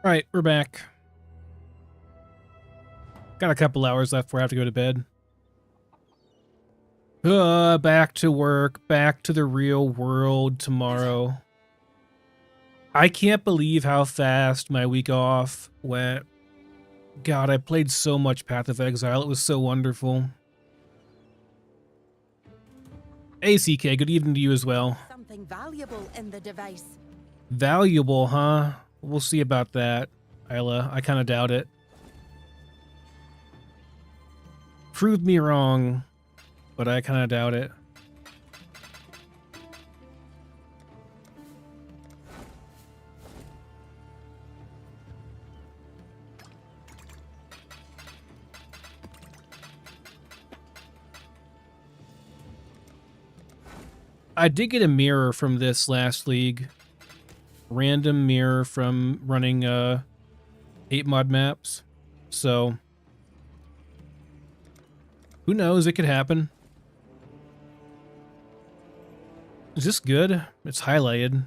Alright, we're back. Got a couple hours left before I have to go to bed. Back to work, back to the real world tomorrow. I can't believe how fast my week off went. God, I played so much Path of Exile. It was so wonderful. ACK, good evening to you as well. Something valuable in the device. Valuable, huh? We'll see about that, Isla. I kind of doubt it. Prove me wrong, but I kind of doubt it. I did get a mirror from this last league. Random mirror from running 8 mod maps. So who knows, it could happen. Is this good? It's highlighted.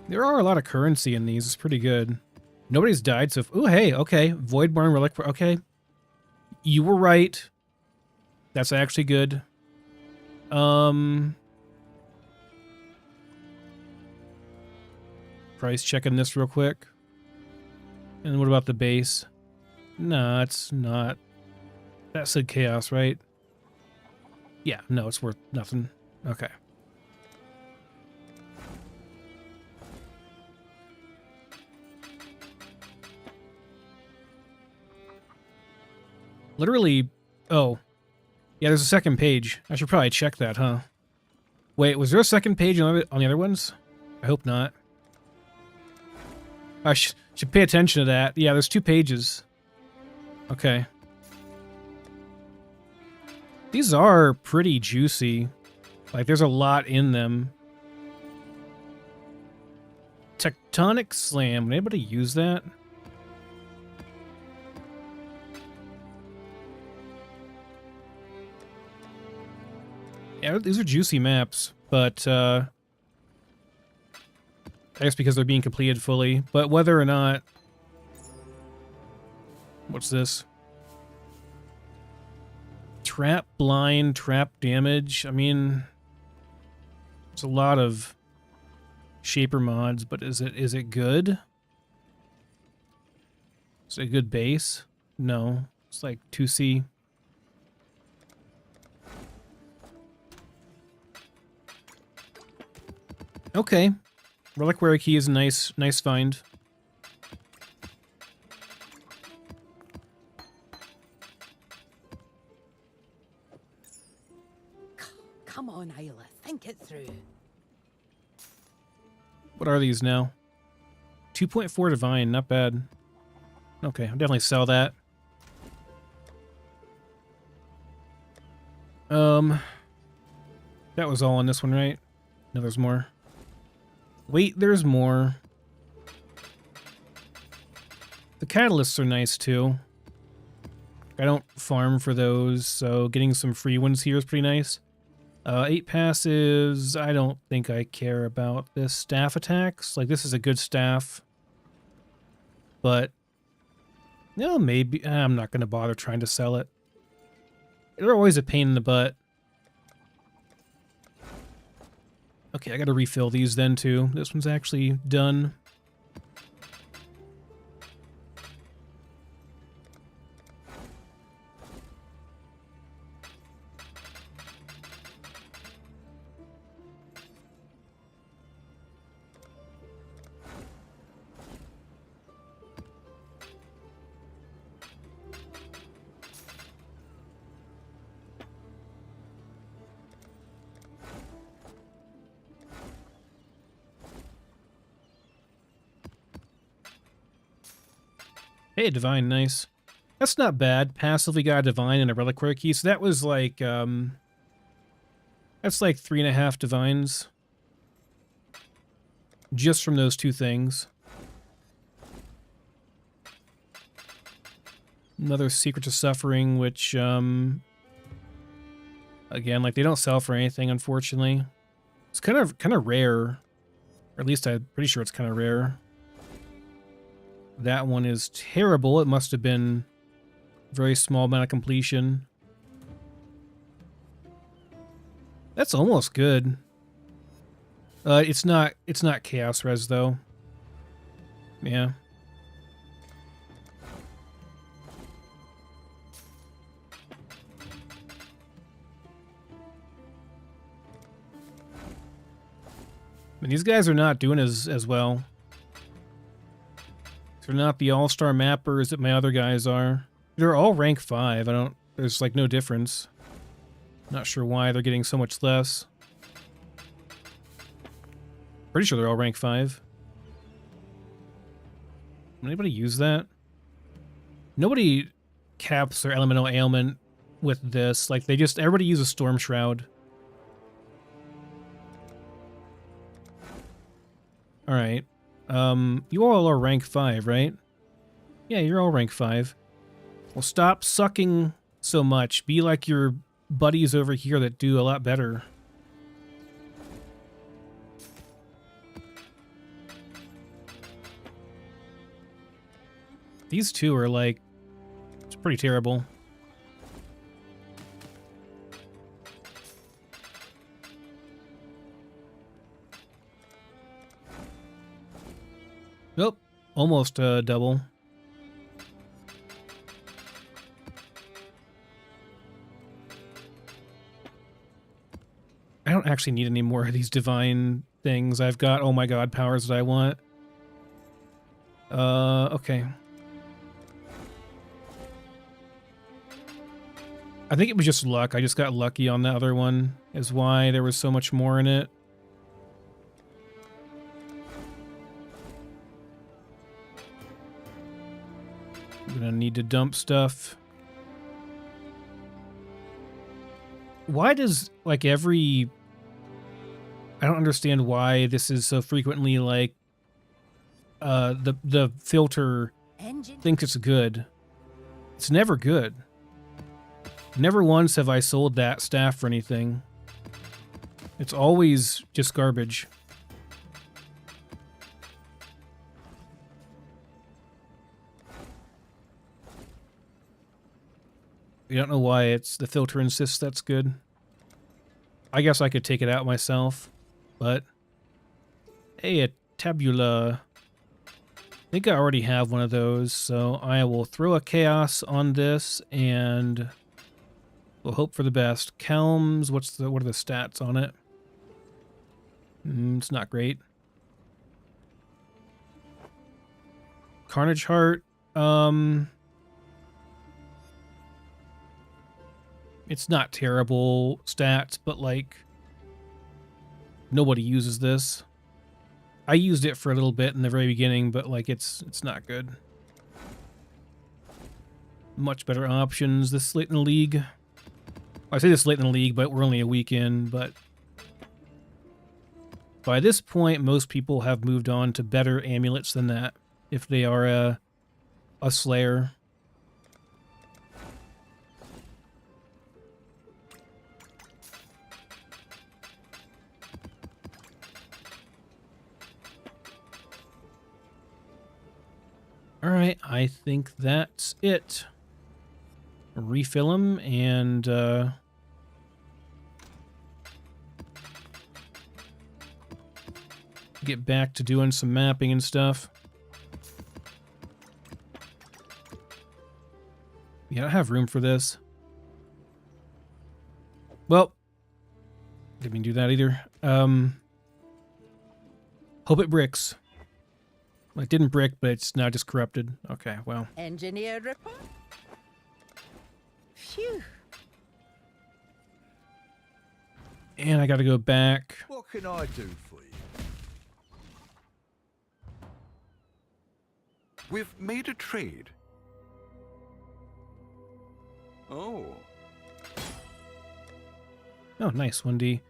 There are a lot of currency in these. It's pretty good. Nobody's died so... Ooh, hey, okay. Voidborn Relic... Okay. You were right. That's actually good. Price checking this real quick. And what about the base? No, it's not. That said chaos, right? Yeah, no, it's worth nothing. Okay. Literally, oh. Yeah, there's a second page. I should probably check that, huh? Wait, was there a second page on the other ones? I hope not. I should pay attention to that. Yeah, there's 2 pages. Okay. These are pretty juicy. Like, there's a lot in them. Tectonic Slam. Would anybody use that? Yeah, these are juicy maps, but I guess because they're being completed fully. But whether or not... What's this? Trap blind, trap damage. I mean, it's a lot of shaper mods, but is it good? Is it a good base? No. It's like 2C. Okay. Reliquary key is a nice find. Come on, Isla, think it through. What are these now? 2.4 divine, not bad. Okay, I'll definitely sell that. That was all on this one, right? No, there's more. Wait, there's more. The catalysts are nice too. I don't farm for those, so getting some free ones here is pretty nice. 8 passes, I don't think I care about this. Staff attacks, like this is a good staff. But, no, maybe, I'm not going to bother trying to sell it. They're always a pain in the butt. Okay, I gotta refill these then too. This one's actually done. Hey, Divine, nice. That's not bad. Passively got a Divine and a Reliquary key, so that was like, that's like 3.5 Divines. Just from those 2 things. Another Secret to Suffering, which, again, like, they don't sell for anything, unfortunately. It's kind of rare. Or at least I'm pretty sure it's kind of rare. That one is terrible. It must have been a very small amount of completion. That's almost good. It's not Chaos Res though. Yeah. And these guys are not doing as well. They're not the all-star mappers that my other guys are. They're all rank 5. There's like no difference. Not sure why they're getting so much less. Pretty sure they're all rank 5. Anybody use that? Nobody caps their elemental ailment with this. Like everybody uses Storm Shroud. Alright. You all are rank 5, right? Yeah, you're all rank 5. Well, stop sucking so much. Be like your buddies over here that do a lot better. These two are like... It's pretty terrible. Nope. Almost double. I don't actually need any more of these divine things. I've got, oh my god, powers that I want. Okay. I think it was just luck. I just got lucky on the other one, is why there was so much more in it. I'm gonna need to dump stuff. Why does, like, every... I don't understand why this is so frequently, like, the filter thinks it's good. It's never good. Never once have I sold that staff for anything. It's always just garbage. I don't know why the filter insists that's good. I guess I could take it out myself, but... Hey, a tabula. I think I already have one of those, so I will throw a chaos on this, and we'll hope for the best. Kelms, what are the stats on it? It's not great. Carnage Heart, it's not terrible stats, but like, nobody uses this. I used it for a little bit in the very beginning, but like, it's not good. Much better options this late in the league. I say this late in the league, but we're only a week in, but by this point, most people have moved on to better amulets than that, if they are a Slayer. Alright, I think that's it. Refill them and get back to doing some mapping and stuff. Yeah, I don't have room for this. Well, didn't mean to do that either. Hope it bricks. Well, it didn't brick, but it's now just corrupted. Okay, well. Engineer report. Phew. And I gotta go back. What can I do for you? We've made a trade. Oh. Oh, nice, 1D.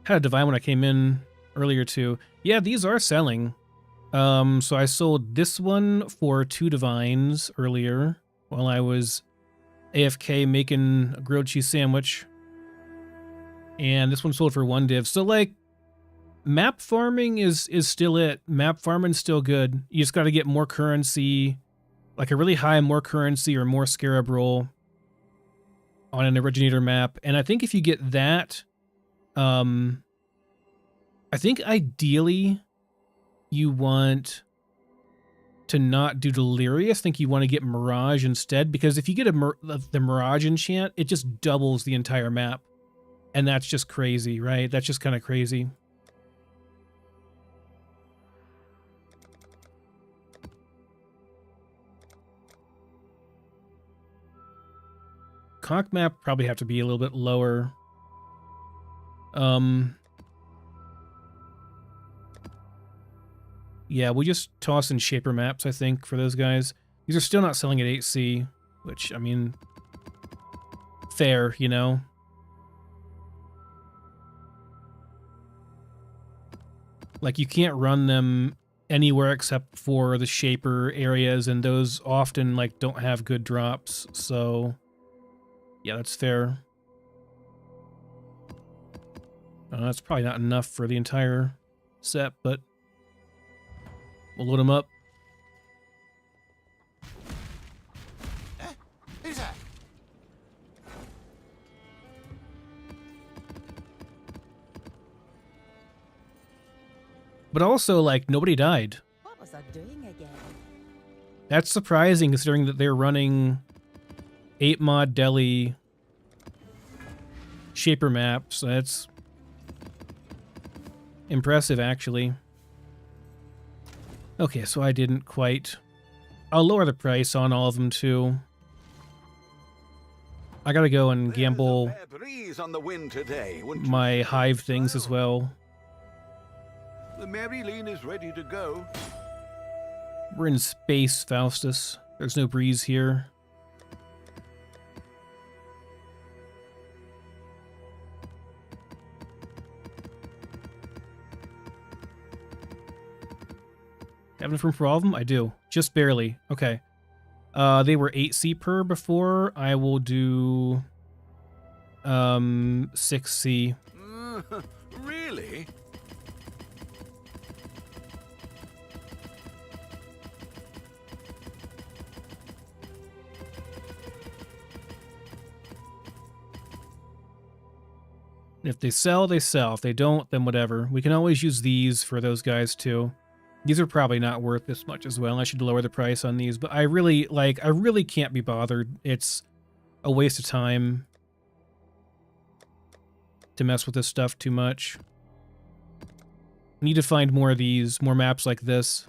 Had a divine when I came in earlier too. Yeah, these are selling. So I sold this one for 2 divines earlier while I was AFK making a grilled cheese sandwich. And this one sold for 1 div. So like, Map farming is still it. Map farming's still good. You just got to get more currency, like a really high more currency or more scarab roll on an originator map. And I think if you get that, I think ideally you want to not do Delirious. I think you want to get Mirage instead, because if you get the Mirage enchant, it just doubles the entire map. And that's just crazy, right? That's just kind of crazy. Conch map probably have to be a little bit lower. Yeah, we'll just toss in Shaper maps, I think, for those guys. These are still not selling at 8C, which, I mean, fair, you know? Like, you can't run them anywhere except for the Shaper areas, and those often, like, don't have good drops, so yeah, that's fair. That's probably not enough for the entire set, but we'll load them up. Who's that? But also, like, nobody died. What was I doing again? That's surprising considering that they're running 8 mod Delhi Shaper maps. That's impressive, actually. Okay, so I didn't quite... I'll lower the price on all of them, too. I gotta go and gamble There's a fair breeze on the wind today, wouldn't my you? hive things as well. The Maryline is ready to go. We're in space, Faustus. There's no breeze here. Having room for all of them? I do. Just barely. Okay. They were 8C per before. I will do 6C. Really? If they sell, they sell. If they don't, then whatever. We can always use these for those guys too. These are probably not worth this much as well. I should lower the price on these, but I really can't be bothered. It's a waste of time to mess with this stuff too much. I need to find more of these, more maps like this.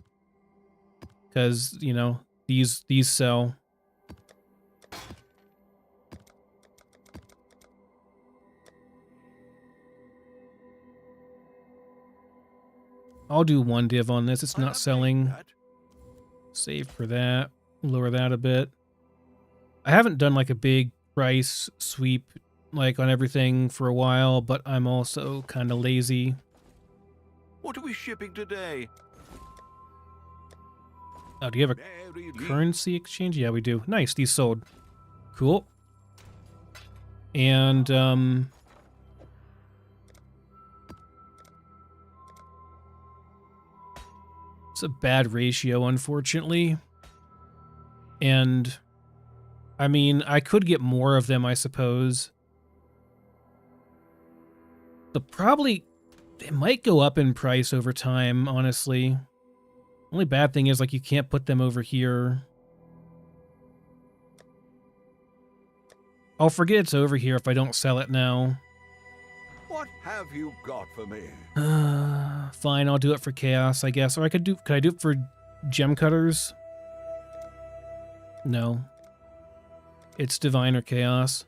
Because, you know, these sell. I'll do one div on this. It's not selling. Save for that. Lower that a bit. I haven't done like a big price sweep like on everything for a while, but I'm also kind of lazy. What are we shipping today? Oh, do you have a currency exchange? Yeah, we do. Nice, these sold. Cool. And, it's a bad ratio, unfortunately. And, I mean, I could get more of them, I suppose. They might go up in price over time, honestly. Only bad thing is, like, you can't put them over here. I'll forget it's over here if I don't sell it now. What have you got for me? Fine, I'll do it for chaos, I guess. Or I could I do it for gem cutters? No. It's divine or chaos.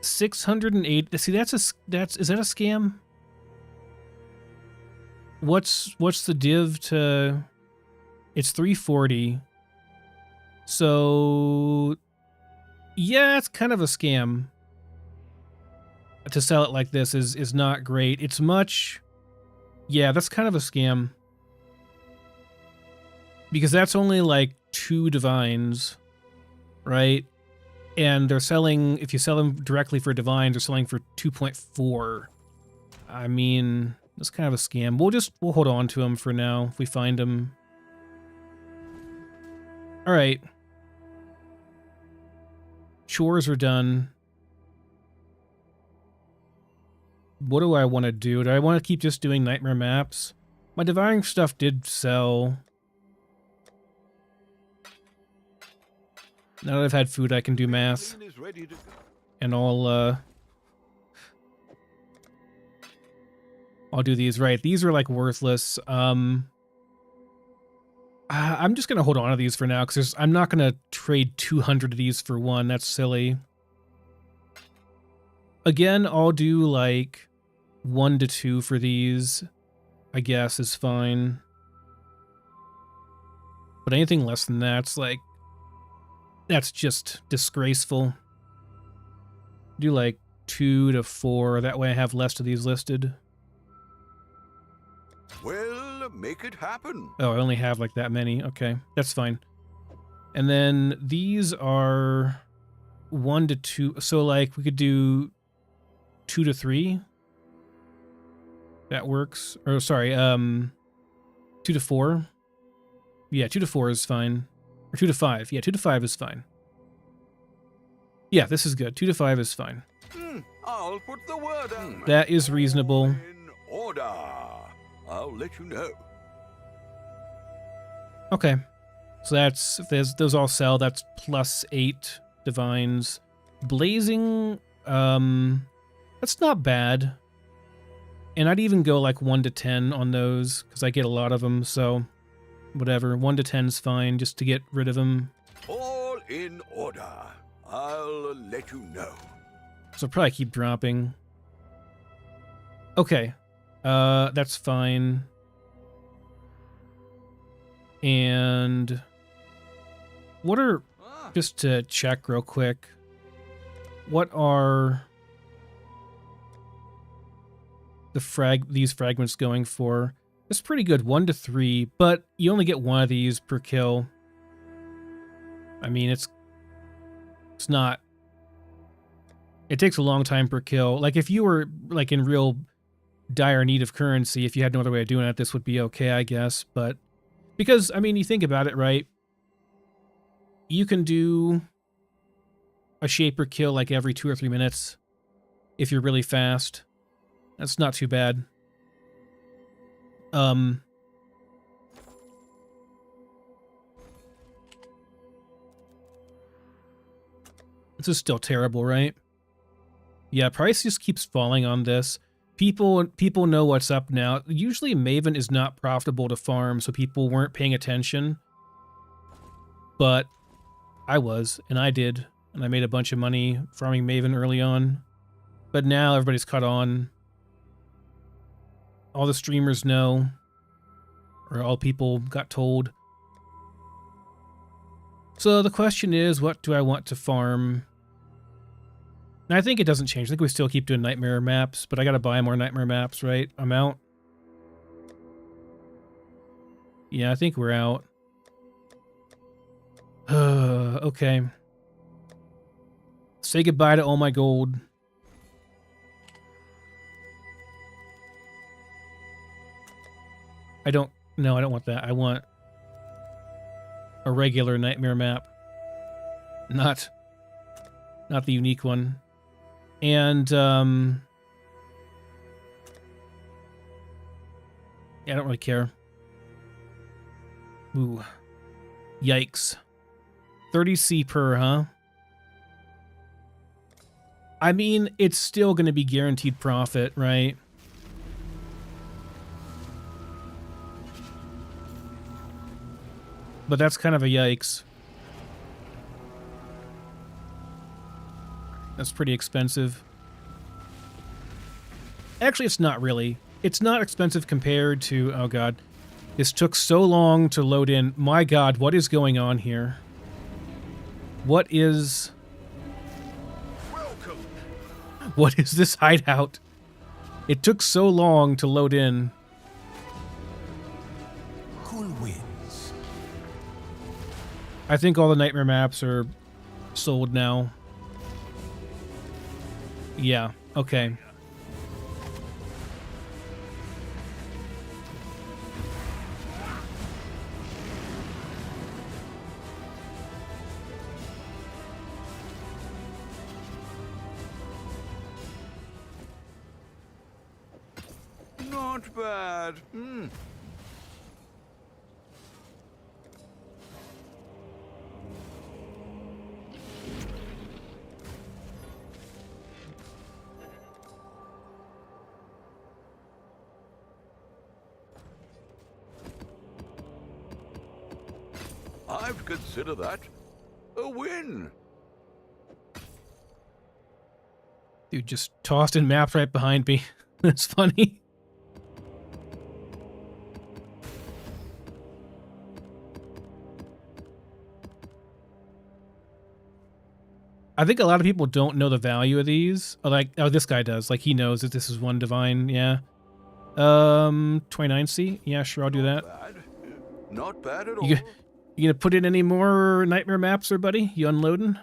608. See, is that a scam? What's the div to... It's 340. So... Yeah, it's kind of a scam. To sell it like this is not great. It's much... Yeah, that's kind of a scam. Because that's only like 2 divines, right? And they're selling, if you sell them directly for divines, they're selling for 2.4. I mean, That's kind of a scam. We'll hold on to him for now if we find him. All right. Chores are done. What do I want to do? Do I want to keep just doing nightmare maps? My devouring stuff did sell. Now that I've had food, I can do math. Is ready to go. And I'll do these. Right, these are like worthless. I'm just gonna hold on to these for now because I'm not gonna trade 200 of these for one. That's silly. Again, I'll do like 1 to 2 for these. I guess is fine. But anything less than that's like, that's just disgraceful. Do like 2 to 4. That way I have less of these listed. Well, make it happen. Oh, I only have like that many. Okay, that's fine. And then these are 1 to 2. So like we could do 2 to 3. That works. Or sorry, 2 to 4. Yeah, 2 to 4 is fine. Or 2 to 5. Yeah, 2 to 5 is fine. Yeah, this is good. 2 to 5 is fine. I'll put the word out. That is reasonable. In order. I'll let you know. Okay. So that's, if those all sell, that's +8 divines. Blazing, that's not bad. And I'd even go like 1 to 10 on those, because I get a lot of them, so whatever. 1 to 10 is fine, just to get rid of them. All in order. I'll let you know. So I'll probably keep dropping. Okay. That's fine. And what are, just to check real quick, what are these fragments going for? It's pretty good, 1 to 3, but you only get 1 of these per kill. I mean, it's not, it takes a long time per kill. Like if you were like in real dire need of currency, if you had no other way of doing it, this would be okay, I guess. But because, I mean, you think about it, right? You can do a shaper kill like every 2 or 3 minutes if you're really fast. That's not too bad. This is still terrible, right? Yeah, price just keeps falling on this. People know what's up now. Usually Maven is not profitable to farm, so people weren't paying attention. But I was, and I did. And I made a bunch of money farming Maven early on. But now everybody's caught on. All the streamers know. Or all people got told. So the question is, what do I want to farm? And I think it doesn't change. I think we still keep doing nightmare maps, but I gotta buy more nightmare maps, right? I'm out. Yeah, I think we're out. Okay. Say goodbye to all my gold. No, I don't want that. I want a regular nightmare map. Not the unique one. And, yeah, I don't really care. Ooh. Yikes. 30C per, huh? I mean, it's still going to be guaranteed profit, right? But that's kind of a yikes. That's pretty expensive. Actually, it's not really. It's not expensive compared to... Oh, God. This took so long to load in. My God, what is going on here? What is... Welcome. What is this hideout? It took so long to load in. Who wins? I think all the nightmare maps are sold now. Yeah, okay. Not bad. I'd consider that a win. Dude just tossed in maps right behind me. That's funny. I think a lot of people don't know the value of these. Like, oh, this guy does. Like, he knows that this is one divine. Yeah. 29C. Yeah, sure, I'll do that. Not bad at all. You gonna put in any more nightmare maps, there, buddy? You unloading?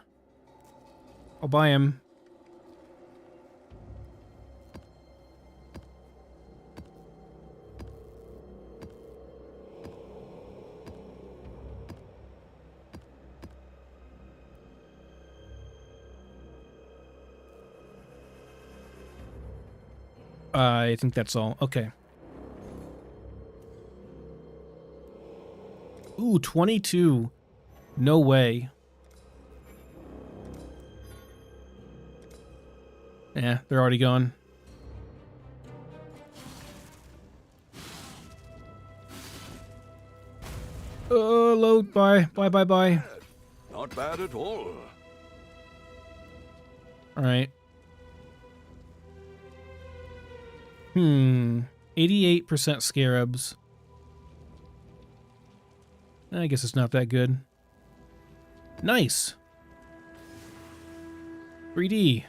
I'll buy him. I think that's all. Okay. Ooh, 22. No way. Yeah, they're already gone. Load. Bye. Bye. Not bad at all. All right. 88% scarabs. I guess it's not that good. Nice. 3D.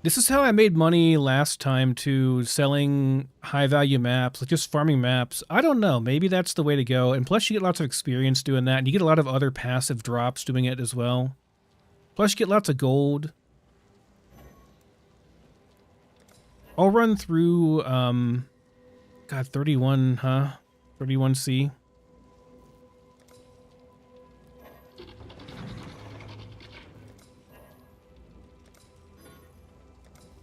This is how I made money last time too, selling high value maps, like just farming maps. I don't know, maybe that's the way to go. And plus you get lots of experience doing that, and you get a lot of other passive drops doing it as well. Plus you get lots of gold. I'll run through, God, 31, huh? 31C.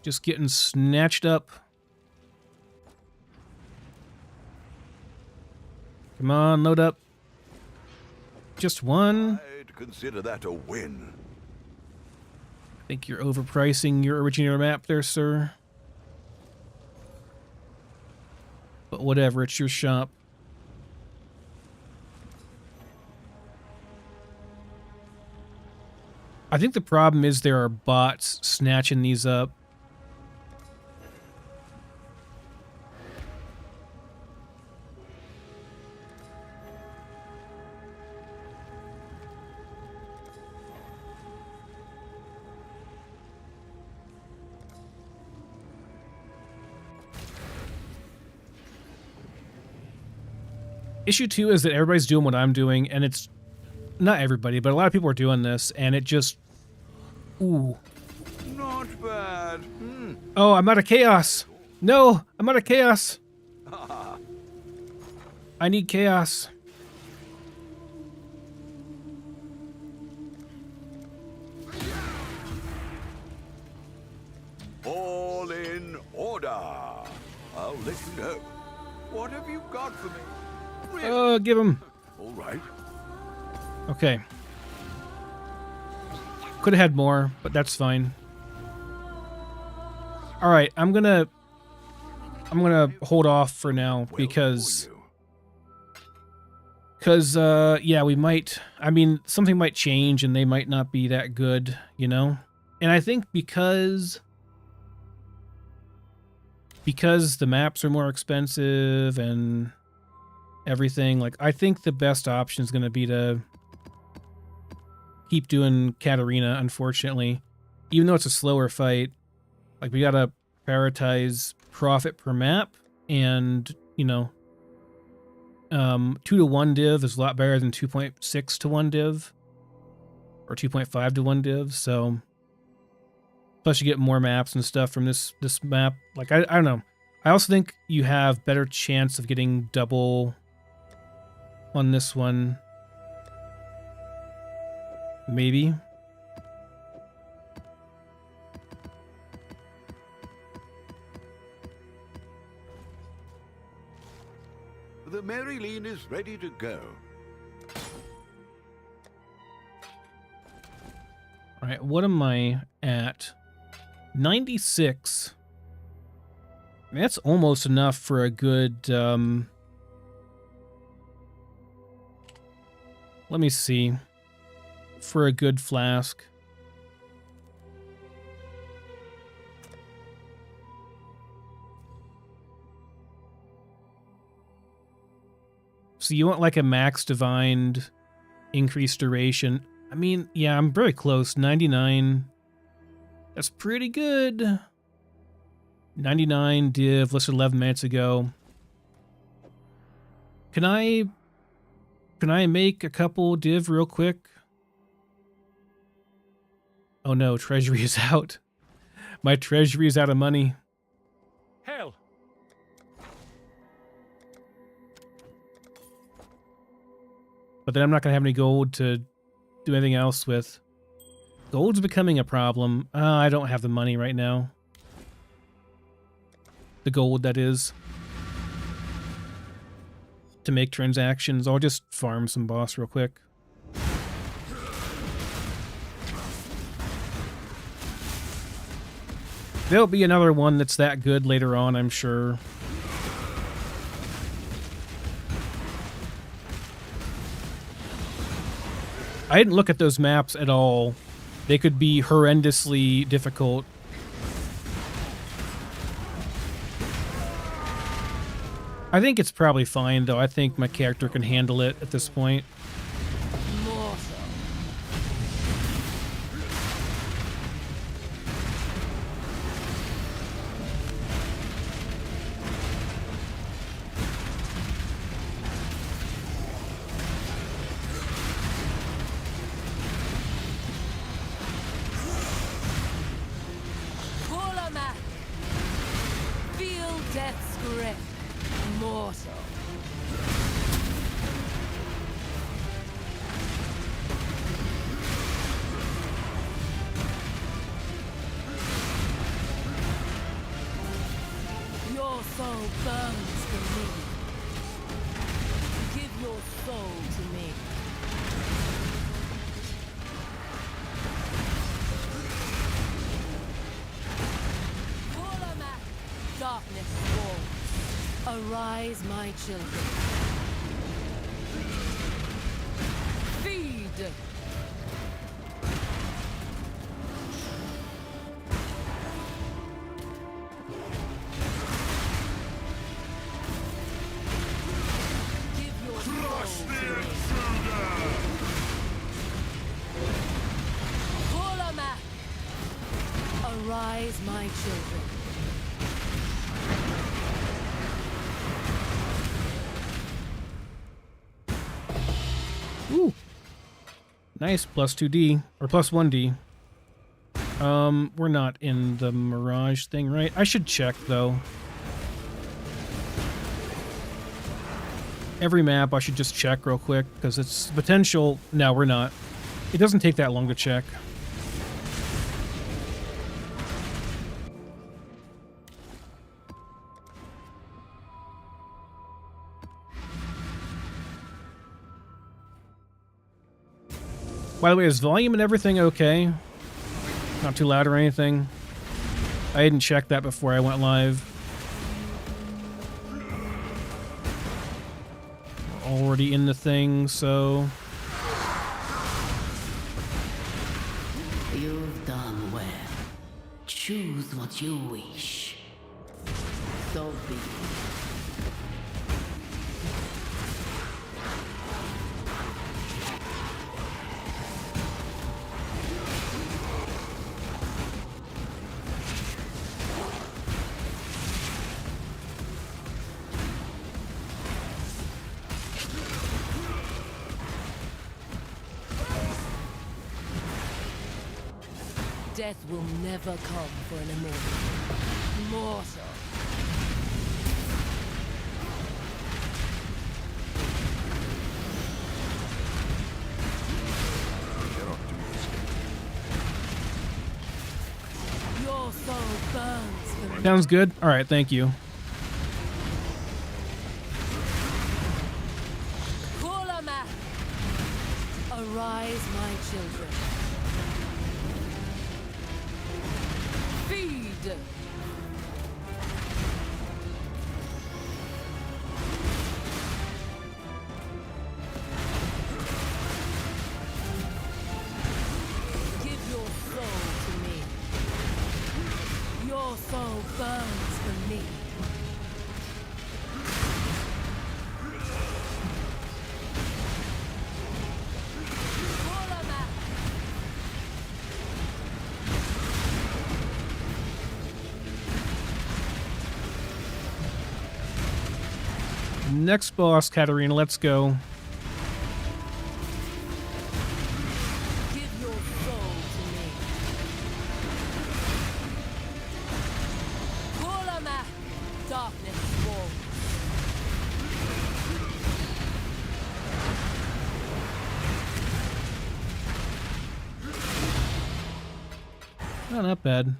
Just getting snatched up. Come on, load up. Just one. I'd consider that a win. I think you're overpricing your originator map there, sir. But whatever, it's your shop. I think the problem is there are bots snatching these up. Issue 2 is that everybody's doing what I'm doing, and it's not everybody, but a lot of people are doing this, and it just... Ooh. Not bad. Oh, I'm out of chaos. No, I'm out of chaos. I need chaos. All in order. I'll let you know. What have you got for me? Really? Give him. All right. Okay. Could have had more, but that's fine. All right, I'm gonna hold off for now because yeah, we might. I mean, something might change and they might not be that good, you know. And I think because the maps are more expensive and everything, like, I think the best option is going to be to keep doing Katarina, unfortunately. Even though it's a slower fight, like, we got to prioritize profit per map, and, you know, 2 to 1 div is a lot better than 2.6 to 1 div, or 2.5 to 1 div, so... Plus you get more maps and stuff from this map. Like, I don't know. I also think you have better chance of getting double on this one. Maybe. The Maryline is ready to go. All right, what am I at? 96. I mean, that's almost enough for a good, let me see. For a good flask. So you want like a max divined increased duration. I mean, yeah, I'm very close. 99. That's pretty good. 99 div, listed 11 minutes ago. Can I make a couple div real quick? Oh no, treasury is out. My treasury is out of money. Hell. But then I'm not going to have any gold to do anything else with. Gold's becoming a problem. I don't have the money right now. The gold, that is. To make transactions. I'll just farm some boss real quick. There'll be another one that's that good later on, I'm sure. I didn't look at those maps at all. They could be horrendously difficult. I think it's probably fine, though. I think my character can handle it at this point. Arise, my children. Feed. Give your soul to me. Holomac. Arise, my children. Ooh. Nice, plus 2D, or plus 1D. We're not in the Mirage thing, right? I should check, though. Every map I should just check real quick, because it's potential... No, we're not. It doesn't take that long to check. By the way, is volume and everything okay? Not too loud or anything? I didn't check that before I went live. We're already in the thing, so... You've done well. Choose what you wish. So be it. Death will never come for an immortal. Mortal. Your soul burns for me. Sounds good. Alright, thank you. Next boss, Katarina, let's go. Give your soul to me. Kulamak, darkness falls. Oh, not bad.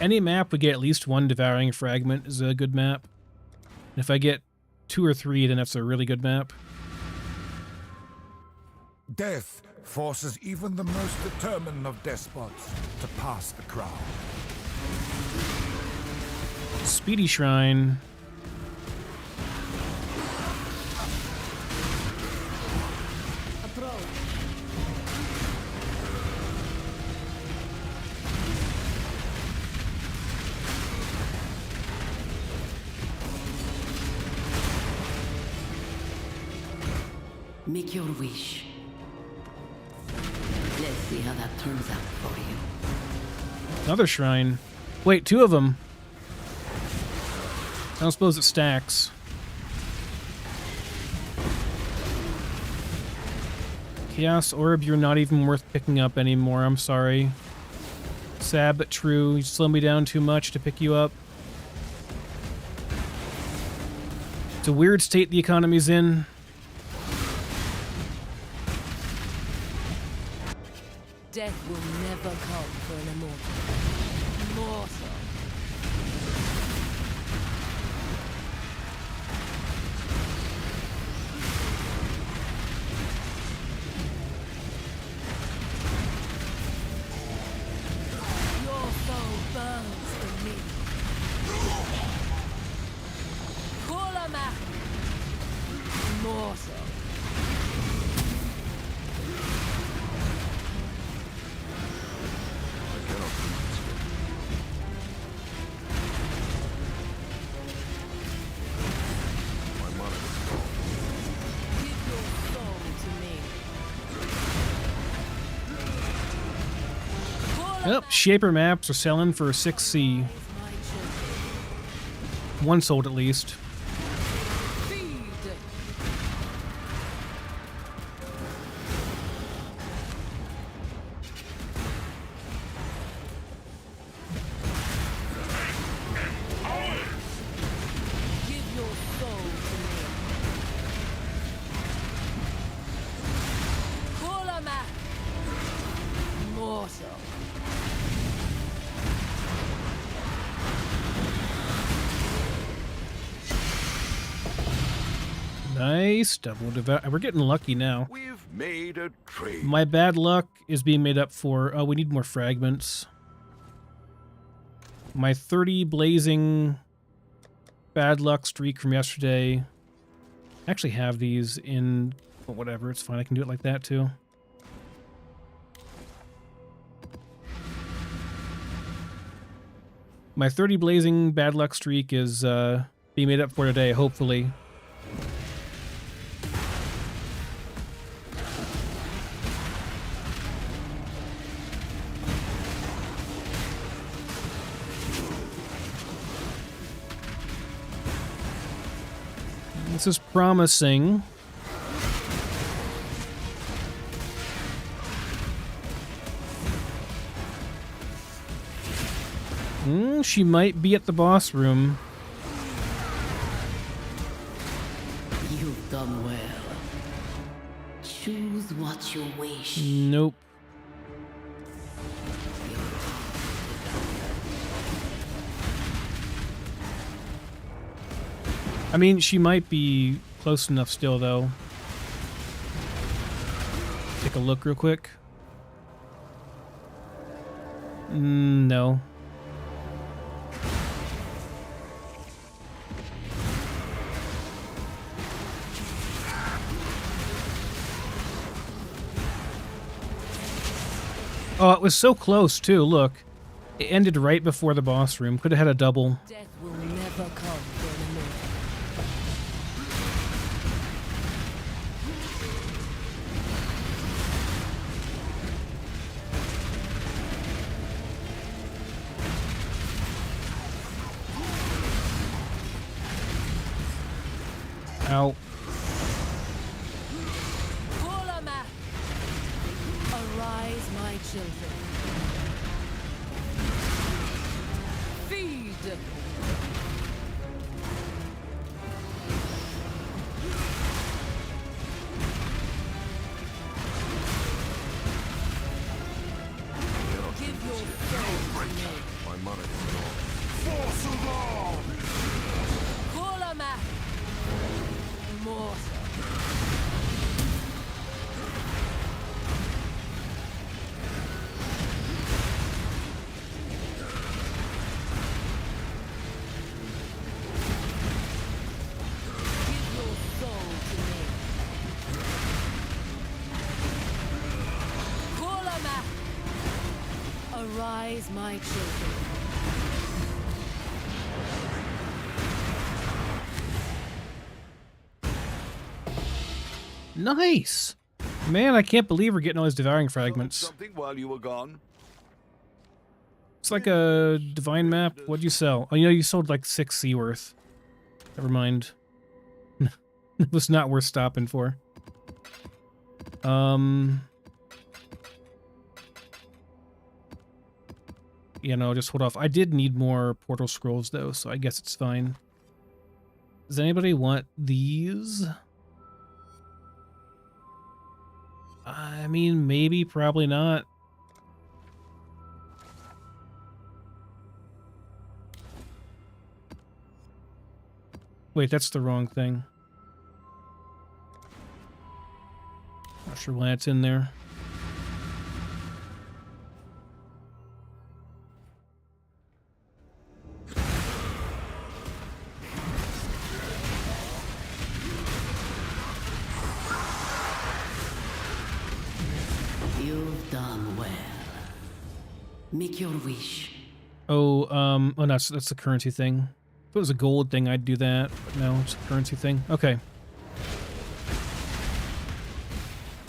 Any map we get at least one devouring fragment is a good map. And if I get 2 or 3, then that's a really good map. Death forces even the most determined of despots to pass the crown. Speedy Shrine. Approach. Make your wish. Let's see how that turns out for you. Another shrine. Wait, 2 of them. I don't suppose it stacks. Chaos Orb, you're not even worth picking up anymore, I'm sorry. Sad but true, you slow me down too much to pick you up. It's a weird state the economy's in. Death will never come for an immortal. Immortal. Your soul burns for me. Kulamak. Immortal. Give your soul to me. Yep, Shaper maps are selling for 6C. My children. One sold at least. Feed. Give your soul to me. Kulamak. Mortal. Nice, double devour. We're getting lucky now. We've made a trade. My bad luck is being made up for... Oh, we need more fragments. My 30 blazing bad luck streak from yesterday. I actually have these in... Well, whatever, it's fine. I can do it like that, too. My 30 blazing bad luck streak is being made up for today, hopefully. This is promising. She might be at the boss room. You've done well. Choose what you wish. Nope. I mean, she might be close enough still, though. Take a look real quick. No. Oh, it was so close, too. Look. It ended right before the boss room. Could have had a double. Death will never come for an immortal. Ow. Golama! Arise, my children. Feed! Give your soul to me. My money is gone. Force of all! Golama! Mortal. Give your soul to me. Golama! Arise, my children. Nice! Man, I can't believe we're getting all these devouring fragments. Something while you were gone. It's like a divine map. What'd you sell? Oh, you know, you sold like 6 C worth. Never mind. It was not worth stopping for. You know, just hold off. I did need more portal scrolls though, so I guess it's fine. Does anybody want these? I mean, maybe, probably not. Wait, that's the wrong thing. Not sure why it's in there. You've done well. Make your wish. Oh, oh, no, that's the currency thing. If it was a gold thing, I'd do that. But no, it's a currency thing. Okay.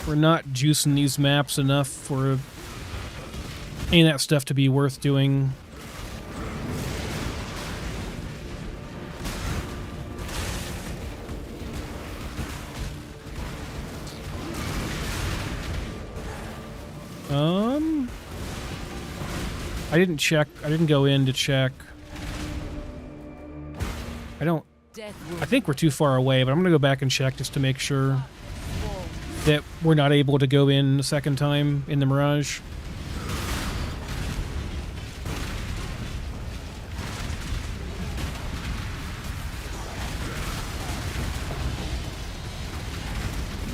We're not juicing these maps enough for any of that stuff to be worth doing. I didn't check. I didn't go in to check. I think we're too far away, but I'm gonna go back and check just to make sure that we're not able to go in a second time in the Mirage.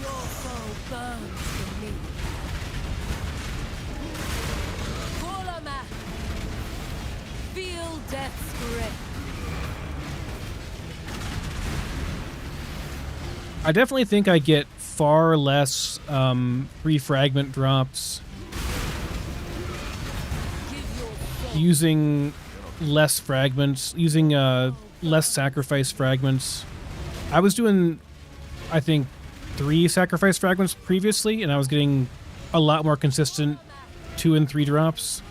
Your soul burns for me. Golama! Feel death's grip. I definitely think I get far less free fragment drops using less fragments, using less sacrifice fragments. I was doing, I think, 3 sacrifice fragments previously, and I was getting a lot more consistent 2 and 3 drops.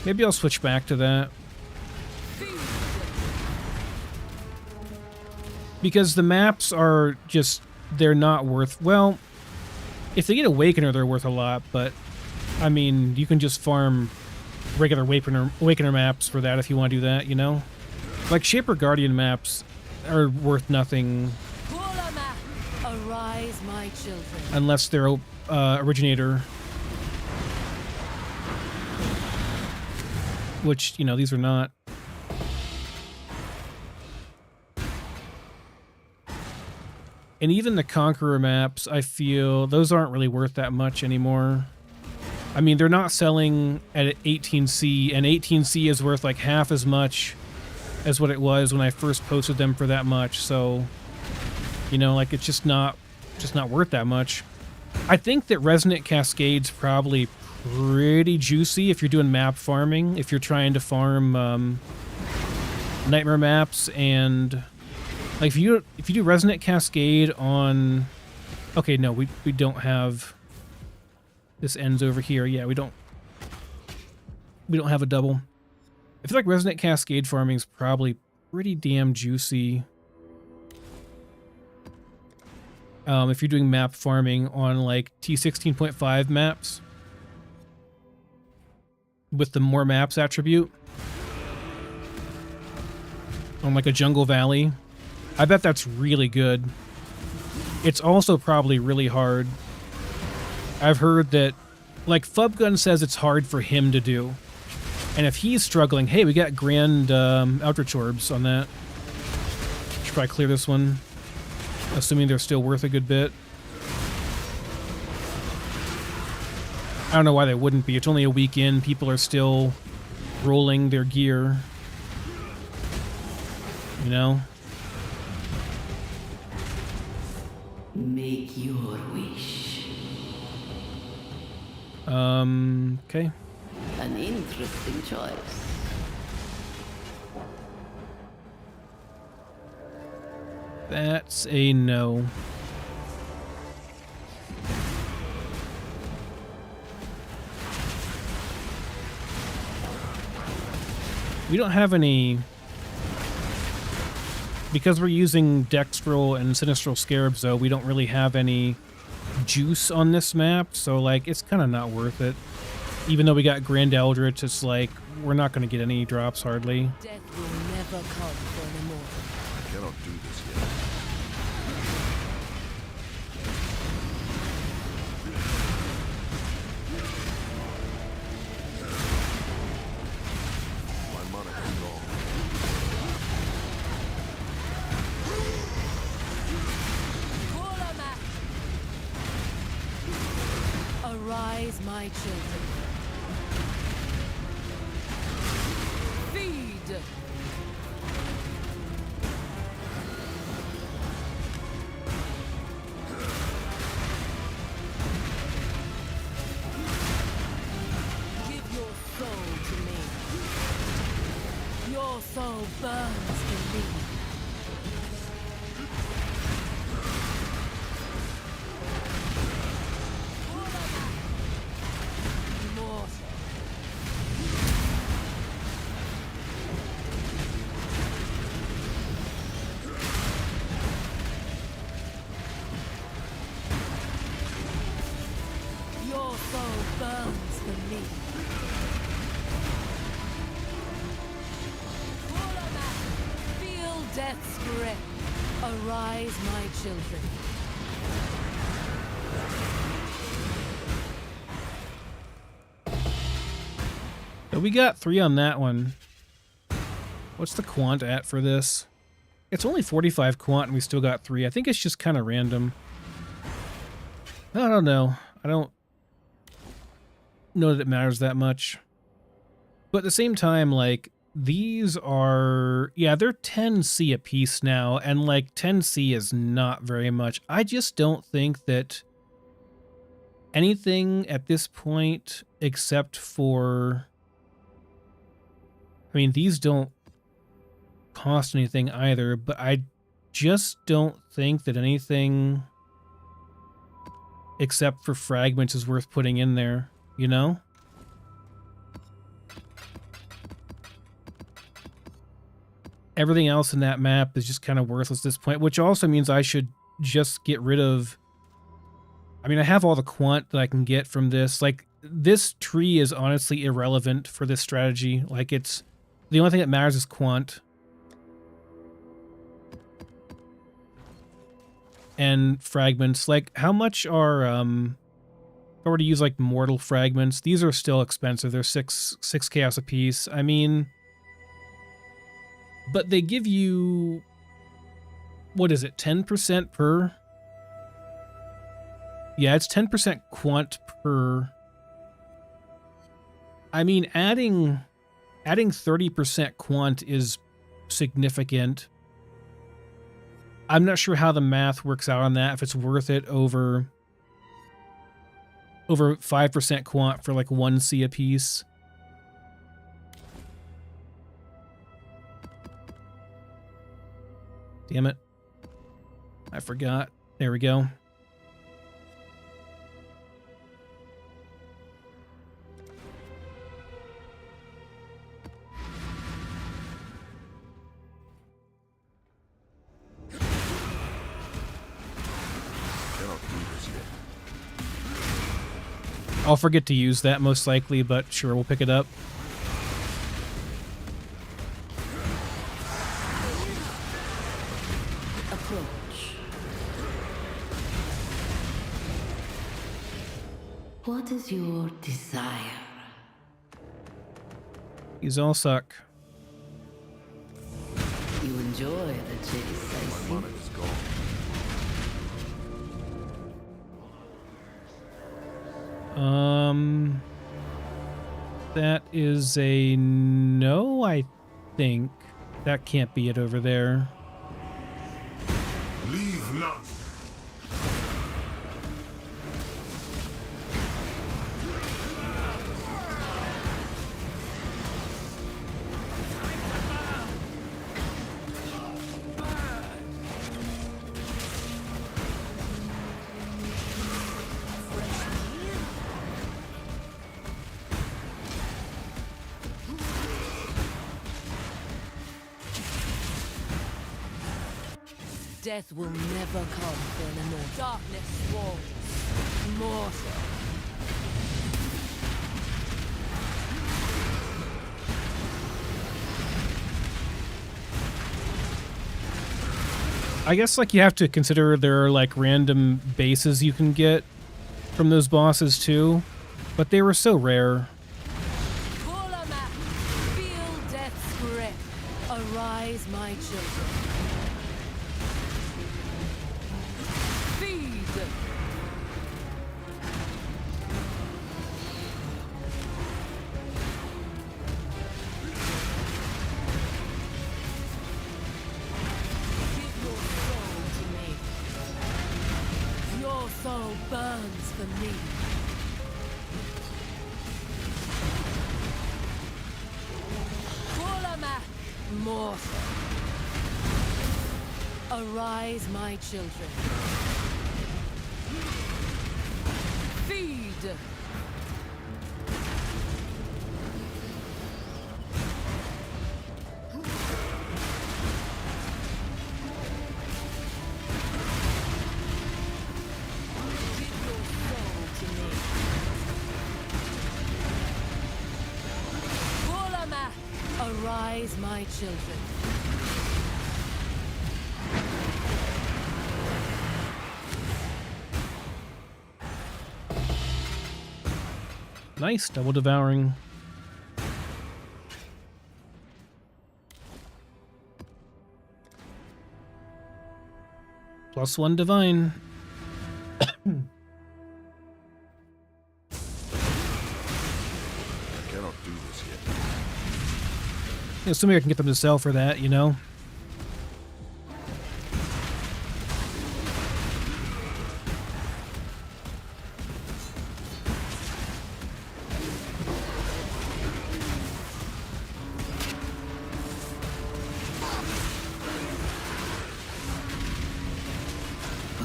Maybe I'll switch back to that. Because the maps are just, they're not worth, well, if they get Awakener, they're worth a lot, but, I mean, you can just farm regular Awakener maps for that if you want to do that, you know? Like, Shaper Guardian maps are worth nothing. Golama! Arise, my children. Unless they're Originator. Which, you know, these are not. And even the Conqueror maps, I feel, those aren't really worth that much anymore. I mean, they're not selling at 18C, and 18C is worth like half as much as what it was when I first posted them for that much, so, you know, like, it's just not worth that much. I think that Resonant Cascade's probably pretty juicy if you're doing map farming, if you're trying to farm Nightmare maps, and like if you do Resonant Cascade on, okay, no, we don't have, this ends over here. Yeah, we don't have a double. I feel like Resonant Cascade farming is probably pretty damn juicy if you're doing map farming on like T16.5 maps with the more maps attribute on like a jungle valley. I bet that's really good. It's also probably really hard. I've heard that, like, Fubgun says it's hard for him to do. And if he's struggling, hey, we got grand Eldritch Orbs on that. Should probably clear this one, assuming they're still worth a good bit. I don't know why they wouldn't be. It's only a week in. People are still rolling their gear. You know? Make your wish. Okay. An interesting choice. That's a no. We don't have any... Because we're using Dextral and Sinistral Scarabs, though, we don't really have any juice on this map, so, like, it's kind of not worth it. Even though we got Grand Eldritch, it's like, we're not going to get any drops, hardly. Death will never come for an immortal. I cannot do this yet. My mana is gone. Arise, my children. Feed. Give your soul to me. Your soul burns for me. Your soul burns for me. Feel death's grip. Arise, my children. So we got 3 on that one. What's the quant at for this? It's only 45 quant and we still got 3. I think it's just kind of random. I don't know. I don't know that it matters that much. But at the same time, like, these are... Yeah, they're 10C a piece now, and, like, 10C is not very much. I just don't think that anything at this point, except for... I mean, these don't cost anything either, but I just don't think that anything except for fragments is worth putting in there, you know? Everything else in that map is just kind of worthless at this point, which also means I should just get rid of... I mean, I have all the quant that I can get from this. Like, this tree is honestly irrelevant for this strategy. Like, it's... The only thing that matters is quant. And fragments. Like, how much are, if I were to use, like, mortal fragments, these are still expensive. They're 6 chaos a piece. I mean... But they give you... What is it, 10% per? Yeah, it's 10% quant per... I mean, adding 30% quant is significant. I'm not sure how the math works out on that, if it's worth it over 5% quant for like 1C a piece. Damn it. I forgot. There we go. I'll forget to use that most likely, but sure, we'll pick it up. Approach. What is your desire? These all suck. You enjoy the chase, I see. Money's gone. That is a no, I think. That can't be it over there. Leave none. Death will never come for an immortal. Darkness walls. Mortal. I guess like you have to consider there are like random bases you can get from those bosses too, but they were so rare. Kulamak, feel death's grip. Arise, my children. Feed. Give your soul to me. Your soul burns for me. Kulamak, mortal. Arise, my children. Feed. Give your soul to me. Kulamak, arise, my children. Nice, double devouring. +1 divine. I cannot do this yet. Assuming I can get them to sell for that, you know?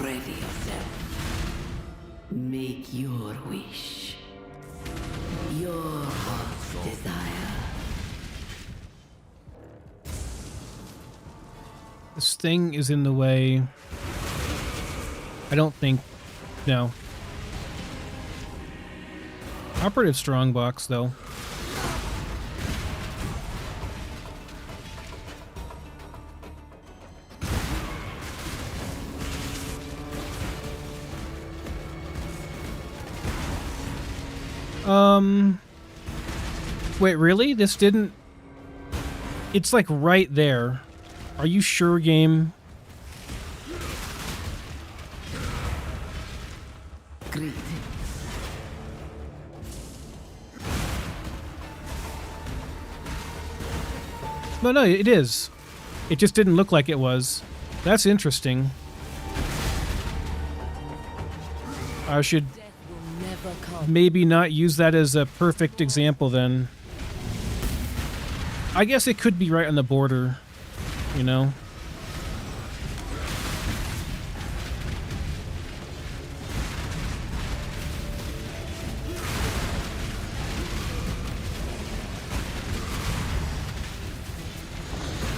Ready yourself. Make your wish. Your heart's desire. This thing is in the way. I don't think... No. Operative strongbox, though. Wait, really? This didn't... It's like right there. Are you sure, game? Greetings. No, it is. It just didn't look like it was. That's interesting. I should Death will never come. maybe not use that as a perfect example then. I guess it could be right on the border, you know?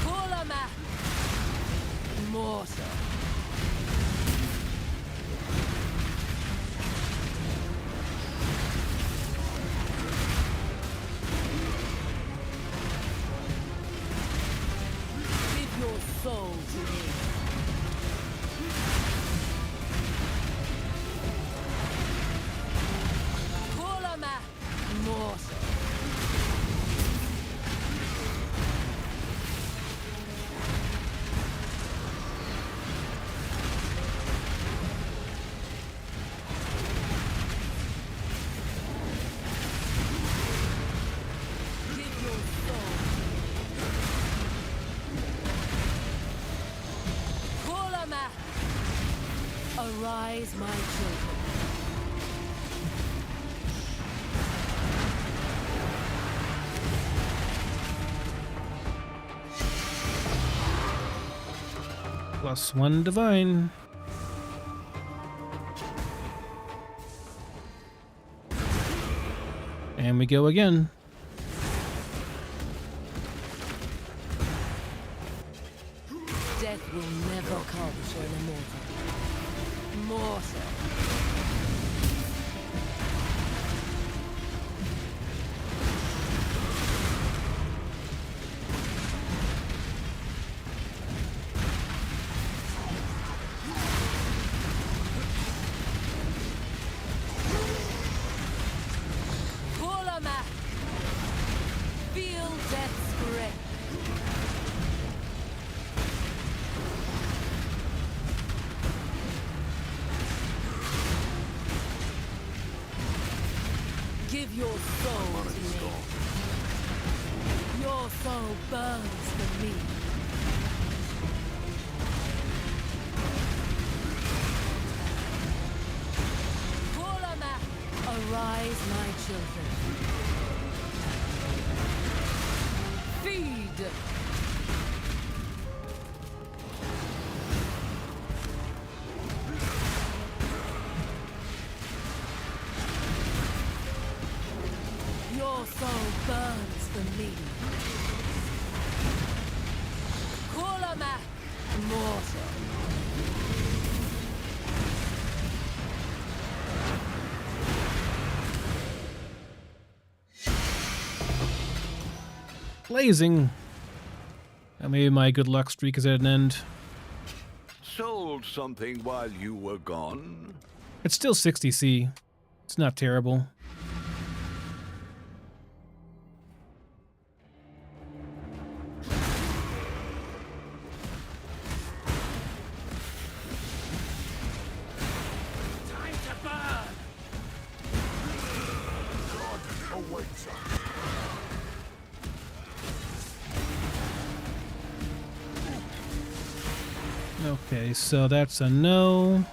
Kulamak, mortal. to me. Kulama, mortal. Give your soul. Kulama, arise, my children. +1 divine. And we go again. Death will never come to an immortal. Mortal. Kulama, feel death's grip. Give your soul to me. Your soul burns for me. Kulama, arise, my children. Feed. Your soul burns for me. Kulama, mortal. Blazing. Maybe my good luck streak is at an end. Sold something while you were gone? It's still 60C. It's not terrible. Time to burn! God awaits us. Okay, so that's a no.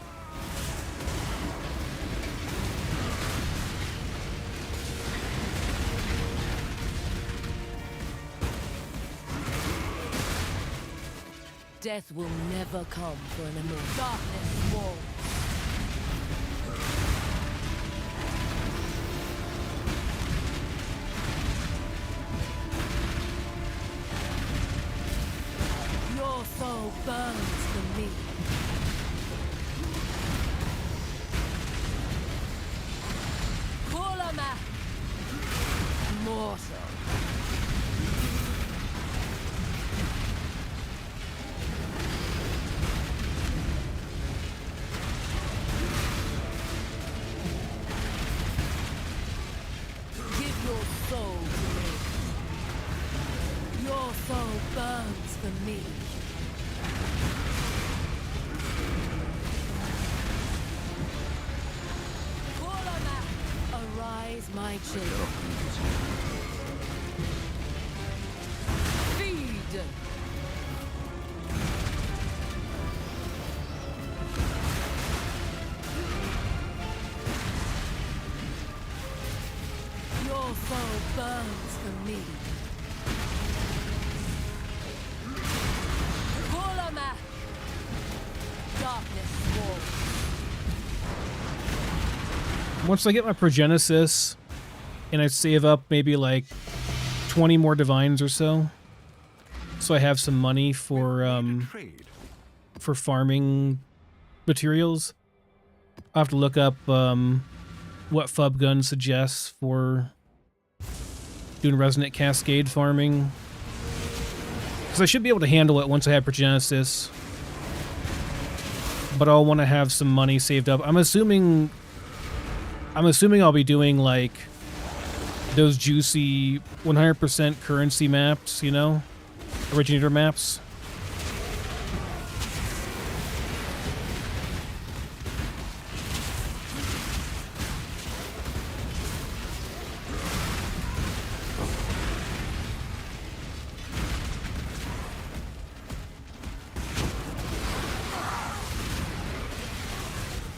Death will never come for an immortal. Darkness walls. Your soul burns for me. Kulama, mortal. Give your soul to me. Your soul burns for me. Kulama, arise, my children. Feed. Your soul burns for me. Kulama, darkness walls. Once I get my Progenesis and I save up maybe like 20 more divines or so I have some money for Trade. farming materials. I'll have to look up what Fub Gun suggests for doing Resonant Cascade farming. Because I should be able to handle it once I have Progenesis. But I'll want to have some money saved up. I'm assuming I'll be doing like those juicy 100% currency maps, you know? Originator maps.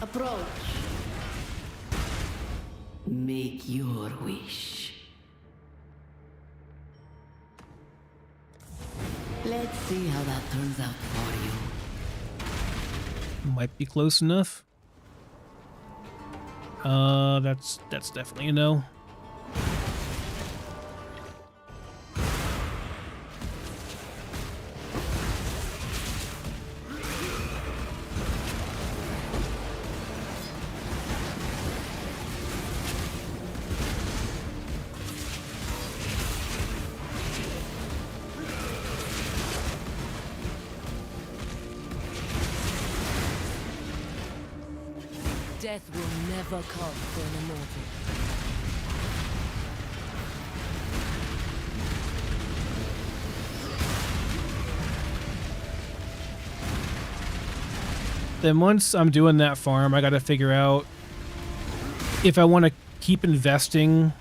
Approach. Make your wish. Let's see how that turns out for you. Might be close enough. That's definitely a no. Death will never come for an immortal. Then once I'm doing that farm, I gotta figure out if I want to keep investing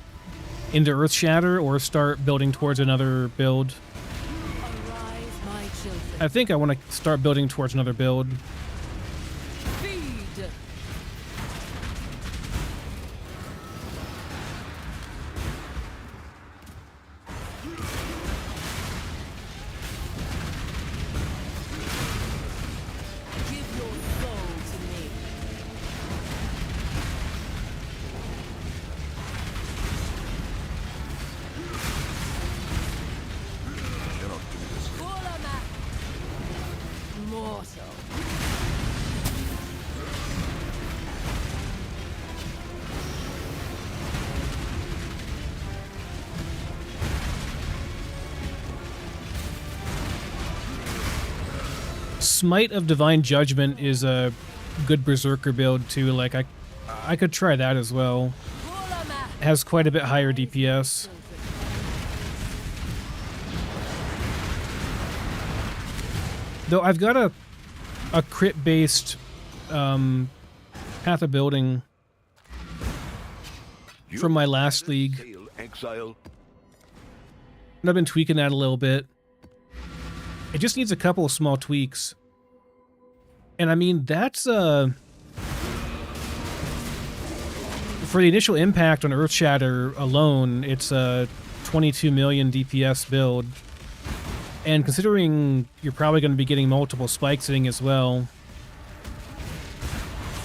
into Earthshatter or start building towards another build. Arise, my children. I think I want to start building towards another build. Feed. Give your soul to me. Kurama. Mortal. Smite of Divine Judgment is a good Berserker build too. Like I could try that as well. Kurama. It has quite a bit higher DPS. Though I've got a crit based path of building from my last league. Exile. And I've been tweaking that a little bit. It just needs a couple of small tweaks. And I mean, that's for the initial impact on Earthshatter alone, it's a 22 million DPS build. And considering you're probably going to be getting multiple spikes hitting as well,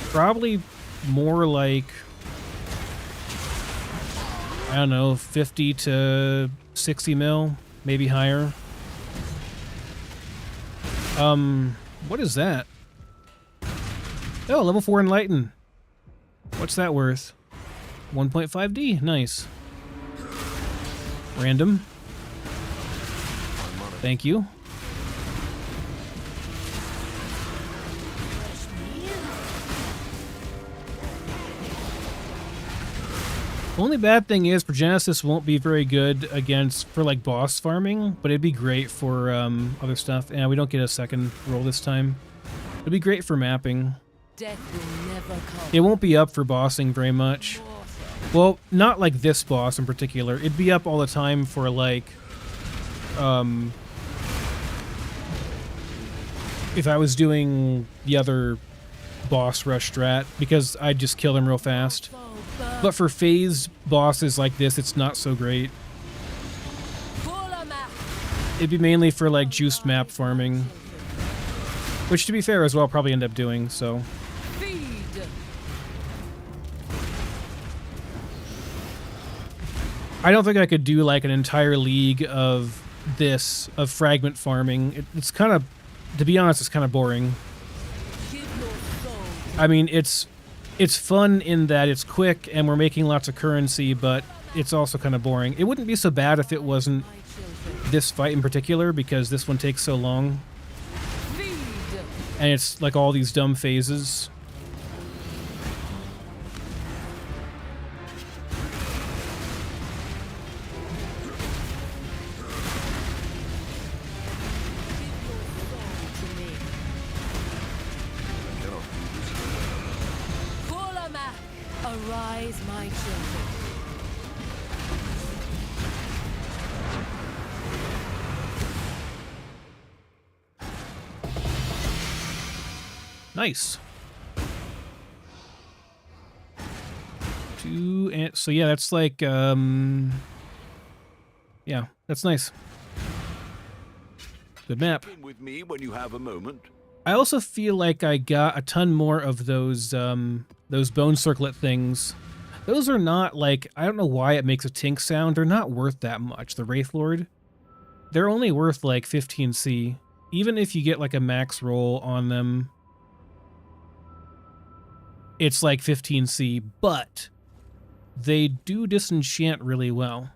probably more like, I don't know, 50 to 60 mil, maybe higher. What is that? Oh, level 4 Enlighten. What's that worth? 1.5D. Nice. Random. Thank you. Only bad thing is Progenesis won't be very good for like boss farming, but it'd be great for other stuff. And we don't get a second roll this time. It'd be great for mapping. Death will never come. It won't be up for bossing very much. Well, not like this boss in particular. It'd be up all the time for like if I was doing the other boss rush strat, because I'd just kill them real fast. But for phased bosses like this, it's not so great. It'd be mainly for like juiced map farming, which to be fair as well, I'll probably end up doing, so. I don't think I could do like an entire league of this, of fragment farming. It's kind of, to be honest, it's kind of boring. I mean, it's fun in that it's quick and we're making lots of currency, but it's also kind of boring. It wouldn't be so bad if it wasn't this fight in particular because this one takes so long. Feed. And it's like all these dumb phases. Arise, my children. Nice. So yeah, that's like, yeah, that's nice. Good map. Check in with me when you have a moment. I also feel like I got a ton more of those bone circlet things. Those are not like, I don't know why it makes a tink sound. They're not worth that much. The Wraith Lord, they're only worth like 15C. Even if you get like a max roll on them, it's like 15C, but they do disenchant really well.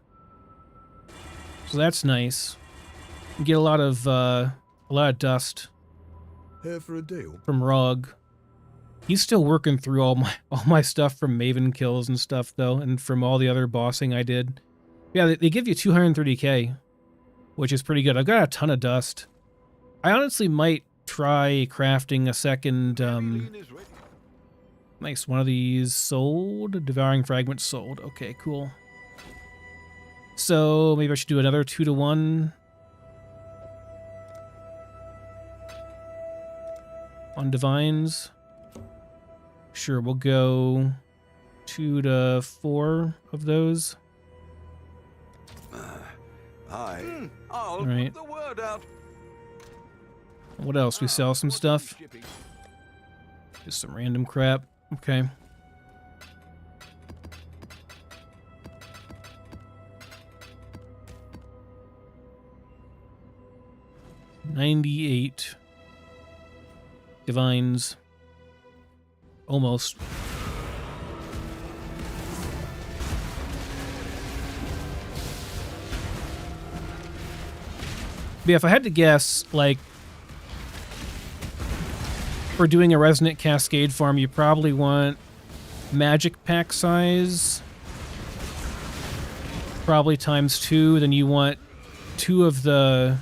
So that's nice. You get a lot of dust. Here for a deal? From Rog. He's still working through all my stuff from Maven kills and stuff though, and from all the other bossing I did. Yeah, they give you 230k, which is pretty good. I've got a ton of dust. I honestly might try crafting a second nice one of these. Sold. Devouring fragments sold. Okay, cool. So maybe I should do another 2-to-1 on divines. Sure, we'll go 2 to 4 of those. I'll right. put the word out. What else? We sell some stuff. Just some random crap. Okay. $98 divines. Almost. But yeah, if I had to guess, like, for doing a resonant cascade farm, you probably want magic pack size, probably ×2. Then you want 2 of the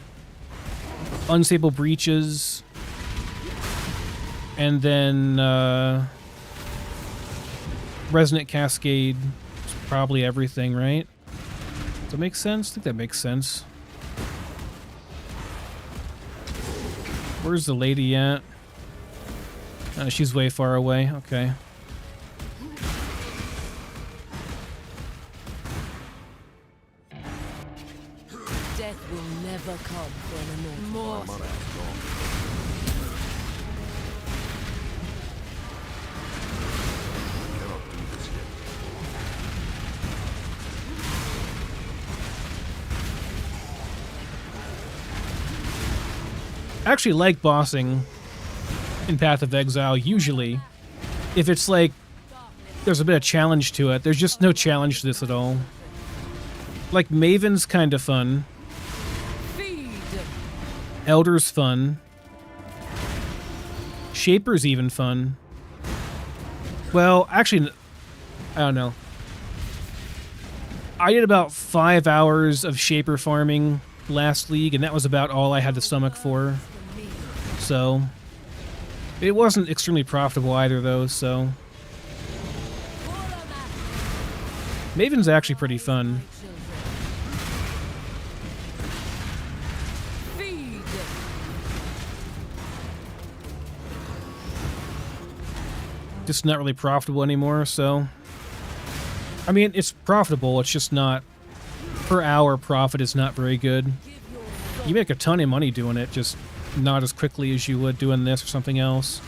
unstable breaches, and then resonant cascade is probably everything, right? Does that make sense? I think that makes sense. Where's the lady at? She's way far away. Okay. Death will never come for an immortal. I actually like bossing in Path of Exile, usually. If it's like, there's a bit of challenge to it. There's just no challenge to this at all. Like, Maven's kind of fun. Feed. Elder's fun. Shaper's even fun. Well, actually, I don't know. I did about 5 hours of Shaper farming last league, and that was about all I had the stomach for. So, it wasn't extremely profitable either, though, so. Maven's actually pretty fun. Feed. Just not really profitable anymore, so. I mean, it's profitable, it's just not. Per hour profit is not very good. You make a ton of money doing it, just not as quickly as you would doing this or something else.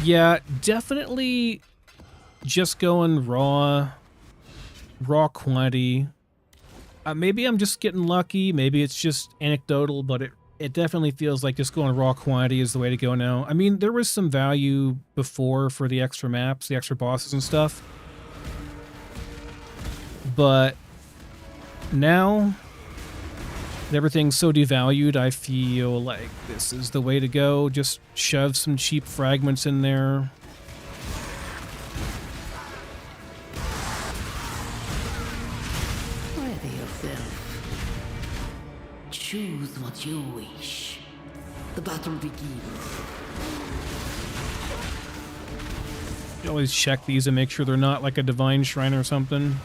Yeah, definitely just going raw quantity. Maybe I'm just getting lucky. Maybe it's just anecdotal, but it it definitely feels like just going raw quantity is the way to go now. I mean, there was some value before for the extra maps, the extra bosses and stuff. But now that everything's so devalued, I feel like this is the way to go. Just shove some cheap fragments in there. Ready yourself. Choose what you wish. The battle begins. You always check these and make sure they're not like a divine shrine or something.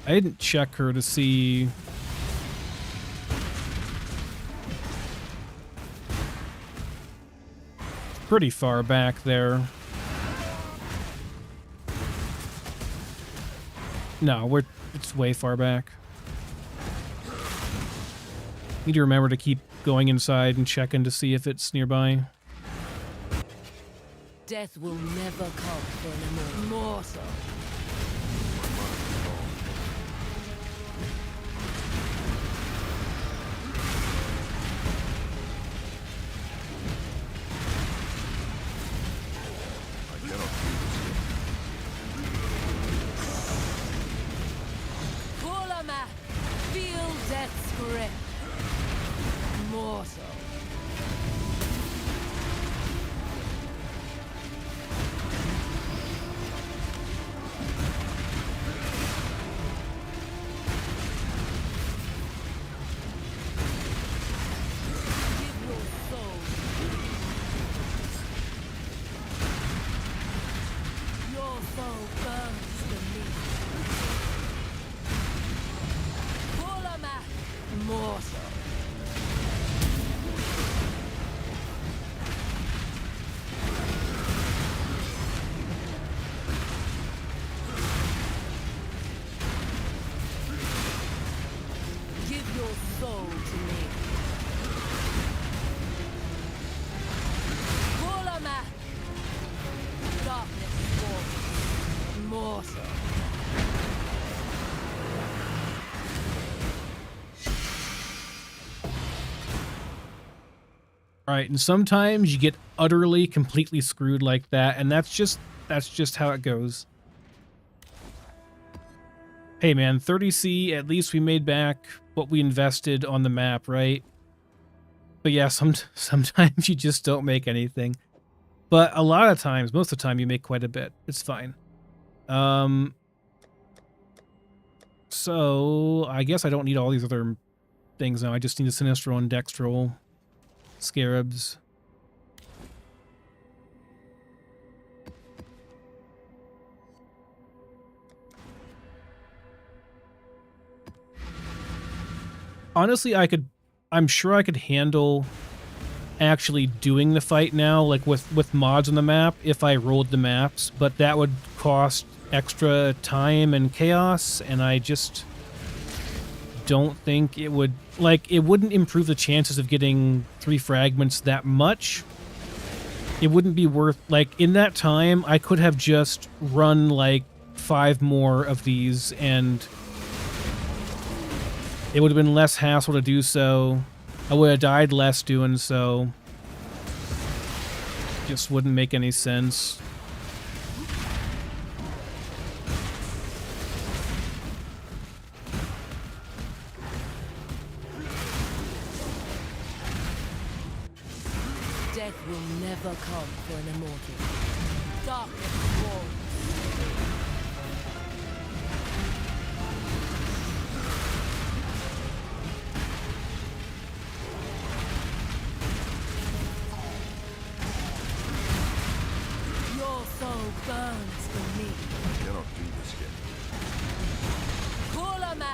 I didn't check her to see. Pretty far back there. No, it's way far back. Need to remember to keep going inside and checking to see if it's nearby. Death will never come for an immortal. Feel death's grip. Mortal. Give your soul. Your soul burns beneath. Mortal. Give your soul to me. Volama. Darkness falls. Mortal. Right, and sometimes you get utterly, completely screwed like that, and that's just how it goes. Hey man, 30C, at least we made back what we invested on the map, right? But yeah, sometimes you just don't make anything. But a lot of times, most of the time, you make quite a bit. It's fine. So, I guess I don't need all these other things now. I just need a Sinistral and Dextral. Scarabs. Honestly, I'm sure I could handle actually doing the fight now, like with mods on the map, if I rolled the maps, but that would cost extra time and chaos, and I just don't think it would, like, it wouldn't improve the chances of getting 3 fragments that much. It wouldn't be worth, like, in that time, I could have just run, like, 5 more of these, and it would have been less hassle to do so. I would have died less doing so. Just wouldn't make any sense. Death will never come for an immortal. Darkness walls. Your soul burns for me. I cannot do this yet. Kulama.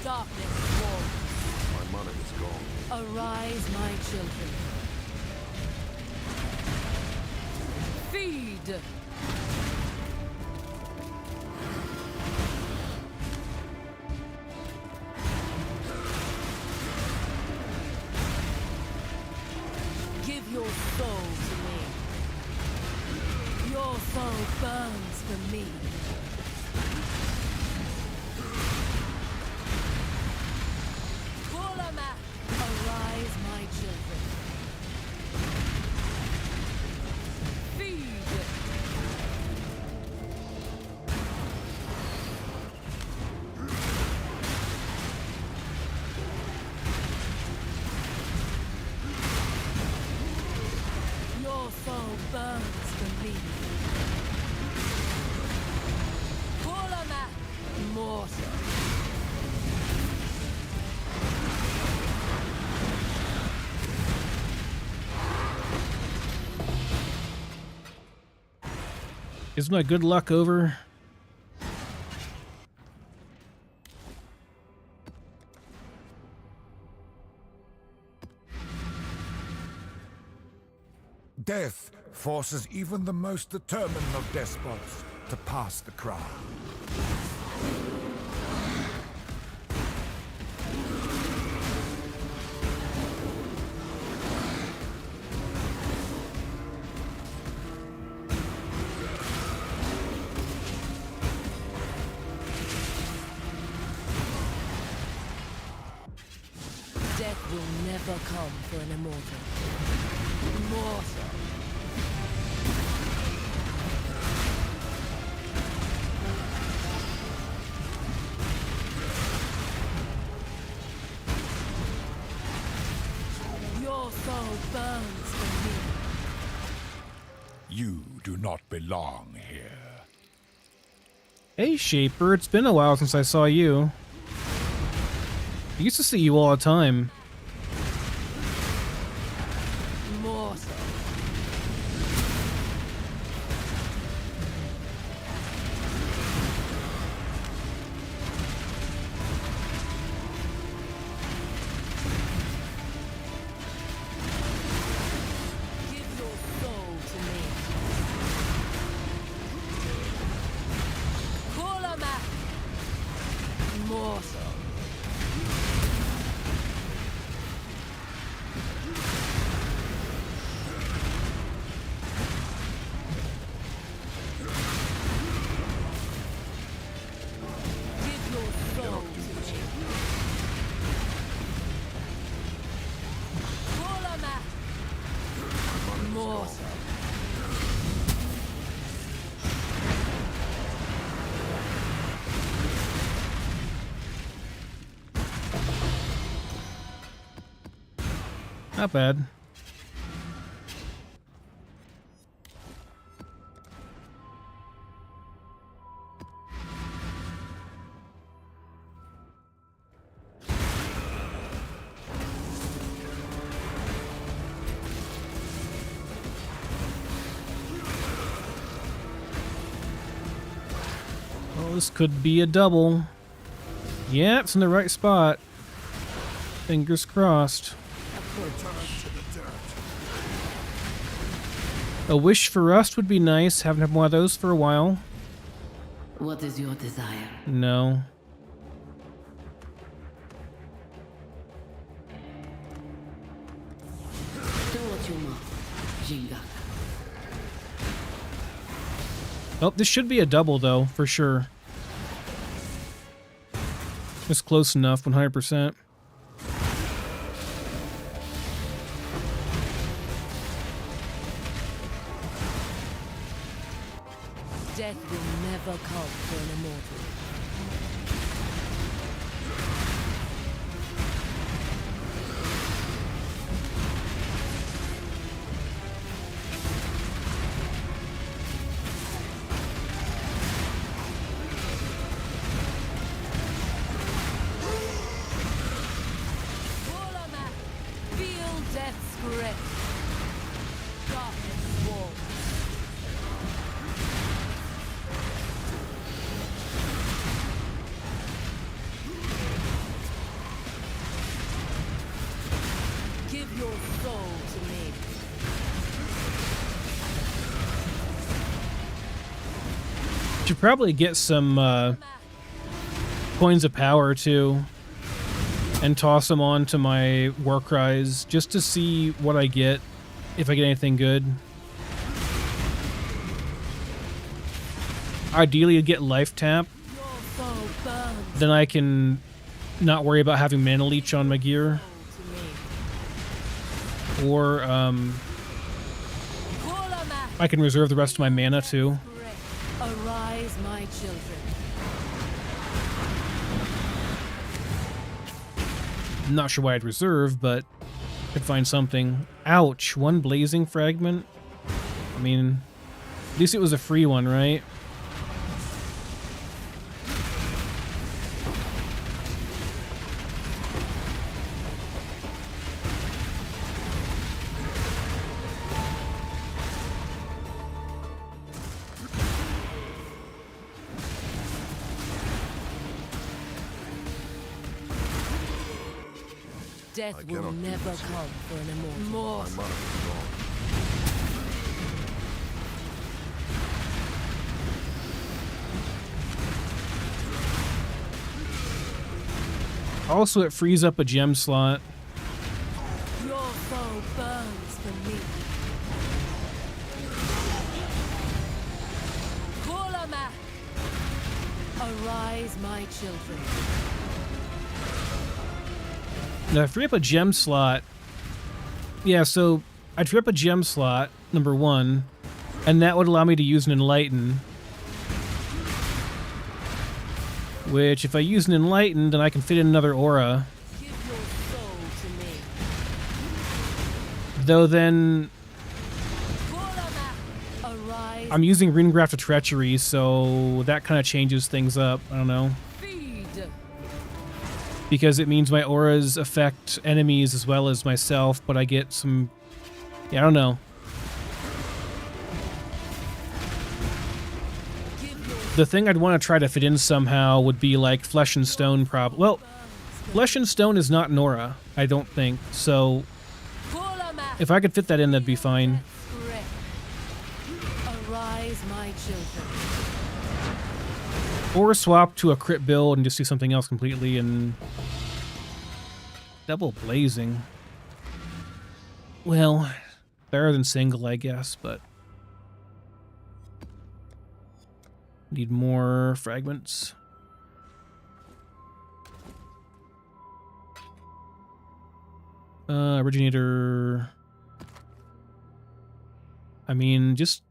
Darkness walls. My mana is gone. Arise, my children. Feed! soul to me. Your soul burns for me. Kurlama, arise, my children. Feed. Your soul burns for me. Kurlama, mortal. Is my good luck over? Death forces even the most determined of despots to pass the crown. Death will never come for an immortal. Immortal. Your soul burns for me. You do not belong here. Hey, Shaper, it's been a while since I saw you. I used to see you all the time. Mortal. Give your soul to me. Kurlama, mortal. Give your soul to me. Kurlama, mortal. Not bad. Well, this could be a double. Yeah, it's in the right spot. Fingers crossed. A wish for rust would be nice. Haven't had one of those for a while. What is your desire? No. Do what you must, Jingaka. Oh, this should be a double, though, for sure. It's close enough, 100%. Death will never come for an immortal. Kurlama, feel death's grip. Darkness walls. Give your soul to me. Should probably get some coins of power too, and toss them on to my war cries just to see what I get if I get anything good. Ideally, I'd get life tap. Your foe burns Then I can not worry about having mana leech on my gear. to me. Or I can reserve the rest of my mana too. Arise, my children. I'm not sure why I'd reserve, but could find something. Ouch, 1 blazing fragment? I mean, at least it was a free one, right? Death will never come for an immortal. Also, it frees up a gem slot. Your foe burns for me. Kulamak! Arise, my children. Now, I free up a gem slot. Yeah, so I'd free up a gem slot, number 1, and that would allow me to use an Enlighten. Which, if I use an Enlighten, then I can fit in another aura. Give your soul to me. Though then, Kulamak! Arise, I'm using Runegraft of Treachery, so that kind of changes things up. I don't know. feed. Because it means my auras affect enemies as well as myself, but I get some... Yeah, I don't know. The thing I'd want to try to fit in somehow would be like Flesh and Stone Well, Flesh and Stone is not an aura, I don't think. So Kulamak! if I could fit that in, that'd be fine. Arise, my children. Or swap to a crit build and just do something else completely and... Double blazing. Well, better than single, I guess, but... Need more fragments. Originator... I mean, just...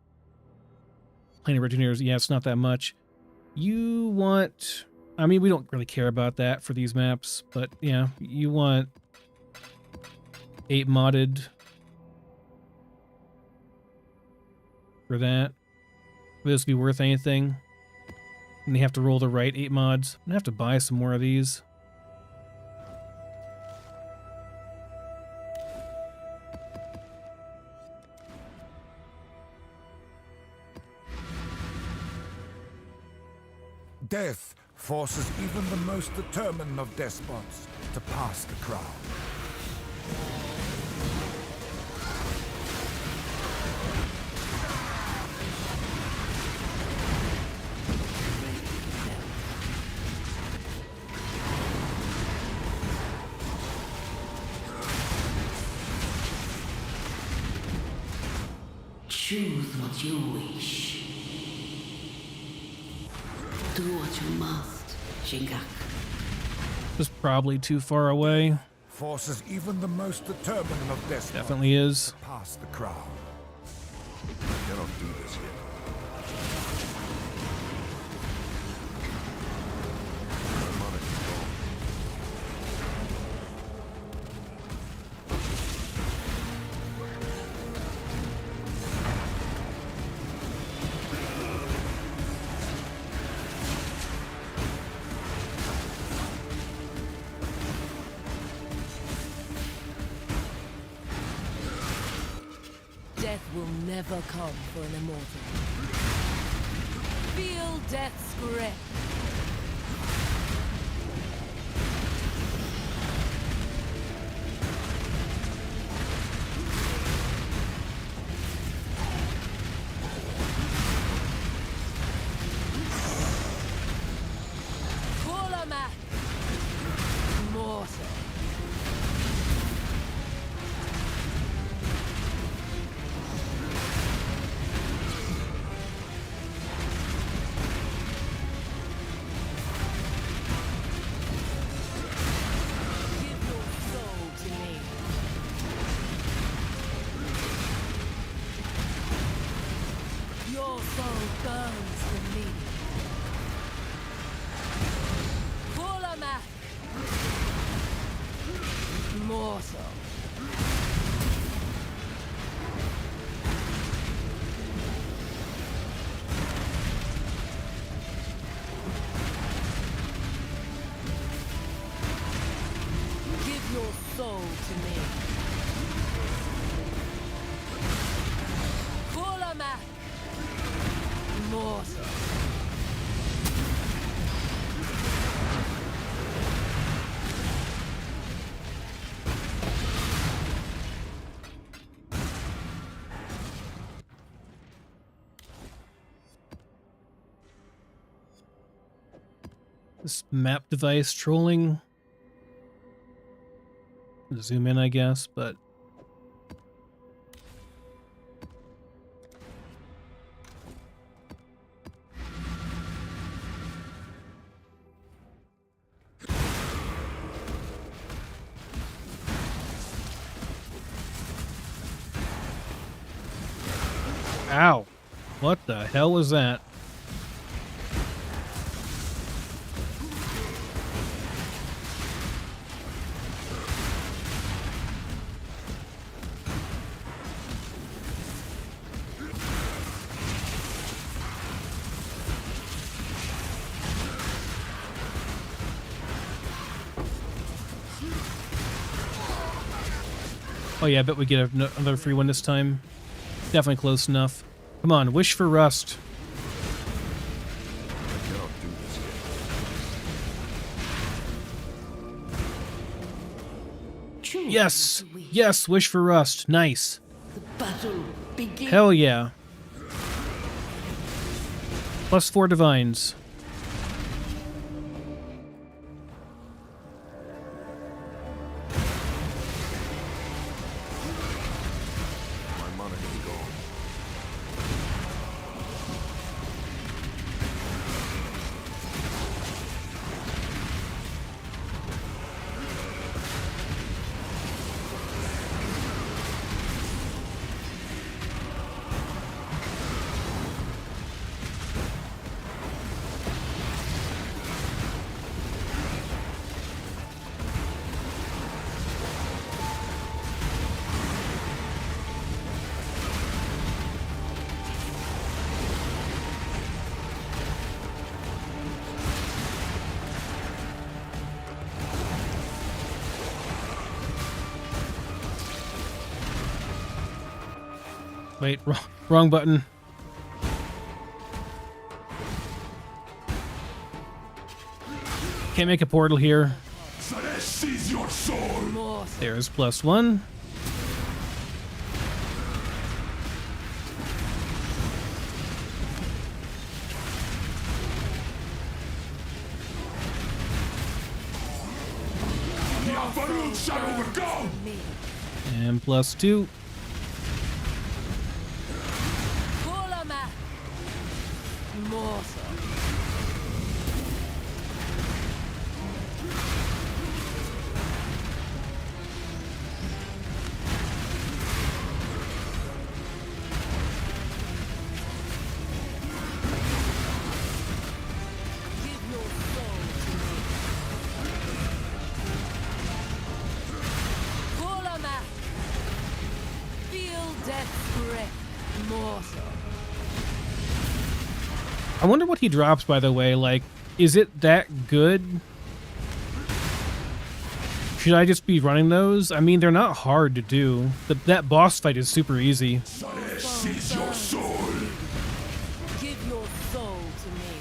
Plain originators, yeah, it's not that much. You want... I mean, we don't really care about that for these maps, but yeah, you want 8 modded for that. Will this be worth anything? And you have to roll the right 8 mods. I'm gonna have to buy some more of these. Death forces even the most determined of despots to pass the crown. Choose what you wish. Do what you must, Shingak. This is probably too far away. Forces even the most determined of despots Definitely is. to pass the crown. I cannot do this yet. My money is gone. Death will never come for an immortal. Feel death's grip. Kulamak! Mortal. This map device trolling. Zoom in, I guess, but... Ow. What the hell was that? Oh yeah, I bet we get another free one this time. Definitely close enough. Come on, wish for rust. Choose Yes! what you wish. Yes, wish for rust. Nice. The battle begins. Hell yeah. +4 divines. My mana is gone. Wait, wrong button. Can't make a portal here. Seize your soul. More There's +1. The Alpharud shall overcome. me. And +2. Kulama. Mortal. Give your soul to me. Kulama. Feel death's grip. Mortal. I wonder what he drops, by the way. Like, is it that good? Should I just be running those? I mean, they're not hard to do. That boss fight is super easy. Seize your soul. Give your soul to me.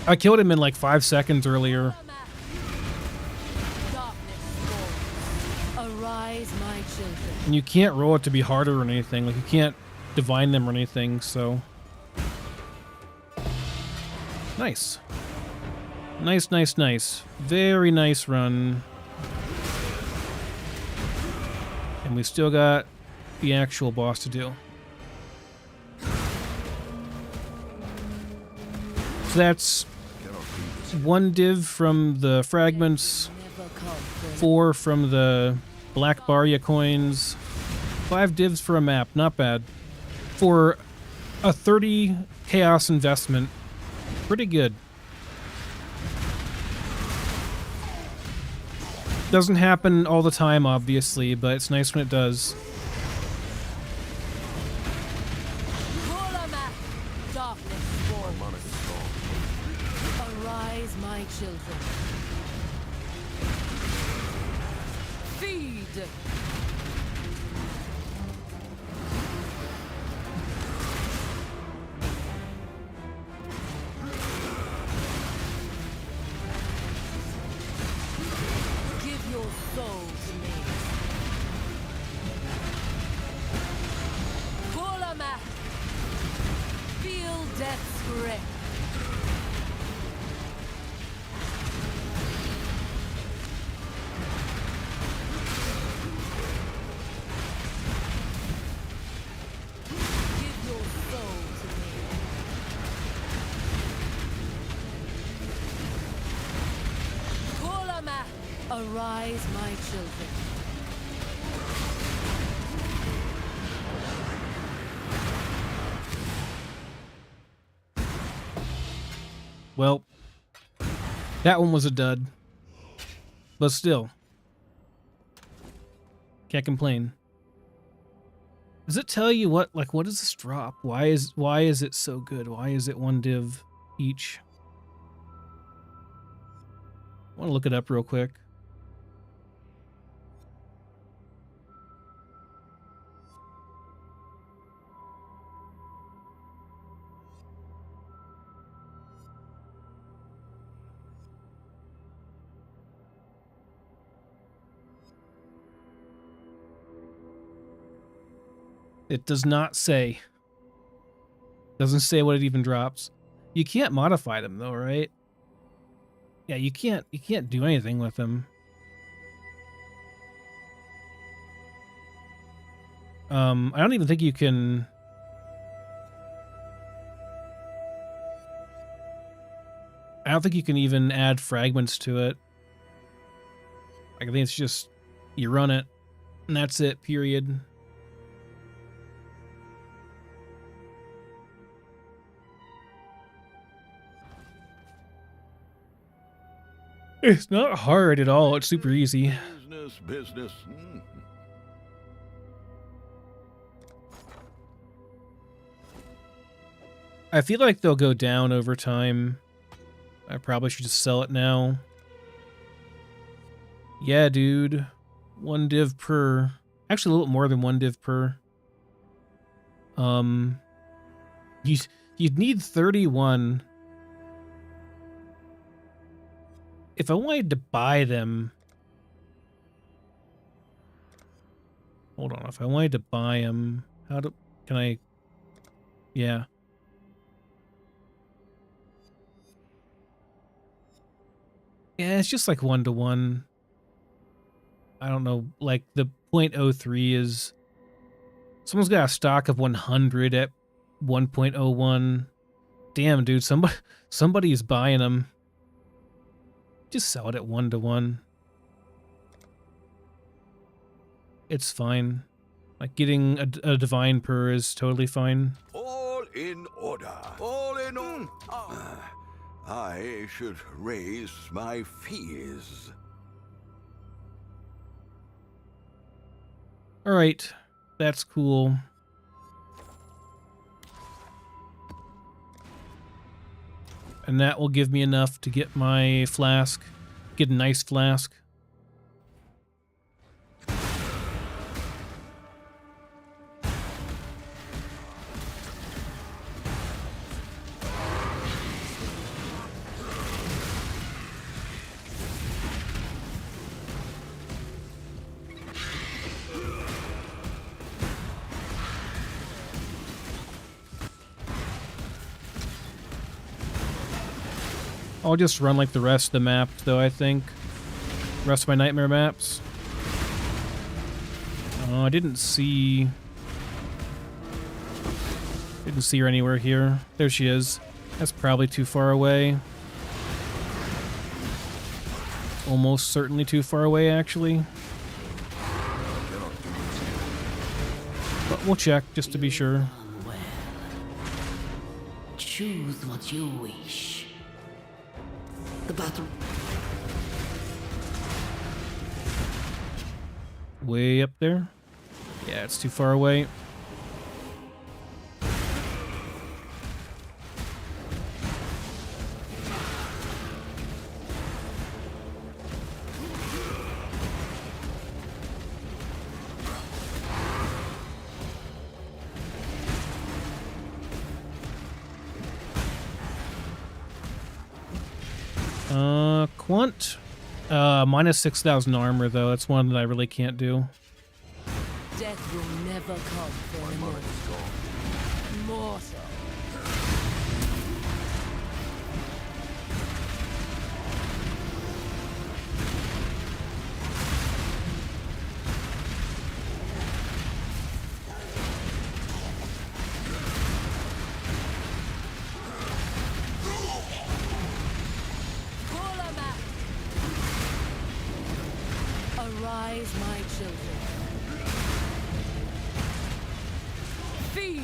I killed him in like 5 seconds earlier. Darkness falls. Arise, my children. And you can't roll it to be harder or anything. Like, you can't divine them or anything, so... Nice. Nice, nice, nice. Very nice run. And we still got the actual boss to do. So that's 1 div from the fragments, Never come for 4 from the black Barya coins, 5 divs for a map. Not bad. For a 30 chaos investment, pretty good. Doesn't happen all the time, obviously, but it's nice when it does. Kulama. Darkness falls. Arise, my children. Feed. Give your soul to me. Kulama. Feel death's grip. Arise, my children. Well, that one was a dud. But still. Can't complain. Does it tell you what does this drop? Why is it so good? Why is it 1 div each? I want to look it up real quick. It does not say. Doesn't say what it even drops. You can't modify them though, right? Yeah, you can't do anything with them. I don't even think you can. I don't think you can even add fragments to it. I think it's just you run it and that's it, period. It's not hard at all. It's super easy. Business. I feel like they'll go down over time. I probably should just sell it now. Yeah, dude. 1 div per. Actually, a little more than 1 div per. You'd need 31. If I wanted to buy them... Hold on. If I wanted to buy them... Can I... Yeah. Yeah, it's just like 1-to-1. I don't know. Like, the 0.03 is... Someone's got a stock of 100 at 1.01. Damn, dude. Somebody's buying them. Just sell it at 1-to-1. It's fine. Like, getting a divine per is totally fine. All in order. All in order. I should raise my fees. Alright. That's cool. And that will give me enough to get my flask. Get a nice flask. I'll just run like the rest of the map, though, I think. Rest of my nightmare maps. Oh, I didn't see... Didn't see her anywhere here. There she is. That's probably too far away. Almost certainly too far away, actually. But we'll check, just to be sure. Well, choose what you wish. The battle. Way up there? Yeah, it's too far away. Quant. Minus 6,000 armor, though. That's one that I really can't do. Death will never come for an immortal. Mortal. Feed!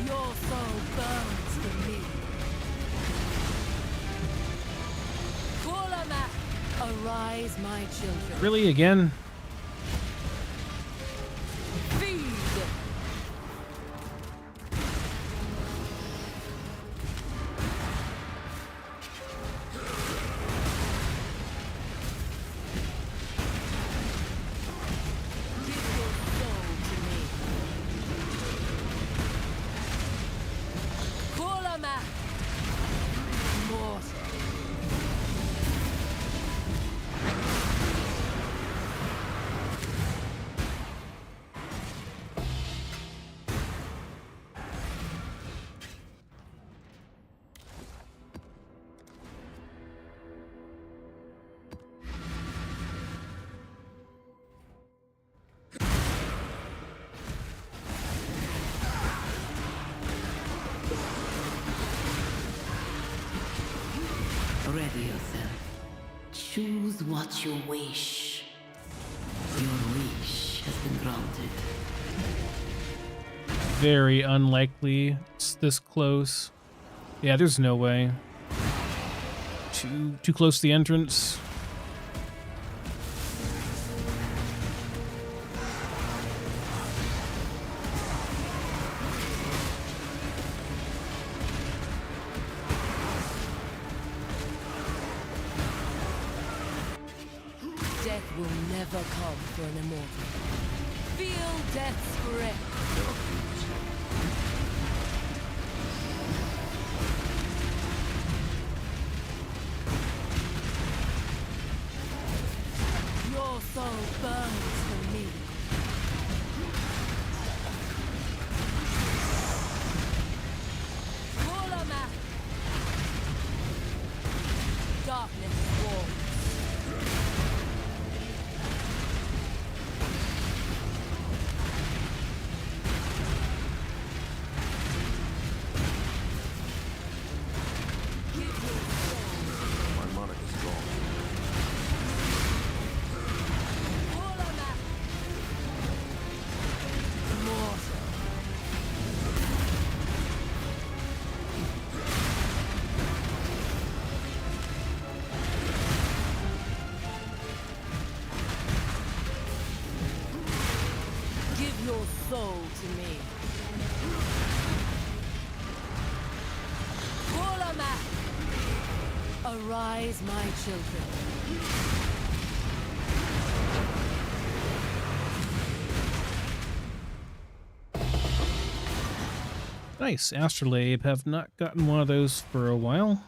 Your soul burns for me. Kurlama, arise, my children. Really, again? Feed! Give your soul to me. Kurlama, mortal. Ready yourself. Choose what you wish. Your wish has been granted. Very unlikely it's this close. Yeah, there's no way. Too close to the entrance. Death will never come for an immortal. Feel death's grip. Your soul burns for me. Kurlama. Darkness walks. My monarch is gone. Give your soul to me. Kurlama, arise, my children. Nice. Astrolabe. Have not gotten one of those for a while.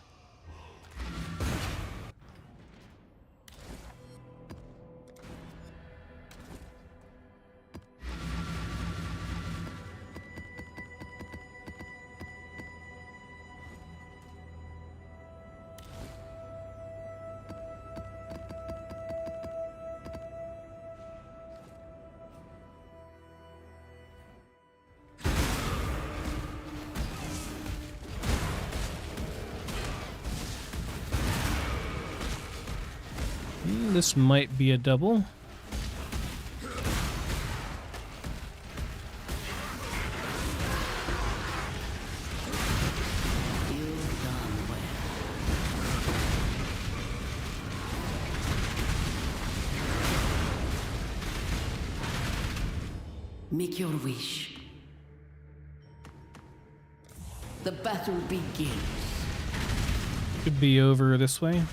This might be a double. You've done well. Make your wish. The battle begins. Could be over this way.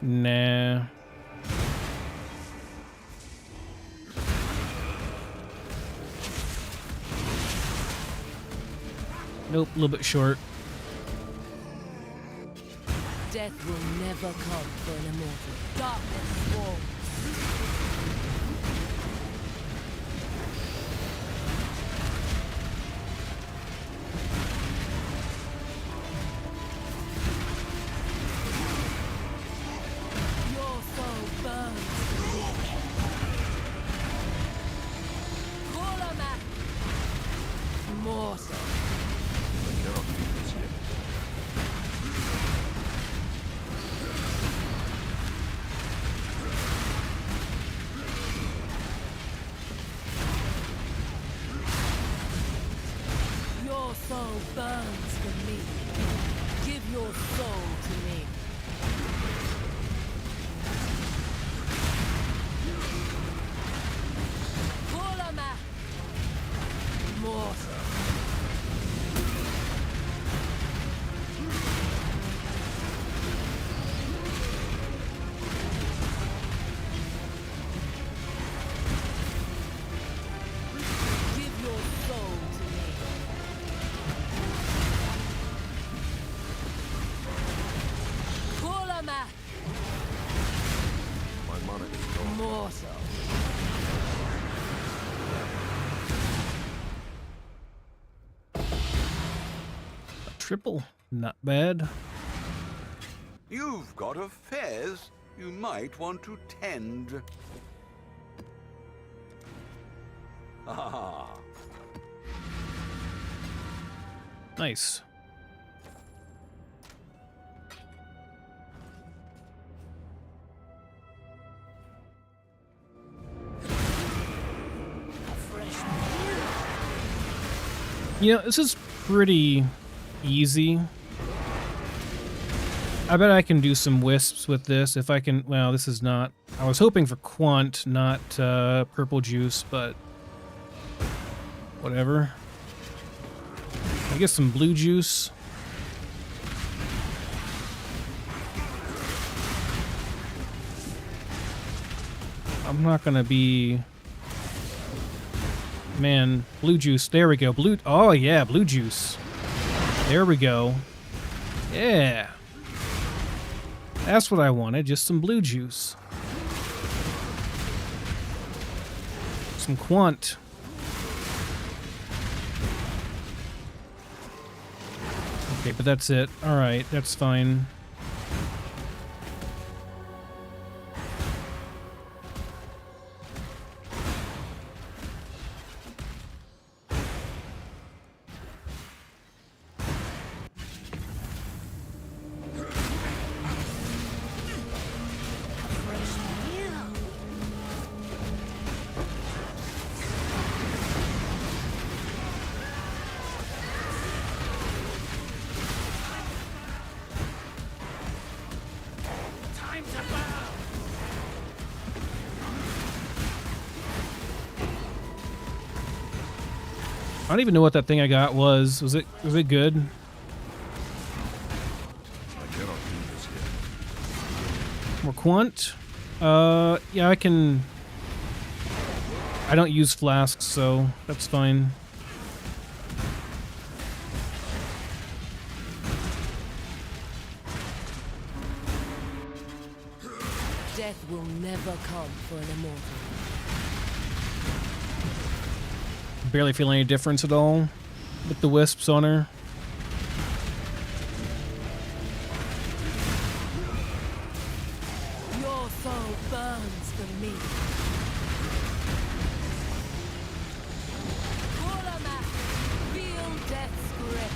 Nah. Nope, a little bit short. Death will never come for an immortal. Darkness walks. Your soul burns. triple. Not bad. You've got a fez you might want to tend. Ah. Nice. You know, this is pretty easy. I bet I can do some wisps with this if I can. Well, this is not. I was hoping for quant, not purple juice, but whatever. I guess some blue juice. I'm not gonna be. Man, blue juice. There we go. Blue. Oh yeah, blue juice. There we go. Yeah. That's what I wanted, just some blue juice. Some quant. Okay, but that's it. Alright, that's fine. I don't even know what that thing I got was. Was it good? I cannot do this yet. More quant? Yeah, I can. I don't use flasks, so that's fine. Death will never come for an immortal. Barely feel any difference at all with the wisps on her. Your soul burns for me. Warlock, feel death's grip.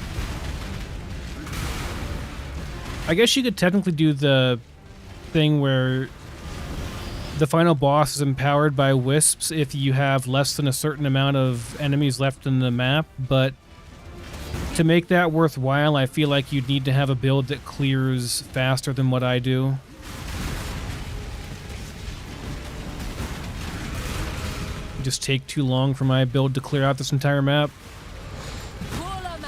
I guess you could technically do the thing where the final boss is empowered by wisps if you have less than a certain amount of enemies left in the map, but to make that worthwhile, I feel like you'd need to have a build that clears faster than what I do. It'd just take too long for my build to clear out this entire map. Warlock,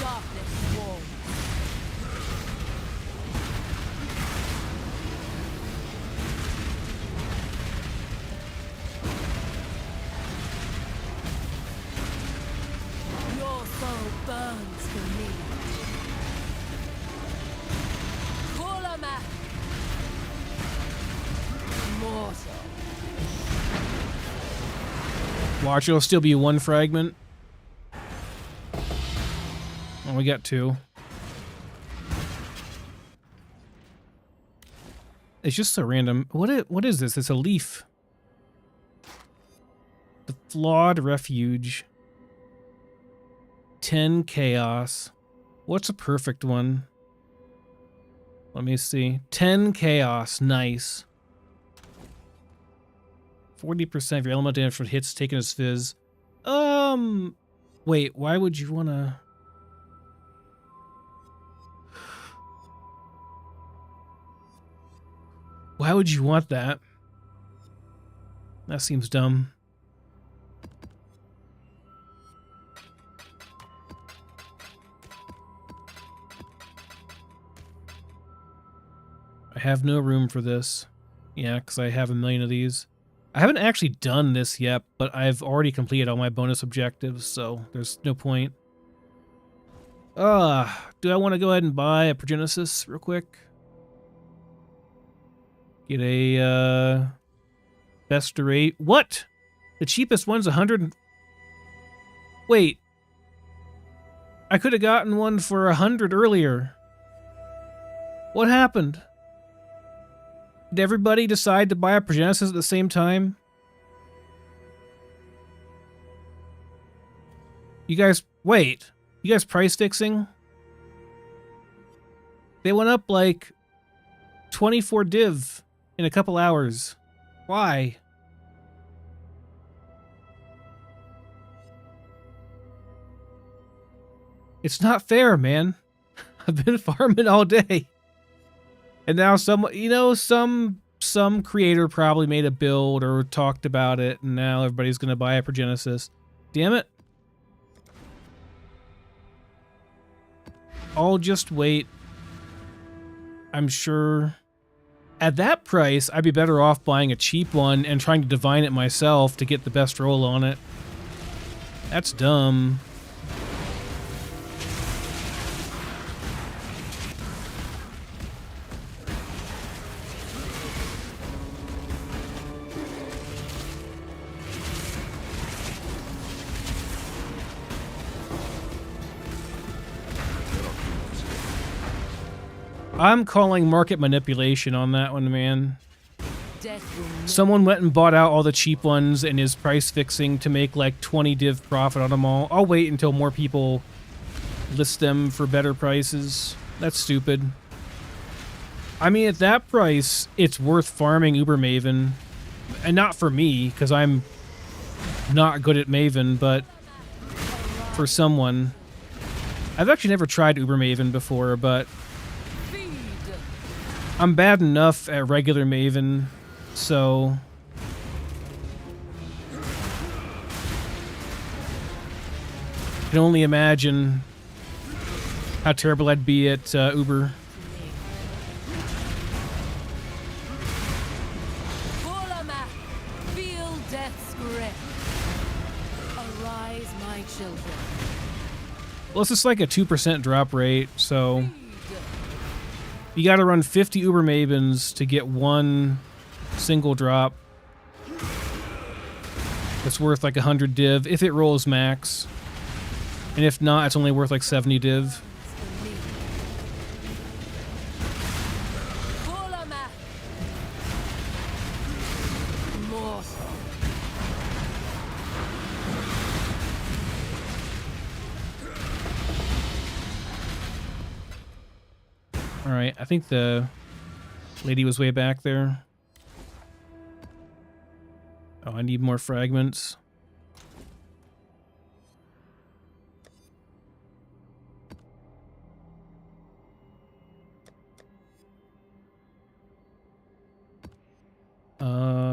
darkness walls. Your soul burns for me. Warlock, mortal. Watch, it'll still be one fragment. Oh, we got two. It's just so random. What is this? It's a leaf. The Flawed Refuge. 10 Chaos. What's a perfect one? Let me see. 10 Chaos. Nice. 40% of your elemental damage from hits taken as fizz. Wait, why would you wanna... Why would you want that? That seems dumb. I have no room for this. Yeah, because I have a million of these. I haven't actually done this yet, but I've already completed all my bonus objectives, so there's no point. Do I want to go ahead and buy a Progenesis real quick? Get a, best rate. What? The cheapest one's 100. Wait. I could have gotten one for 100 earlier. What happened? Did everybody decide to buy a Progenesis at the same time? You guys, wait. You guys price fixing? They went up like 24 div in a couple hours. Why? It's not fair, man. I've been farming all day. And now some creator probably made a build or talked about it, and now everybody's going to buy a Progenesis. Damn it. I'll just wait. I'm sure at that price, I'd be better off buying a cheap one and trying to divine it myself to get the best roll on it. That's dumb. I'm calling market manipulation on that one, man. Someone went and bought out all the cheap ones and is price fixing to make like 20 div profit on them all. I'll wait until more people list them for better prices. That's stupid. I mean, at that price, it's worth farming Uber Maven. And not for me, because I'm not good at Maven, but for someone. I've actually never tried Uber Maven before, but I'm bad enough at regular Maven, so I can only imagine how terrible I'd be at Uber. Feel death's grip. Arise, my children. Well, it's just like a 2% drop rate, so you gotta run 50 Uber Mavens to get one single drop. It's worth like 100 div if it rolls max. And if not, it's only worth like 70 div. Alright, I think the lady was way back there. Oh, I need more fragments.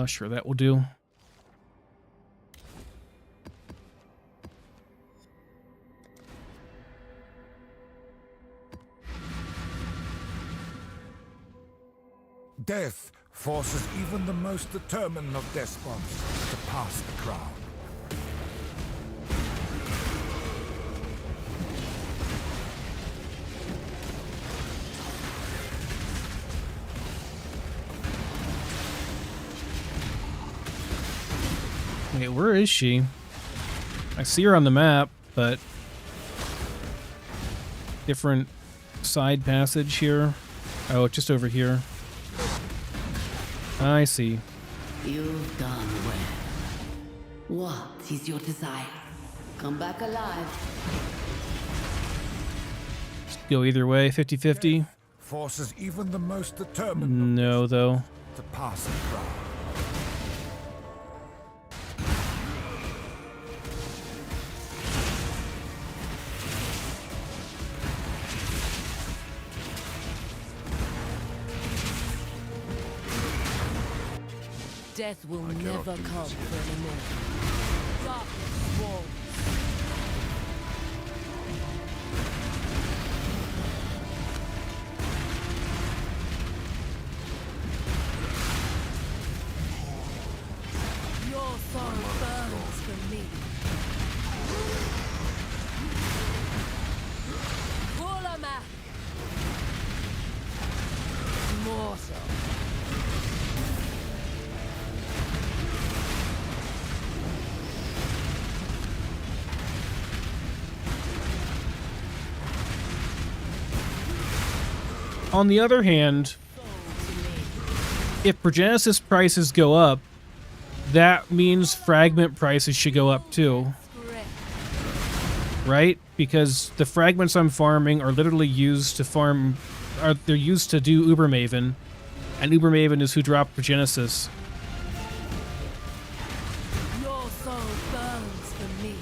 Sure, that will do. Death forces even the most determined of despots to pass the crown. Wait, where is she? I see her on the map, but different side passage here. Oh, it's just over here. I see. You've done well. What is your desire? Come back alive. Go either way, 50-50. Forces even the most determined No, though. to pass the crown. Death will never come anymore. Darkness walls. Your sorrow burns for me. Kulama. Mortal. On the other hand, if Progenesis prices go up, that means fragment prices should go up too. Right? Because the fragments I'm farming are literally used to farm... they're used to do Ubermaven, and Ubermaven is who dropped Progenesis. Your soul burns for me.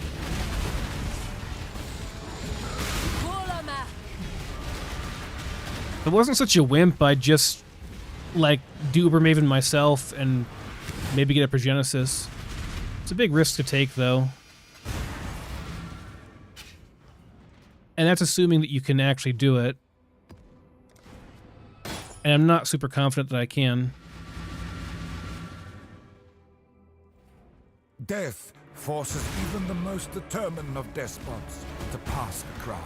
If I wasn't such a wimp, I'd just, like, do Ubermaven myself and maybe get a Progenesis. It's a big risk to take, though. And that's assuming that you can actually do it. And I'm not super confident that I can. Death forces even the most determined of despots to pass the crown.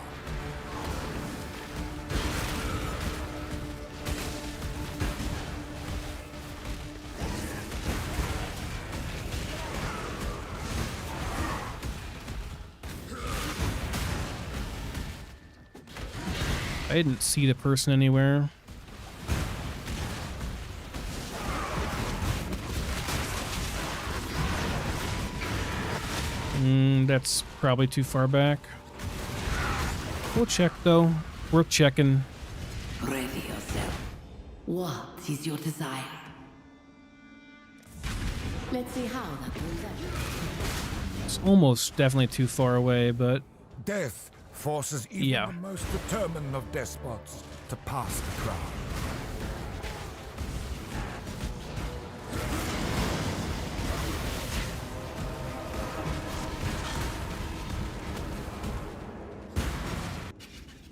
I didn't see the person anywhere. That's probably too far back. We'll check, though. Worth checking. Ready yourself. What is your desire? Let's see how that turns out. It's almost definitely too far away, but... Death forces even the most determined of despots to pass the crown.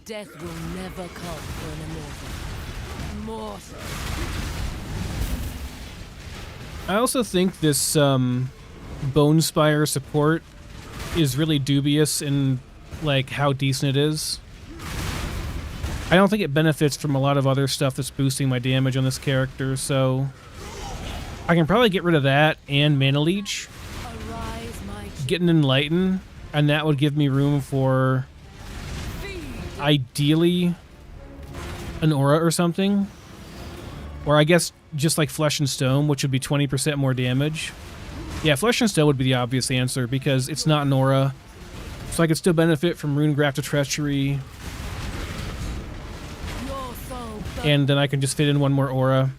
Death will never come for an immortal. Mortal. I also think this Bonespire support is really dubious in like how decent it is. I don't think it benefits from a lot of other stuff that's boosting my damage on this character, so I can probably get rid of that and Mana Leech, get an Enlighten, and that would give me room for ideally an Aura or something. Or I guess just like Flesh and Stone, which would be 20% more damage. Yeah, Flesh and Stone would be the obvious answer because it's not an Aura. So I could still benefit from Rune Graft of Treachery. And then I can just fit in one more Aura.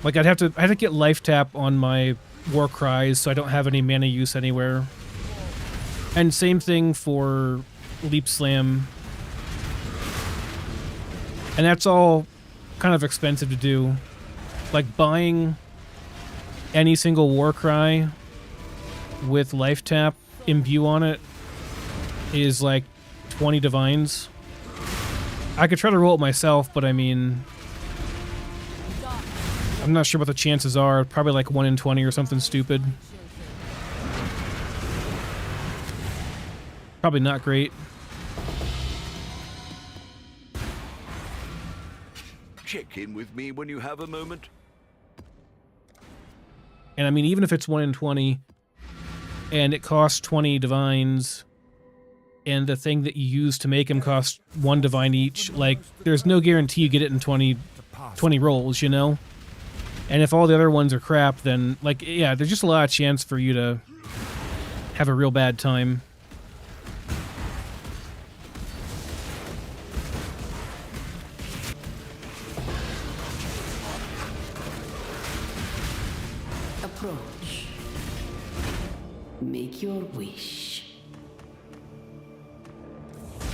Like I had to get Life Tap on my War Cries so I don't have any mana use anywhere. And same thing for Leap Slam. And that's all kind of expensive to do. Like buying any single War Cry with Life Tap Imbue on it is like 20 divines. I could try to roll it myself, but I mean, I'm not sure what the chances are. Probably like 1 in 20 or something stupid. Probably not great. Check in with me when you have a moment. And I mean, even if it's 1 in 20 and it costs 20 divines and the thing that you use to make them cost 1 divine each, like there's no guarantee you get it in 20 rolls, you know? And if all the other ones are crap, then like, yeah, there's just a lot of chance for you to have a real bad time. Approach. Make your wish.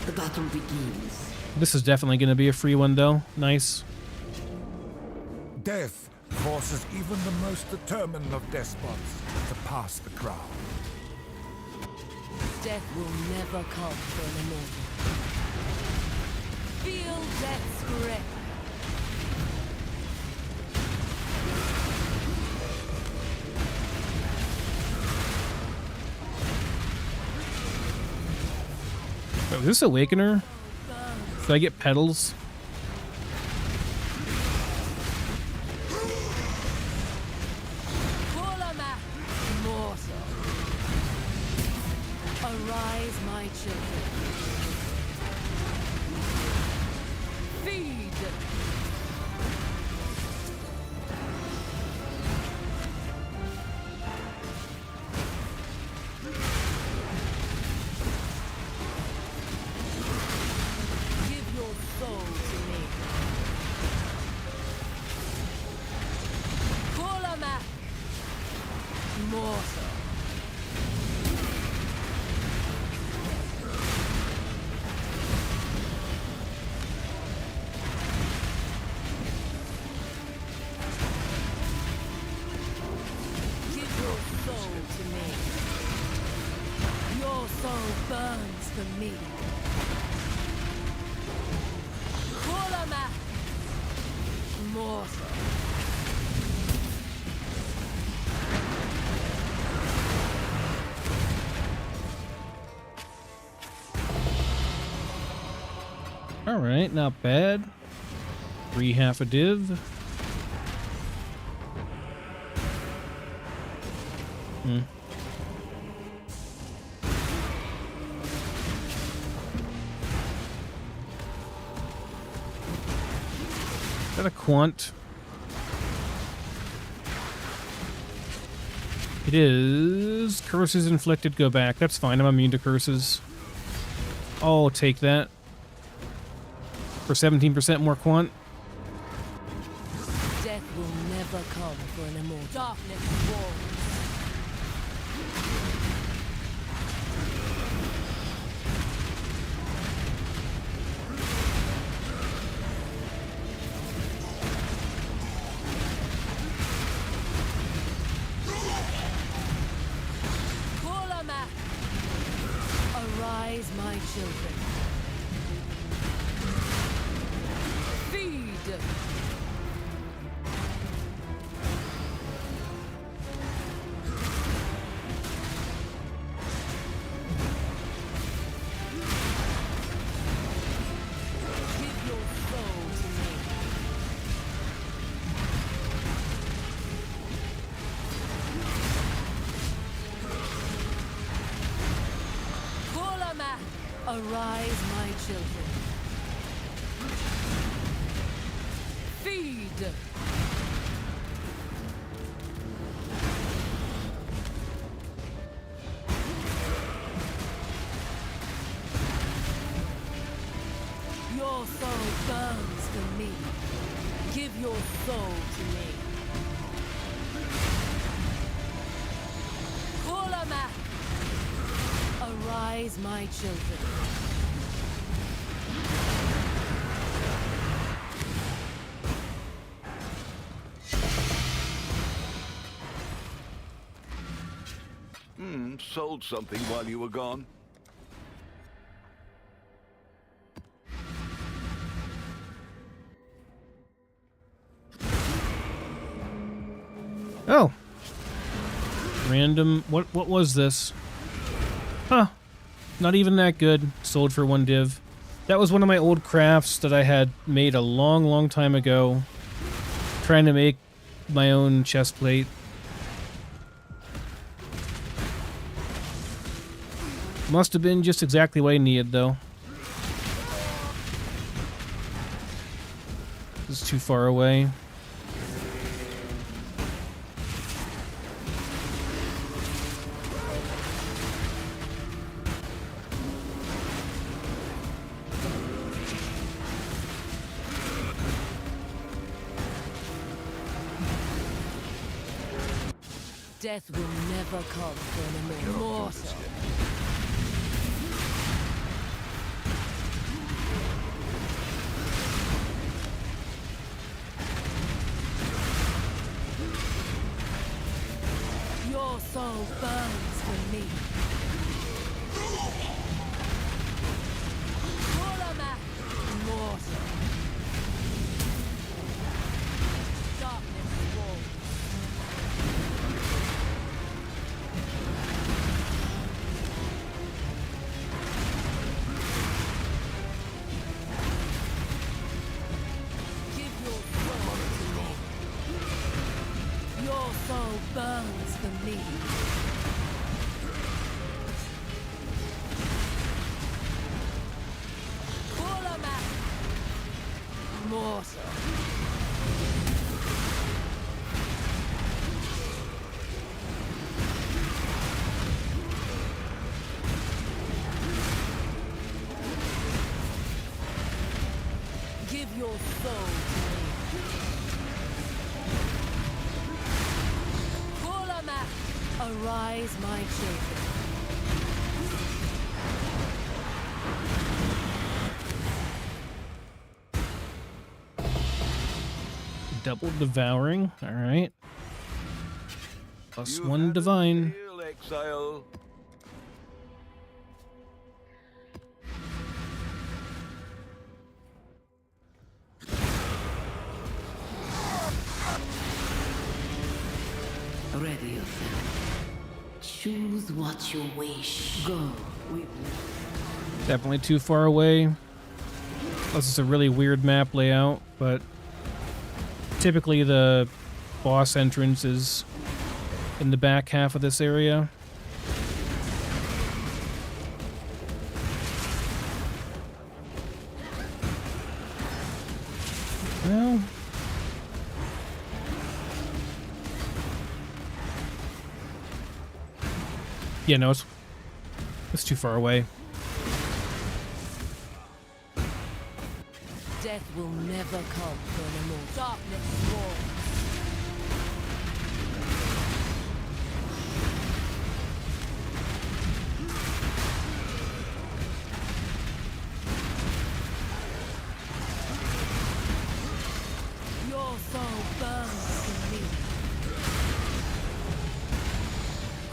The battle begins. This is definitely going to be a free one, though. Nice. Death forces even the most determined of despots to pass the crown. Death will never come for an immortal. Feel death's grip. Wait, was this Awakener? Did I get petals? Arise, my children. Feed. Mortal. Give your soul to me. Your soul burns for me. Kurlamath. Mortal. Alright, not bad. Free half a div. Is that a quant? It is. Curses inflicted go back. That's fine. I'm immune to curses. I'll take that. For 17% more quant. Death will never come for an immortal. Darkness walls. Kurlamath. Arise, my children. Feed. Give your soul to me. Kurlamath. Arise, my children. Feed! Your soul burns for me. Give your soul to me. Kurlamath! Arise, my children. Sold something while you were gone. Oh. Random. What was this? Huh. Not even that good. Sold for 1 div. That was one of my old crafts that I had made a long, long time ago. Trying to make my own chest plate. Must have been just exactly what I needed, though. This is too far away. Death will never come for an immortal. Your soul burns for me. Kurlamath, immortal. Darkness walls. Give your soul to me. Your soul burns for me. Kurlamath, mortal. Give your soul to me. Kurlamath, Arise, my children. Double devouring. All right. Plus You've one had a divine. sail, Exile. Ready yourself. Choose what you wish. Go. Definitely too far away. Plus it's a really weird map layout, but typically the boss entrance is in the back half of this area. Well, yeah, no, it's too far away. Death will never come for an immortal. Darkness walks. Your soul burns for me.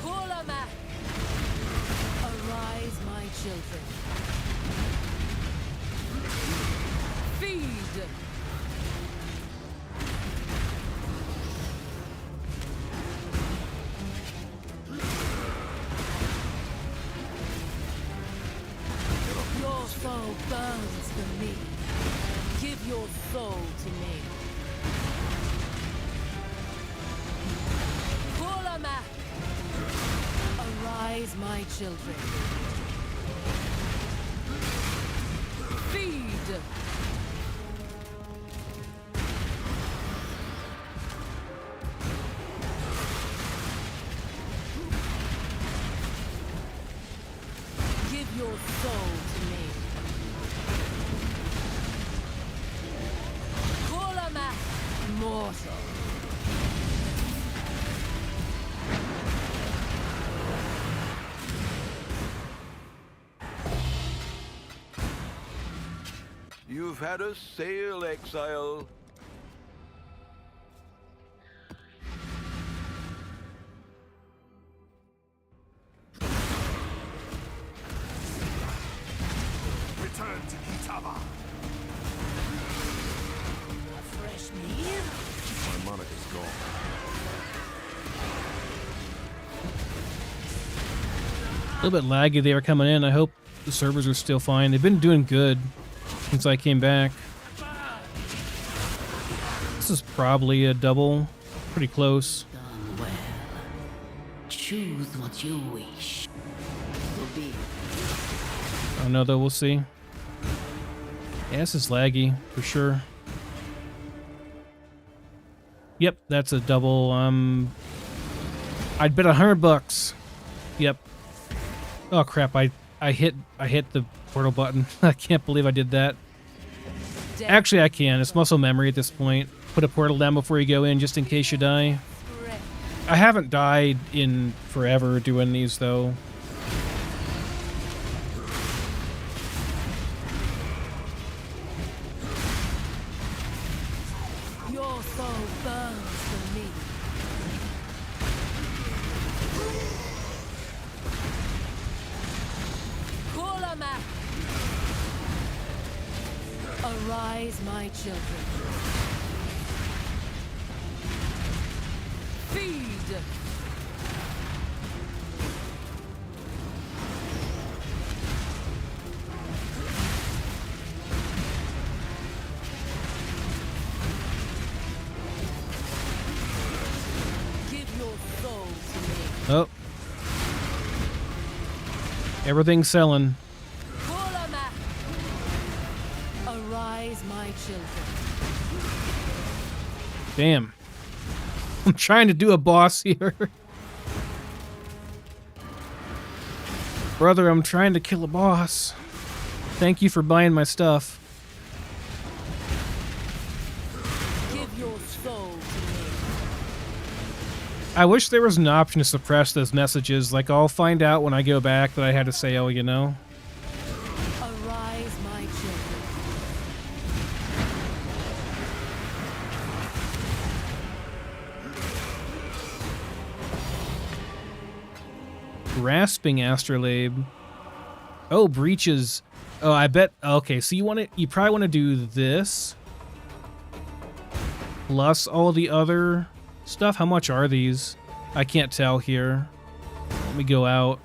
Kulamak! Arise, my children. Feed! Your soul burns for me. Give your soul to me. Kulamak! Arise, my children. Feed! Give your soul to me. Kulamak! Mortal. You've had a sail, Exile. Return to Kitava. A fresh meal? My Monica's gone. A little bit laggy they were coming in. I hope the servers are still fine. They've been doing good since I came back. This is probably a double. Pretty close. Done well. Choose what you wish. Will be. I don't know though, we'll see. Yeah, this is laggy, for sure. Yep, that's a double. I'd bet $100. Yep. Oh crap, I hit the portal button. I can't believe I did that. Death Actually, I can. It's muscle memory at this point. Put a portal down before you go in, just in case you die. breath. I haven't died in forever doing these, though. Your soul burns for me. Kulamak! Arise, my children. Feed! Give your soul to me. Oh. Everything's selling. Kulamak! Arise, my children. Damn. I'm trying to do a boss here. Brother, I'm trying to kill a boss. Thank you for buying my stuff. Give your soul to me. I wish there was an option to suppress those messages. Like, I'll find out when I go back that I had a sale, you know? Arise, my children. Grasping Astrolabe. Oh, breaches. Oh, I bet. Okay, so you probably want to do this. Plus all the other stuff. How much are these? I can't tell here. Let me go out.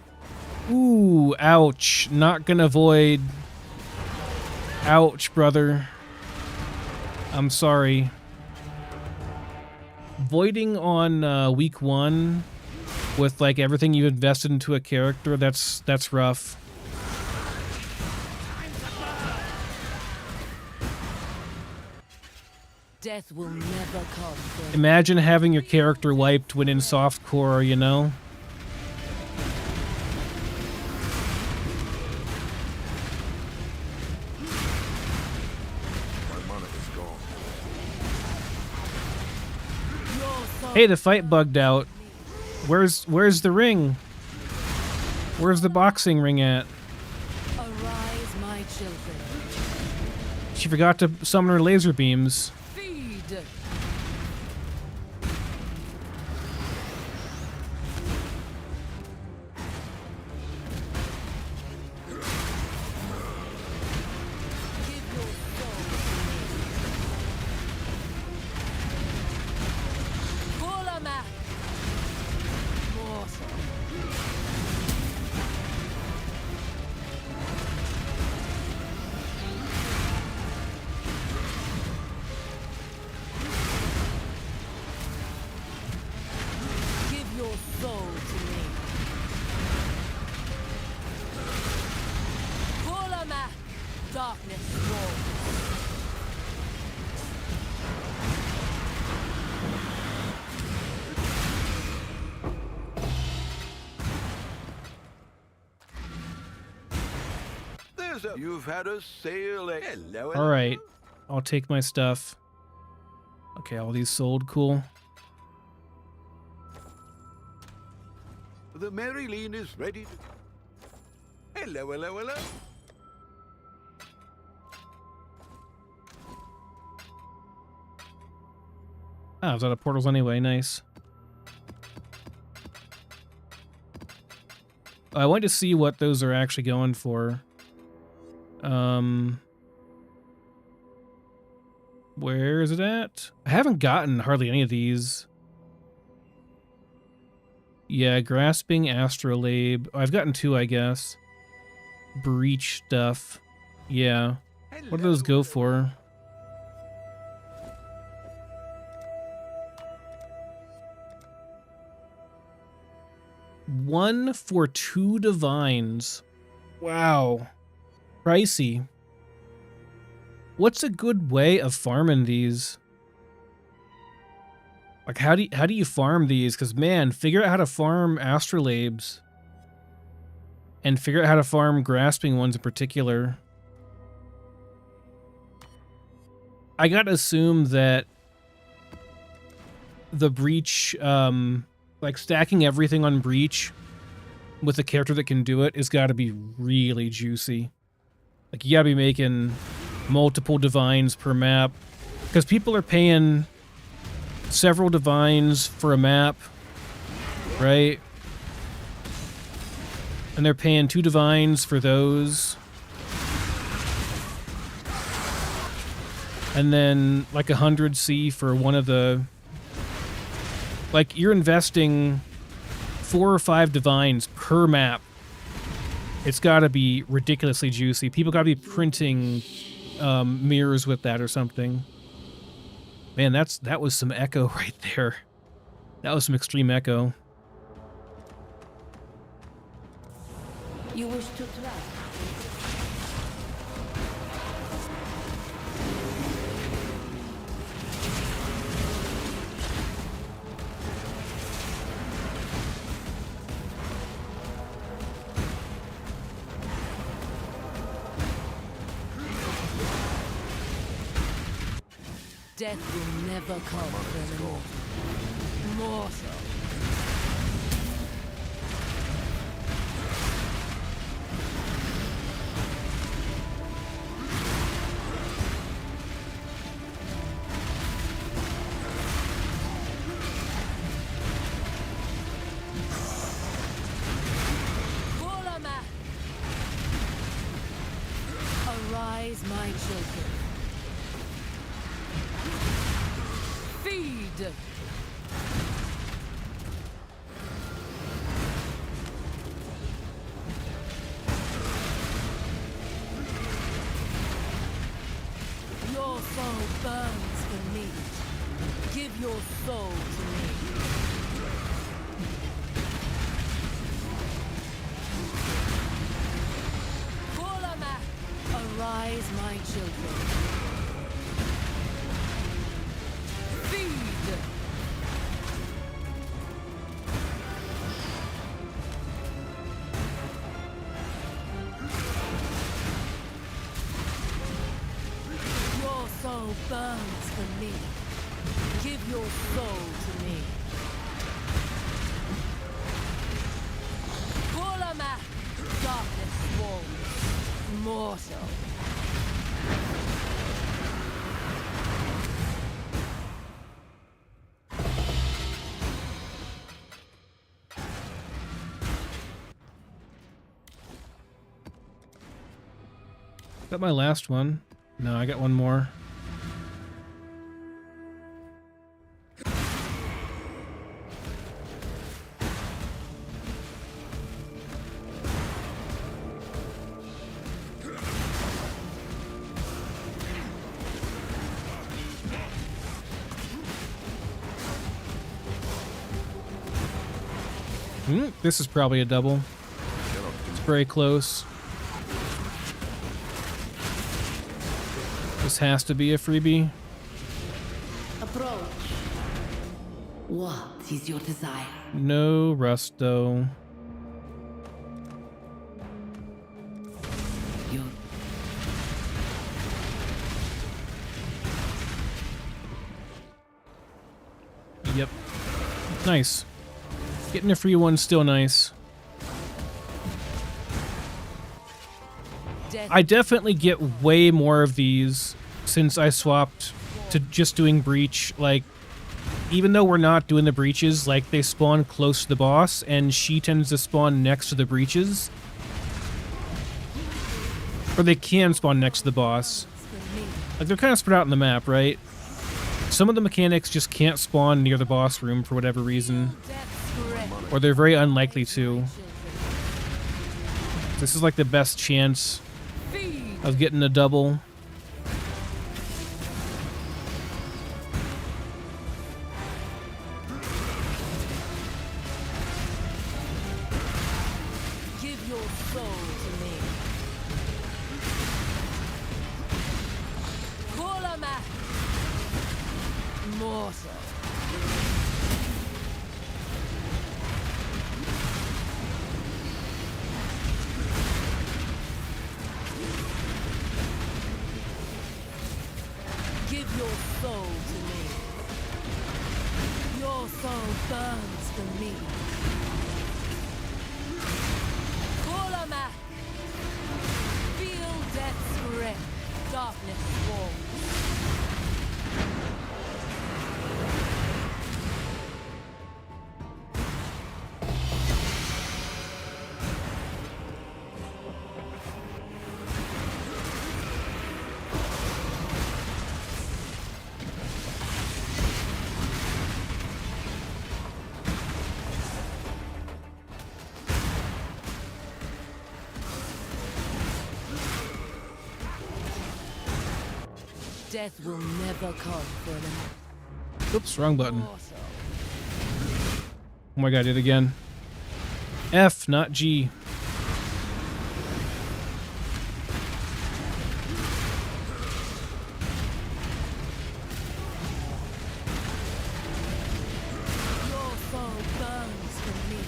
Ooh, ouch. Not gonna void. Ouch, brother. I'm sorry. Voiding on week 1 with like everything you invested into a character, that's rough. Death will never come. Imagine having your character wiped when in softcore, you know? Hey, the fight bugged out. Where's the ring? Where's the boxing ring at? Arise, my children. She forgot to summon her laser beams. Feed. Give your soul to me. Kulamak. Mortal. Give your soul to me. Kulamak. Darkness walls. You've had a sale. Hello. All right, I'll take my stuff. Okay, all these sold. Cool. The Maryline is ready to... Hello, hello, hello. Ah, I was out of portals anyway. Nice. I wanted to see what those are actually going for. Where is it at? I haven't gotten hardly any of these. Yeah, grasping Astrolabe. I've gotten 2, I guess. Breach stuff. Yeah. What do those go for? One for 2 divines. Wow. Pricey. What's a good way of farming these? Like, how do you farm these? Because, man, figure out how to farm Astrolabes. And figure out how to farm grasping ones in particular. I gotta assume that the breach, like stacking everything on breach with a character that can do it is gotta be really juicy. Like, you gotta be making multiple divines per map. Because people are paying several divines for a map, right? And they're paying 2 divines for those. And then like 100 C for one of the... Like, you're investing 4 or 5 divines per map. It's gotta be ridiculously juicy. People gotta be printing mirrors with that or something. Man, that was some echo right there. That was some extreme echo. You wish to try? Death will never come for an mortal. children. Feed. Your soul burns for me. Give your soul to me. Arise, my children. Feed. Your soul burns for me. Give your soul to me. Kulama, darkness swarms. Mortal. Got my last one. No, I got one more. This is probably a double. It's very close. This has to be a freebie. Approach. What is your desire? No Rusto. Your Yep. Nice. Getting a free one's still nice. Death. I definitely get way more of these since I swapped to just doing breach. Like, even though we're not doing the breaches, like, they spawn close to the boss, and she tends to spawn next to the breaches. Or they can spawn next to the boss. For me. Like, they're kind of spread out on the map, right? Some of the mechanics just can't spawn near the boss room for whatever reason. Death's grip. Or they're very unlikely to. Children. This is like the best chance Feed. of getting a double. Give your soul to me. Kulama. Mortal. Give your soul to me. Your soul burns for me. Kulama. Feel death's grip. Darkness swarms. Death will never come for them. Oops, wrong button. Mortal. Oh my god, I did it again. F, not G. Your soul burns for me.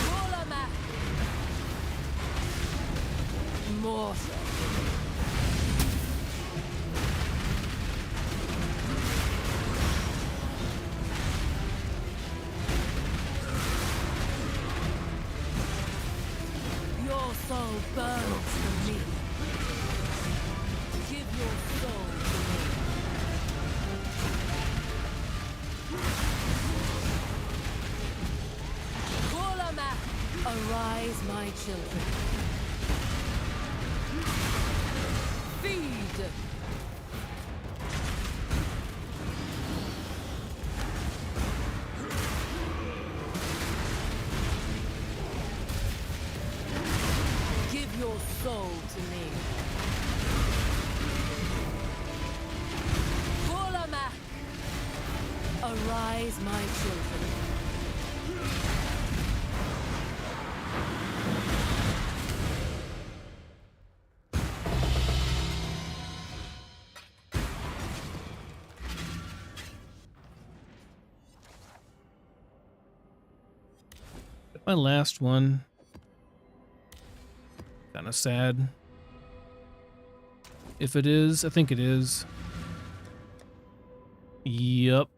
Kulama. Mortal. Your soul burns for me. Give your soul to me. Kulama, arise, my children. Give your soul to me. Kulamak! Arise, my children. My last one. Kind of sad. If it is, I think it is. Yup.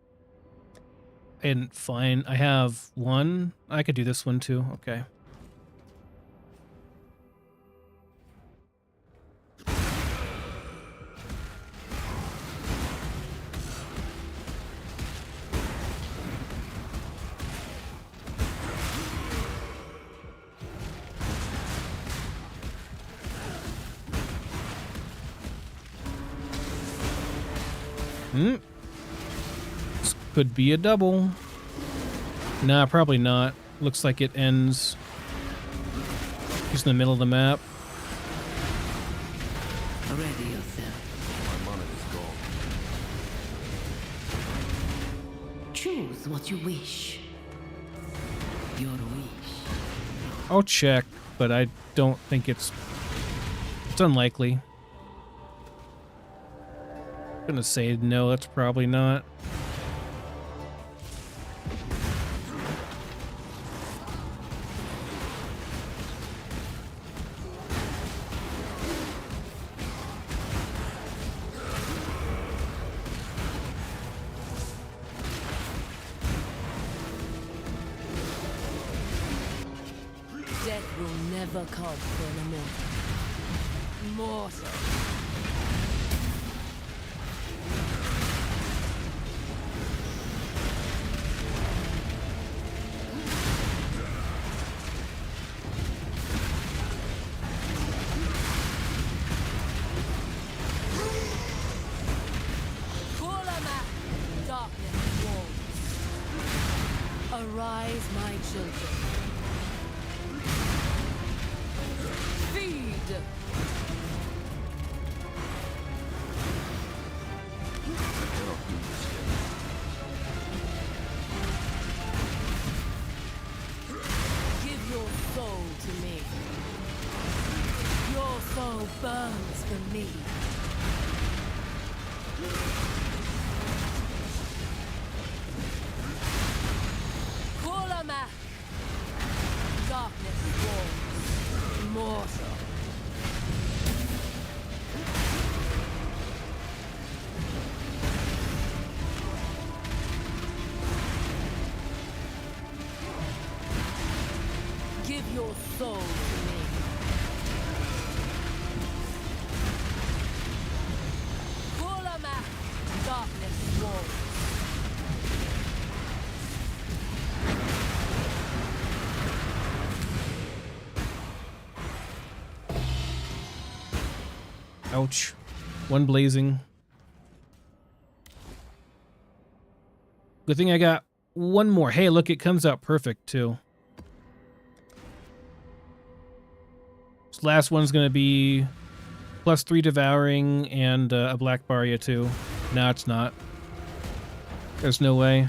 And fine. I have one. I could do this one too. Okay. This could be a double. Nah, probably not. Looks like it ends. He's in the middle of the map. Ready yourself. My money is gone. Choose what you wish. Your wish. I'll check, but I don't think it's unlikely. I'm gonna say no, that's probably not. Death will never come for an immortal. Mortal. Arise, my children. Feed. Give your soul to me. Your soul burns for me. Darkness walls, mortal. Give your soul to me. Kulamak, darkness walls. Ouch. One blazing. Good thing I got one more. Hey, look, it comes out perfect, too. This last one's going to be +3 devouring and a black Barya, too. No, it's not. There's no way.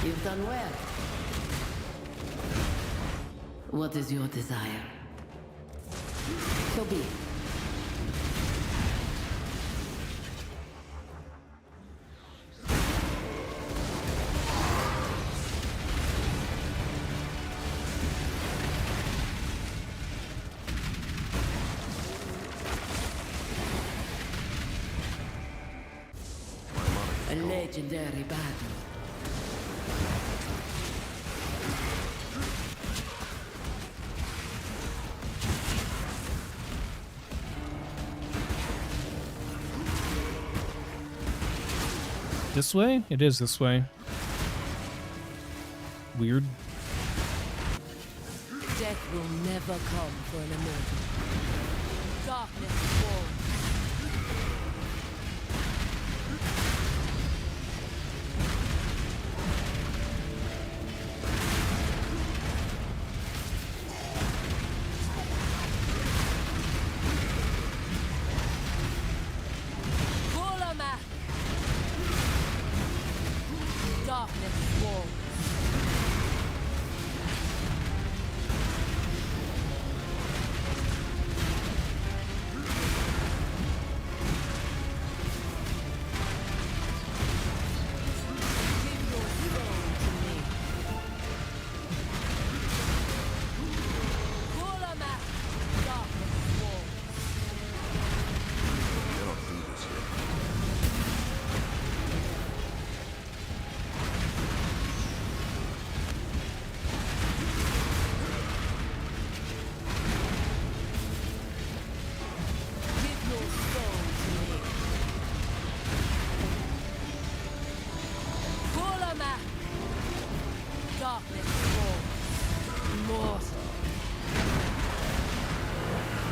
You've done well. What is your desire? So be it. A legendary battle. This way? It is this way. Weird. never come for an immortal. Darkness falls. Darkness falls.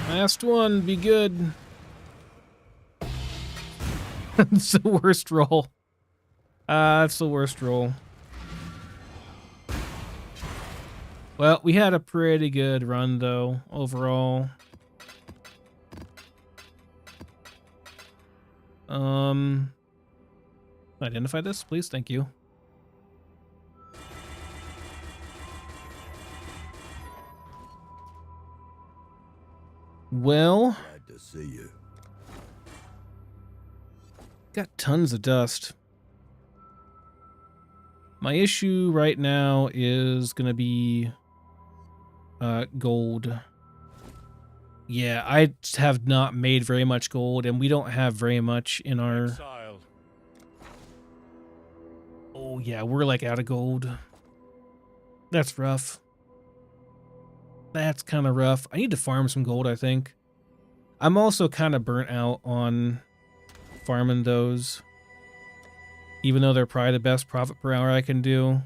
Last one, be good. It's the worst roll. It's the worst roll. Well, we had a pretty good run, though, overall. Identify this, please. Thank you. Well, Glad to see you. got tons of dust. My issue right now is gonna be gold. Yeah, I have not made very much gold, and we don't have very much in our... Exile. Oh yeah, we're like out of gold. That's rough. That's kind of rough. I need to farm some gold, I think. I'm also kind of burnt out on farming those. Even though they're probably the best profit per hour I can do.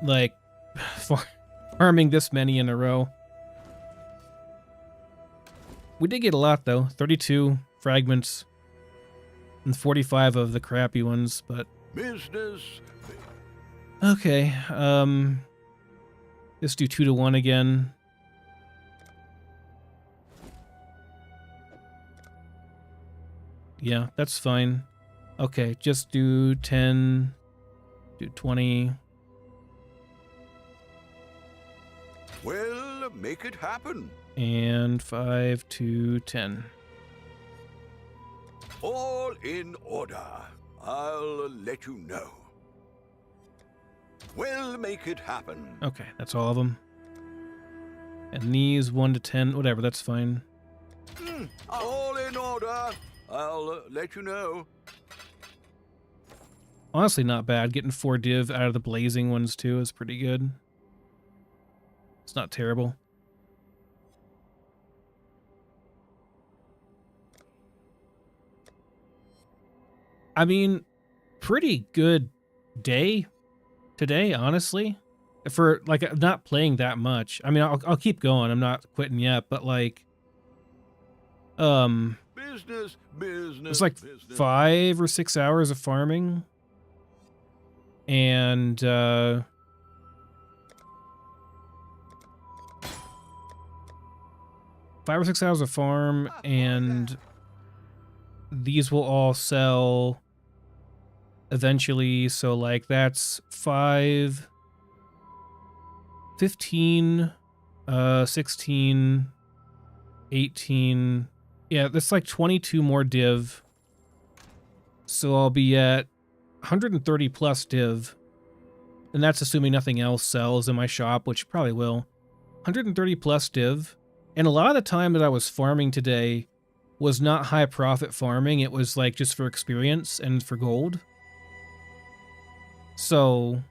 Like, farming this many in a row. We did get a lot, though. 32 fragments. And 45 of the crappy ones, but... Business. Okay, let's do 2 to 1 again. Yeah, that's fine. Okay, just do 10, do 20. Well, make it happen. And 5 to 10. All in order. I'll let you know. We'll make it happen. Okay, that's all of them. And these 1 to 10, whatever, that's fine. All in order. I'll let you know. Honestly, not bad. Getting 4 div out of the blazing ones, too, is pretty good. It's not terrible. I mean, pretty good day today, honestly. For, like, not playing that much. I mean, I'll keep going. I'm not quitting yet, but, like... Business, business. It's like business. 5 or 6 hours of farming. And, 5 or 6 hours of farm, and these will all sell eventually. So, like, that's 5, 15, 16, 18. Yeah, that's like 22 more div. So I'll be at 130 plus div. And that's assuming nothing else sells in my shop, which probably will. 130 plus div. And a lot of the time that I was farming today was not high profit farming. It was like just for experience and for gold. So...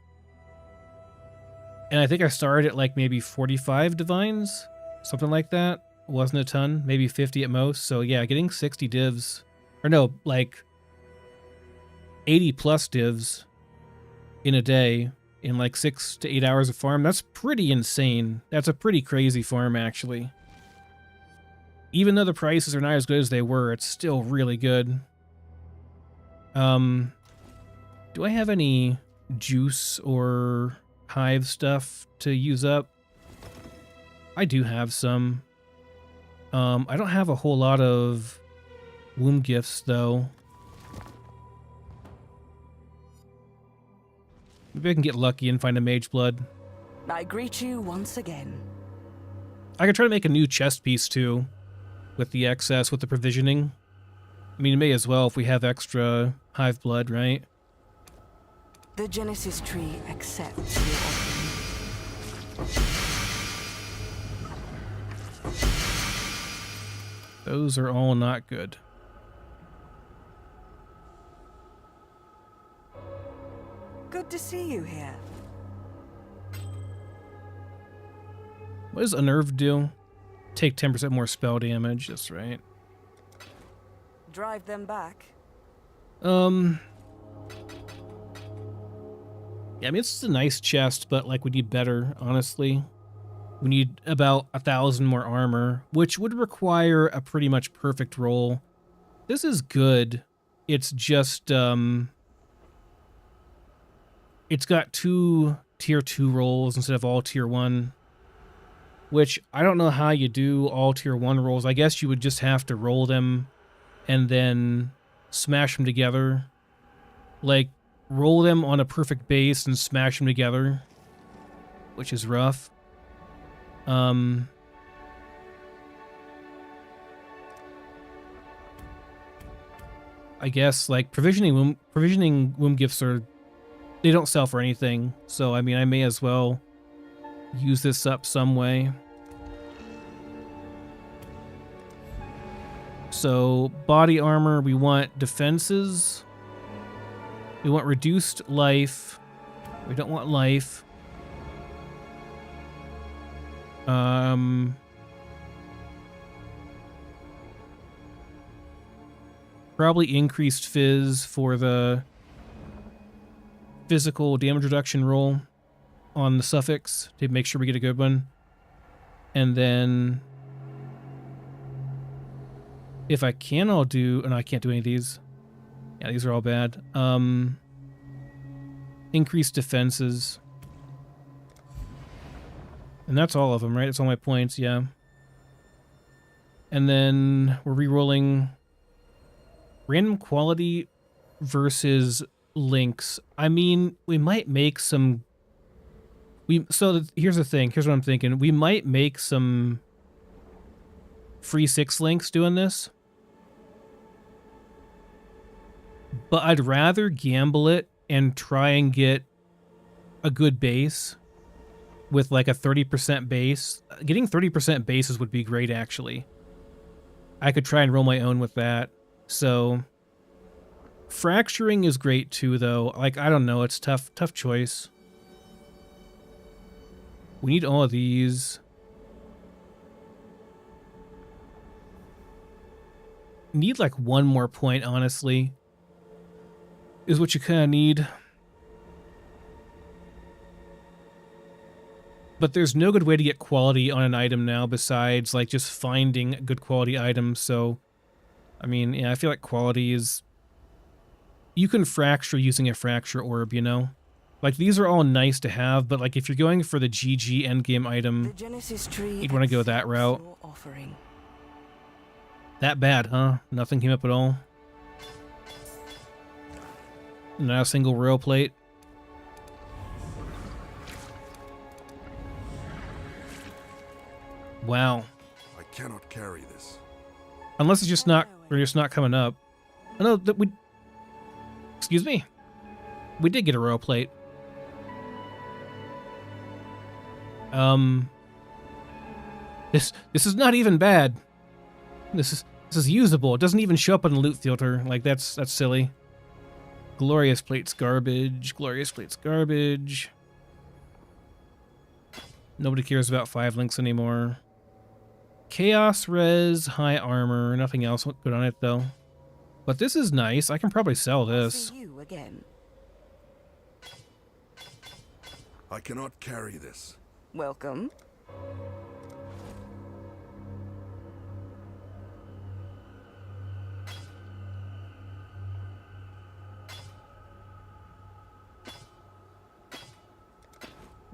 And I think I started at like maybe 45 divines. Something like that. Wasn't a ton, maybe 50 at most. So yeah, getting 60 divs, or no, like 80 plus divs in a day in like 6 to 8 hours of farm. That's pretty insane. That's a pretty crazy farm, actually. Even though the prices are not as good as they were, it's still really good. Do I have any juice or hive stuff to use up? I do have some. I don't have a whole lot of womb gifts, though. Maybe I can get lucky and find a mage blood. I greet you once again. I could try to make a new chest piece, too, with the excess, with the provisioning. I mean, it may as well if we have extra hive blood, right? The Genesis tree accepts your offering. Those are all not good. Good to see you here. What does Unnerved do? Take 10% more spell damage, that's right. Drive them back. Yeah, I mean, it's a nice chest, but, like, we need better, honestly. We need about 1,000 more armor, which would require a pretty much perfect roll. This is good. It's just, it's got 2 tier 2 rolls instead of all tier 1, which I don't know how you do all tier 1 rolls. I guess you would just have to roll them and then smash them together. Like, roll them on a perfect base and smash them together, which is rough. I guess, like, provisioning womb gifts they don't sell for anything, so I mean, I may as well use this up some way. So, body armor, we want defenses. We want reduced life. We don't want life. Probably increased fizz for the physical damage reduction roll on the suffix to make sure we get a good one. And then if I can, I'll do... Oh, no, I can't do any of these. Yeah, these are all bad. Increased defenses. And that's all of them, right? That's all my points, yeah. And then we're re-rolling random quality versus links. I mean, we might make some... here's the thing. Here's what I'm thinking. We might make some free 6 links doing this. But I'd rather gamble it and try and get a good base with like a 30% base. Getting 30% bases would be great, actually. I could try and roll my own with that. So fracturing is great too, though. Like, I don't know, it's tough choice. We need all of these. Need like one more point, honestly, is what you kind of need. But there's no good way to get quality on an item now besides like just finding good quality items. So, I mean, yeah, I feel like quality is... You can fracture using a fracture orb, you know? Like, these are all nice to have, but like if you're going for the GG endgame item, you'd want to go that route. That bad, huh? Nothing came up at all? Not a single rail plate? Wow. I cannot carry this. Unless it's just not, or just not coming up. Oh, no, that we... Excuse me. We did get a rail plate. This is not even bad. This is usable. It doesn't even show up on the loot filter. Like, that's silly. Glorious plate's garbage. Glorious plate's garbage. Nobody cares about 5 links anymore. Chaos res, high armor. Nothing else good on it, though. But this is nice. I can probably sell this. See you again. I cannot carry this. Welcome.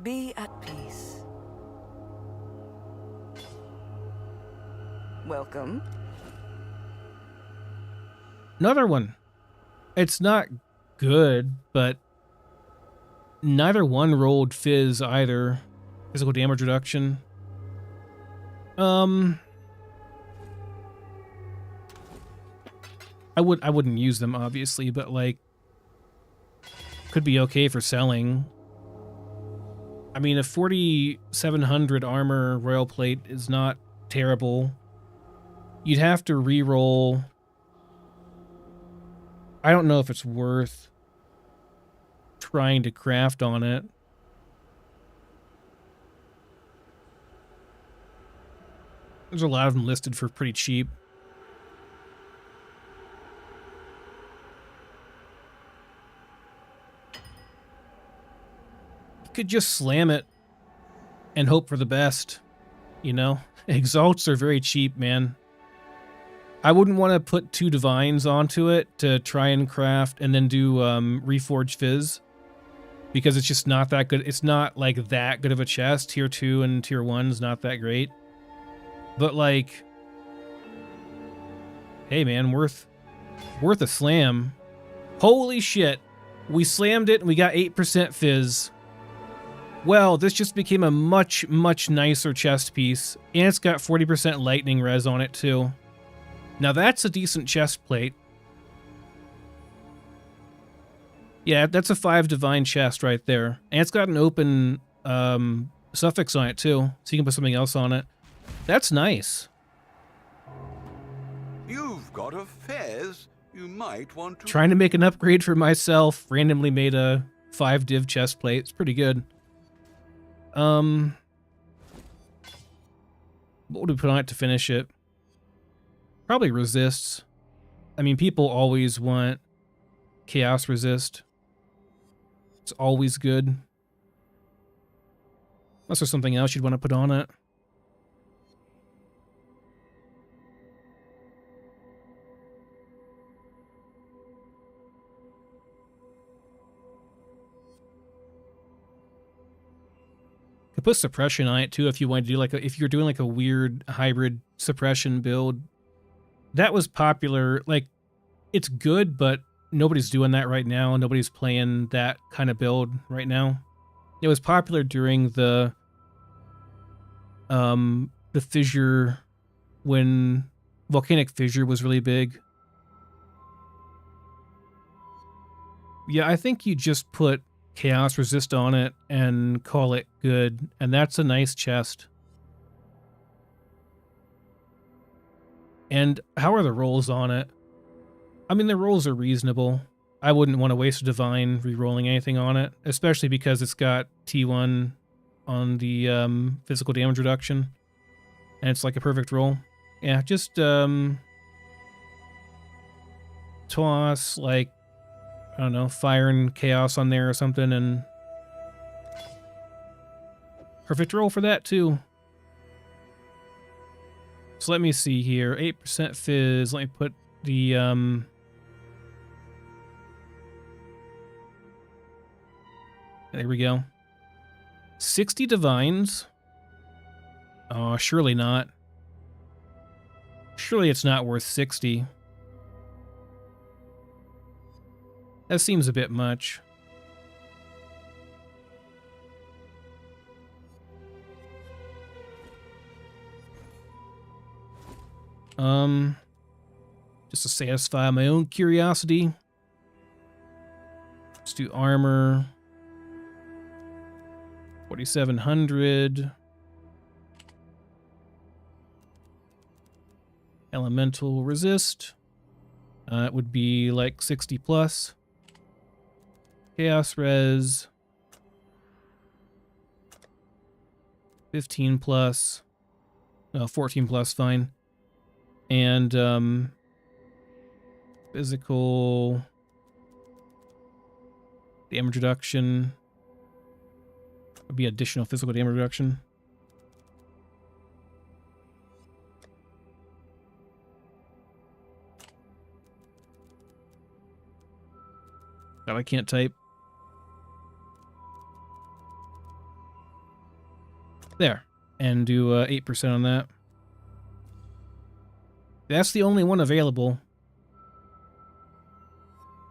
Be at peace. Welcome. Another one. It's not good, but neither one rolled Fizz either. Physical damage reduction. I wouldn't use them obviously, but like could be okay for selling. I mean, a 4700 armor royal plate is not terrible. You'd have to re-roll. I don't know if it's worth trying to craft on it. There's a lot of them listed for pretty cheap. You could just slam it and hope for the best, you know? Exalts are very cheap, man. I wouldn't want to put 2 divines onto it to try and craft and then do Reforge Fizz, because it's just not that good. It's not like that good of a chest. Tier 2 and Tier 1 is not that great. But like, hey man, worth a slam. Holy shit. We slammed it and we got 8% Fizz. Well, this just became a much, much nicer chest piece. And it's got 40% lightning res on it too. Now that's a decent chest plate. Yeah, that's a 5 divine chest right there. And it's got an open suffix on it too, so you can put something else on it. That's nice. You've got a fez. You might want to... Trying to make an upgrade for myself. Randomly made a 5 div chest plate. It's pretty good. What would we put on it to finish it? Probably resists. I mean, people always want chaos resist. It's always good. Unless there's something else you'd want to put on it. Could put suppression on it too if you want to do like if you're doing like a weird hybrid suppression build. That was popular. Like, it's good, but nobody's doing that right now. Nobody's playing that kind of build right now. It was popular during the fissure, when volcanic fissure was really big. Yeah, I think you just put chaos resist on it and call it good, and that's a nice chest. And how are the rolls on it? I mean, the rolls are reasonable. I wouldn't want to waste a divine re-rolling anything on it, especially because it's got T1 on the physical damage reduction, and it's like a perfect roll. Yeah, just toss like, I don't know, fire and chaos on there or something, and perfect roll for that too. So let me see here. 8% fizz. Let me put the there we go. 60 divines. Oh, surely not. Surely it's not worth 60. That seems a bit much. Just to satisfy my own curiosity. Let's do armor. 4,700. Elemental resist. It would be like 60 plus. Chaos res. 15 plus. No, 14 plus, fine. And physical damage reduction. would be additional physical damage reduction. God, I can't type. There. And do 8% on that. That's the only one available.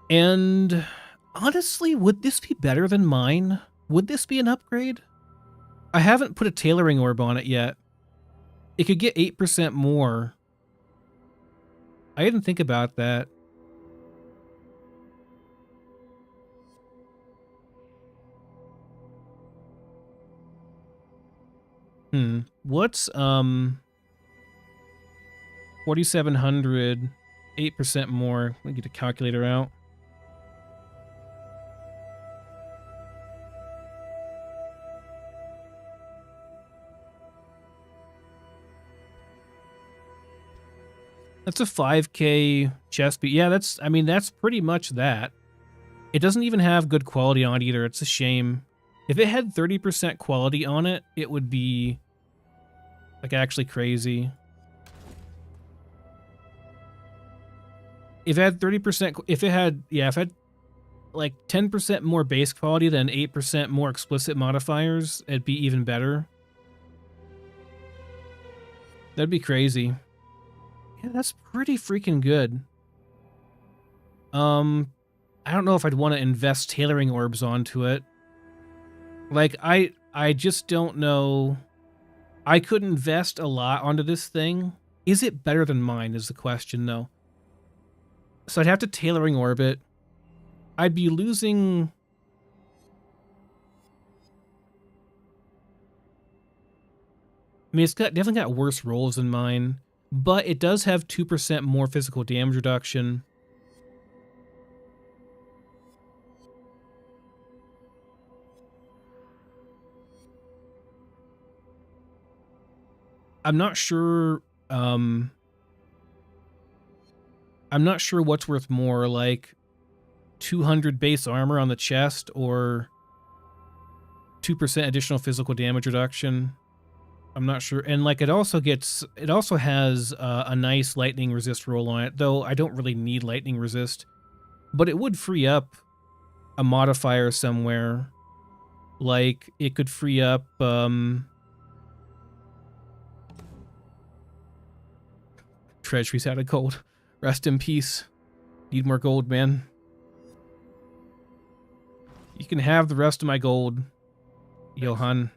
And honestly, would this be better than mine? Would this be an upgrade? I haven't put a tailoring orb on it yet. It could get 8% more. I didn't think about that. What's 4,700, 8% more. Let me get a calculator out. That's a 5K chest beat. Yeah, that's pretty much that. It doesn't even have good quality on it either. It's a shame. If it had 30% quality on it, it would be like actually crazy. If it had 30%, if it had like 10% more base quality than 8% more explicit modifiers, it'd be even better. That'd be crazy. Yeah, that's pretty freaking good. I don't know if I'd want to invest tailoring orbs onto it. Like, I just don't know. I could invest a lot onto this thing. Is it better than mine is the question, though. So I'd have to tailoring orbit. I'd be losing... I mean, it's definitely got worse rolls than mine, but it does have 2% more physical damage reduction. I'm not sure what's worth more, like 200 base armor on the chest or 2% additional physical damage reduction. I'm not sure. And like it also has a nice lightning resist roll on it, though I don't really need lightning resist, but it would free up a modifier somewhere. Like it could free up treasury's out of gold. Rest in peace. Need more gold, man. You can have the rest of my gold, Johan.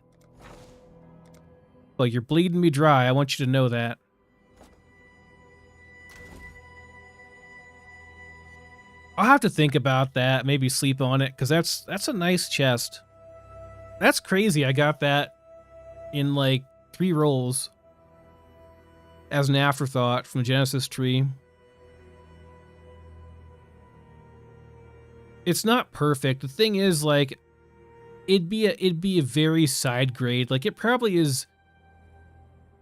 Well, you're bleeding me dry. I want you to know that. I'll have to think about that. Maybe sleep on it, because that's a nice chest. That's crazy. I got that in like 3 rolls as an afterthought from the Genesis tree. It's not perfect. The thing is, like, it'd be a very side grade. Like, it probably is.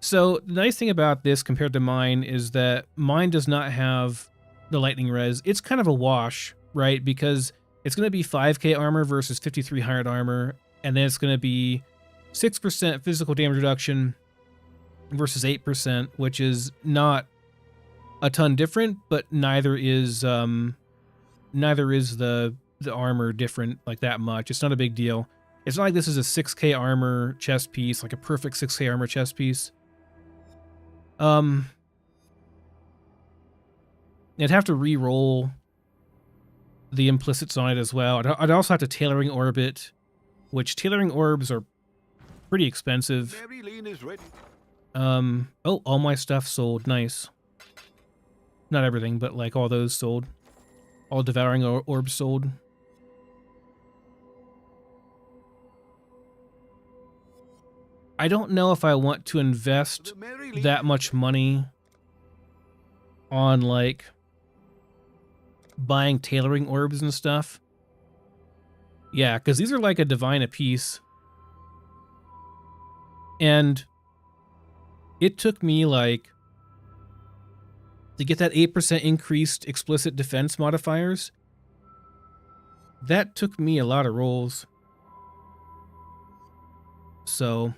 So the nice thing about this compared to mine is that mine does not have the lightning res. It's kind of a wash, right? Because it's going to be 5k armor versus 5300 armor, and then it's going to be 6% physical damage reduction versus 8%, which is not a ton different, but neither is the armor different like that much. It's not a big deal. It's not like this is a 6k armor chest piece, like a perfect 6k armor chest piece. I'd have to re-roll the implicits on it as well. I'd also have to tailoring orbit, which tailoring orbs are pretty expensive. Mary Lane is ready. Oh, all my stuff sold. Nice. Not everything, but like all those sold. All devouring orbs sold. I don't know if I want to invest that much money on like buying tailoring orbs and stuff. Yeah, because these are like a divine apiece. And it took me like, to get that 8% increased explicit defense modifiers, that took me a lot of rolls. So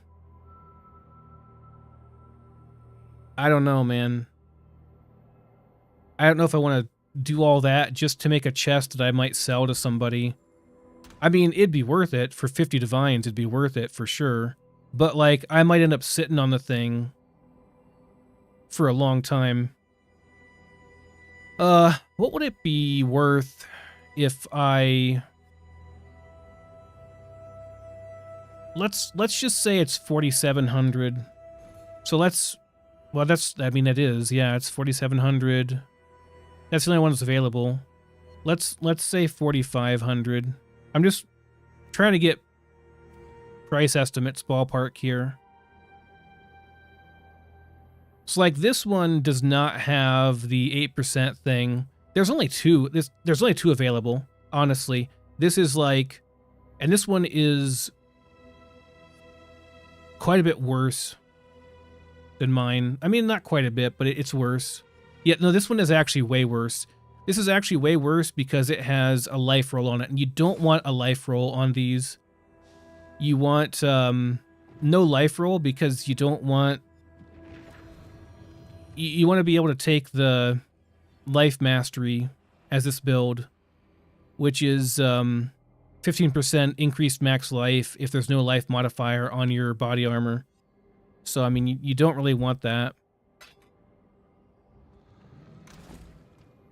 I don't know, man. I don't know if I want to do all that just to make a chest that I might sell to somebody. I mean, it'd be worth it. For 50 divines, it'd be worth it for sure. But, like, I might end up sitting on the thing for a long time. What would it be worth if I... Let's just say it's 4,700. So let's... Well, I mean, it is. Yeah, it's 4,700. That's the only one that's available. Let's say 4,500. I'm just trying to get price estimates ballpark here. So, like, this one does not have the 8% thing. There's only two. There's only two available, honestly. This is like... And this one is quite a bit worse than mine. I mean, not quite a bit, but it's worse. Yeah, no, this one is actually way worse. This is actually way worse because it has a life roll on it, and you don't want a life roll on these. You want no life roll because you don't want... You want to be able to take the life mastery as this build, which is 15% increased max life if there's no life modifier on your body armor. So, I mean, you don't really want that.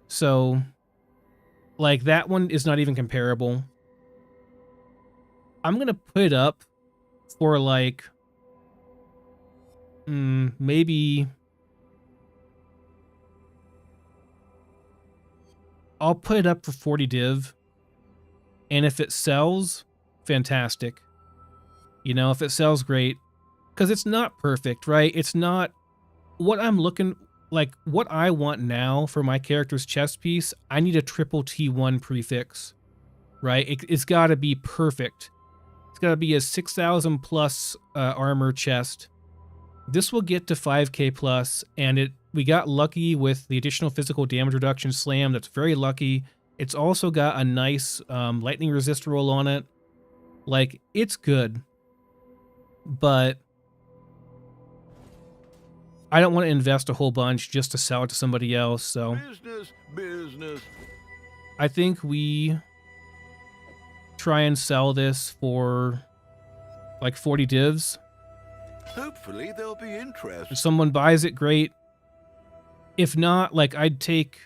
So, like, that one is not even comparable. I'm going to put it up for, like, maybe... I'll put it up for 40 div. And if it sells, fantastic. You know, if it sells, great. Because it's not perfect, right? It's not what I'm looking... Like, what I want now for my character's chest piece, I need a triple T1 prefix, right? It's got to be perfect. It's got to be a 6,000 plus armor chest. This will get to 5k plus, and we got lucky with the additional physical damage reduction slam. That's very lucky. It's also got a nice lightning resist roll on it. Like, it's good. But I don't want to invest a whole bunch just to sell it to somebody else, so... Business. I think we try and sell this for like 40 divs. Hopefully there'll be interest. If someone buys it, great. If not, like, I'd take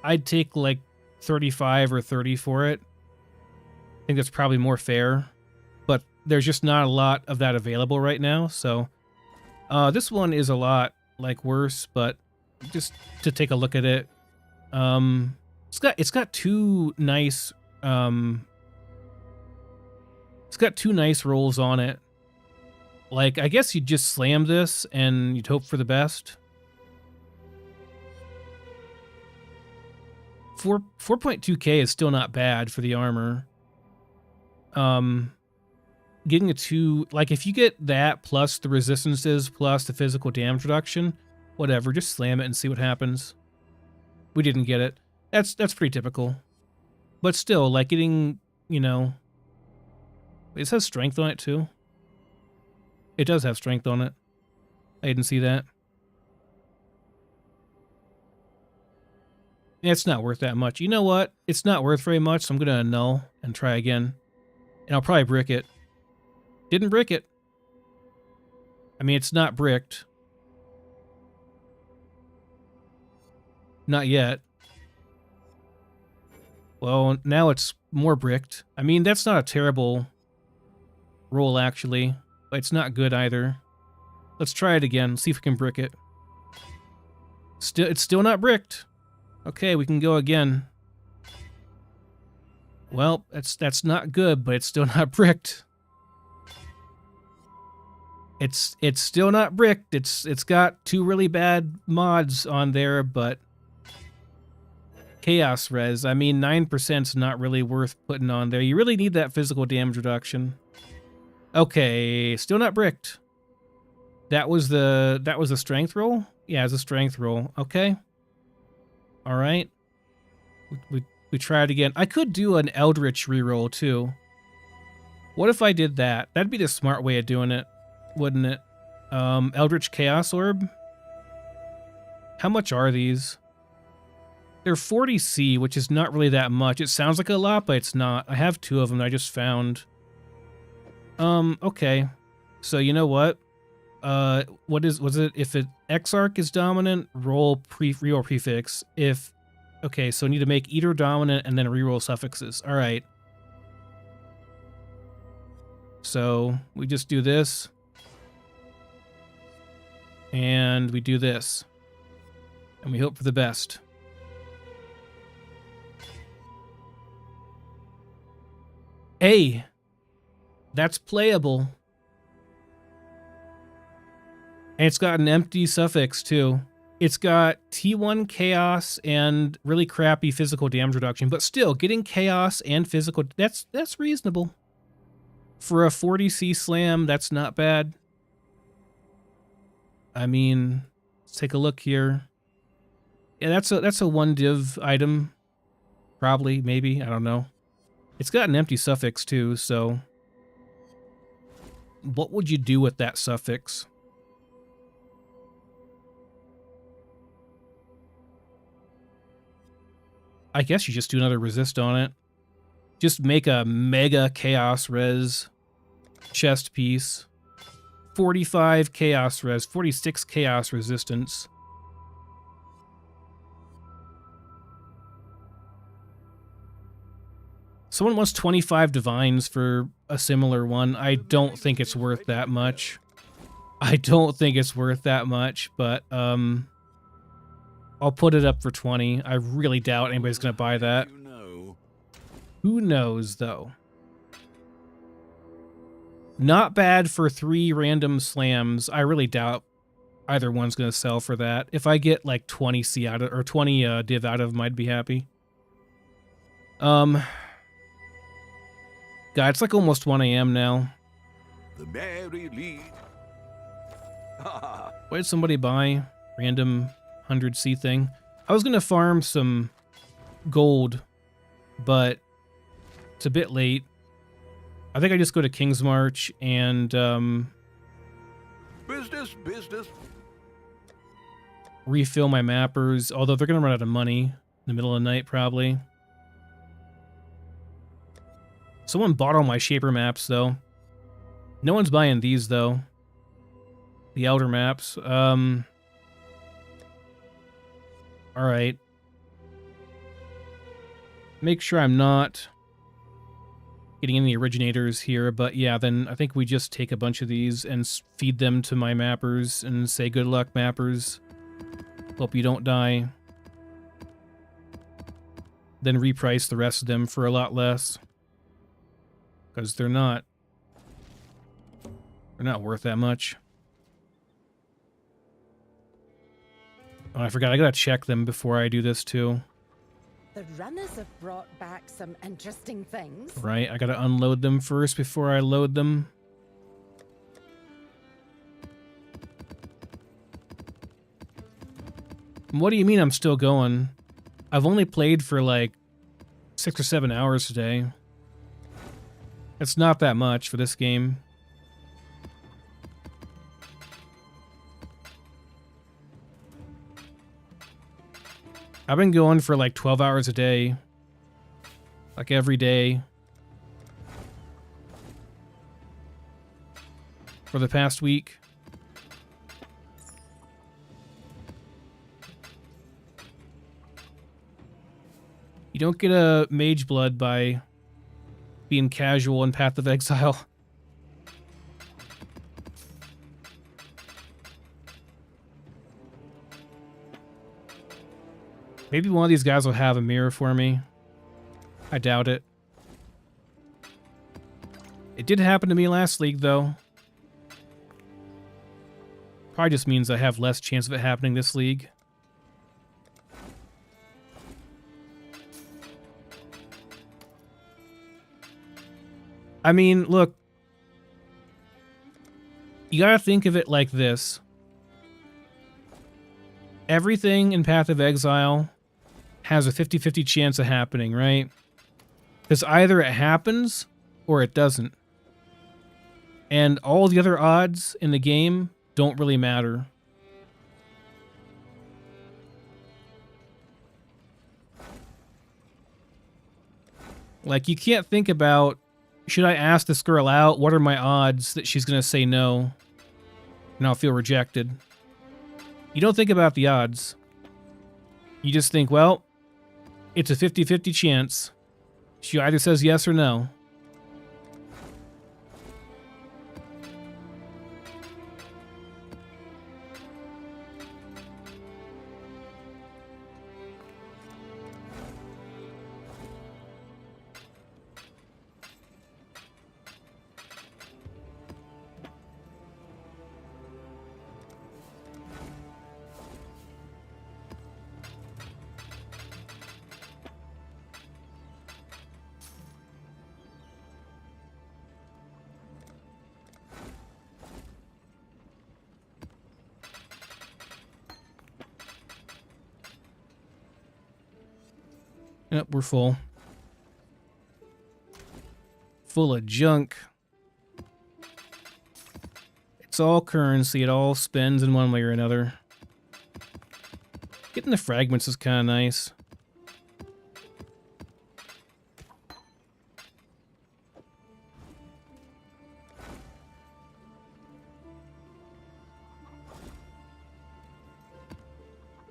like 35 or 30 for it. I think that's probably more fair. But there's just not a lot of that available right now, so... this one is a lot, like, worse, but just to take a look at it, it's got two nice, it's got two nice rolls on it. Like, I guess you'd just slam this and you'd hope for the best. 4.2k is still not bad for the armor. Getting a 2, like, if you get that plus the resistances plus the physical damage reduction, whatever, just slam it and see what happens. We didn't get it. That's pretty typical. But still, like, getting, you know... It has strength on it, too. It does have strength on it. I didn't see that. Yeah, it's not worth that much. You know what? It's not worth very much, so I'm going to annul and try again. And I'll probably brick it. Didn't brick it. I mean, it's not bricked. Not yet. Well, now it's more bricked. I mean, that's not a terrible roll, actually. But it's not good either. Let's try it again. See if we can brick it. It's still not bricked. Okay, we can go again. Well, that's not good, but it's still not bricked. It's still not bricked. It's got two really bad mods on there, but chaos res. I mean, 9%'s not really worth putting on there. You really need that physical damage reduction. Okay, still not bricked. That was the strength roll? Yeah, it's a strength roll. Okay. All right. We try it again. I could do an Eldritch reroll too. What if I did that? That'd be the smart way of doing it, wouldn't it? Eldritch Chaos Orb. How much are these? They're 40C, which is not really that much. It sounds like a lot, but it's not. I have 2 of them that I just found. Okay. So you know what? Was it if it Exarch is dominant, reroll prefix. Okay, so I need to make Eater dominant and then reroll suffixes. All right. So we just do this. And we do this. And we hope for the best. Hey, that's playable. And it's got an empty suffix too. It's got T1 chaos and really crappy physical damage reduction, but still getting chaos and physical, that's reasonable. For a 40C slam, that's not bad. I mean, let's take a look here. Yeah, that's a 1 div item. Probably, maybe, I don't know. It's got an empty suffix too, so what would you do with that suffix? I guess you just do another resist on it. Just make a mega chaos res chest piece. 45 chaos res, 46 chaos resistance. Someone wants 25 divines for a similar one. I don't think it's worth that much. I don't think it's worth that much, but I'll put it up for 20. I really doubt anybody's going to buy that. Who knows, though? Not bad for 3 random slams. I really doubt either one's going to sell for that. If I get like 20 C out of, or 20 div out of them, I'd be happy. God, it's like almost 1 AM now. The Mary Lee. What did somebody buy? Random 100C thing. I was going to farm some gold, but it's a bit late. I think I just go to King's March and Business. refill my mappers, although they're going to run out of money in the middle of the night probably. Someone bought all my Shaper maps though. No one's buying these though. The Elder maps. Alright. Make sure I'm not getting any originators here, but yeah, then I think we just take a bunch of these and feed them to my mappers and say good luck, mappers. Hope you don't die. Then reprice the rest of them for a lot less. Because they're not worth that much. Oh, I forgot. I gotta check them before I do this too. The runners have brought back some interesting things. Right, I gotta unload them first before I load them. What do you mean I'm still going? I've only played for like 6 or 7 hours today. It's not that much for this game. I've been going for like 12 hours a day. Like every day. For the past week. You don't get a mage blood by being casual in Path of Exile. Maybe one of these guys will have a mirror for me. I doubt it. It did happen to me last league, though. Probably just means I have less chance of it happening this league. I mean, look. You gotta think of it like this. Everything in Path of Exile has a 50-50 chance of happening, right? Because either it happens or it doesn't. And all the other odds in the game don't really matter. Like, you can't think about, should I ask this girl out? What are my odds that she's going to say no? And I'll feel rejected. You don't think about the odds. You just think, well, it's a 50-50 chance. She either says yes or no. Yep, we're full. Full of junk. It's all currency. It all spends in one way or another. Getting the fragments is kind of nice.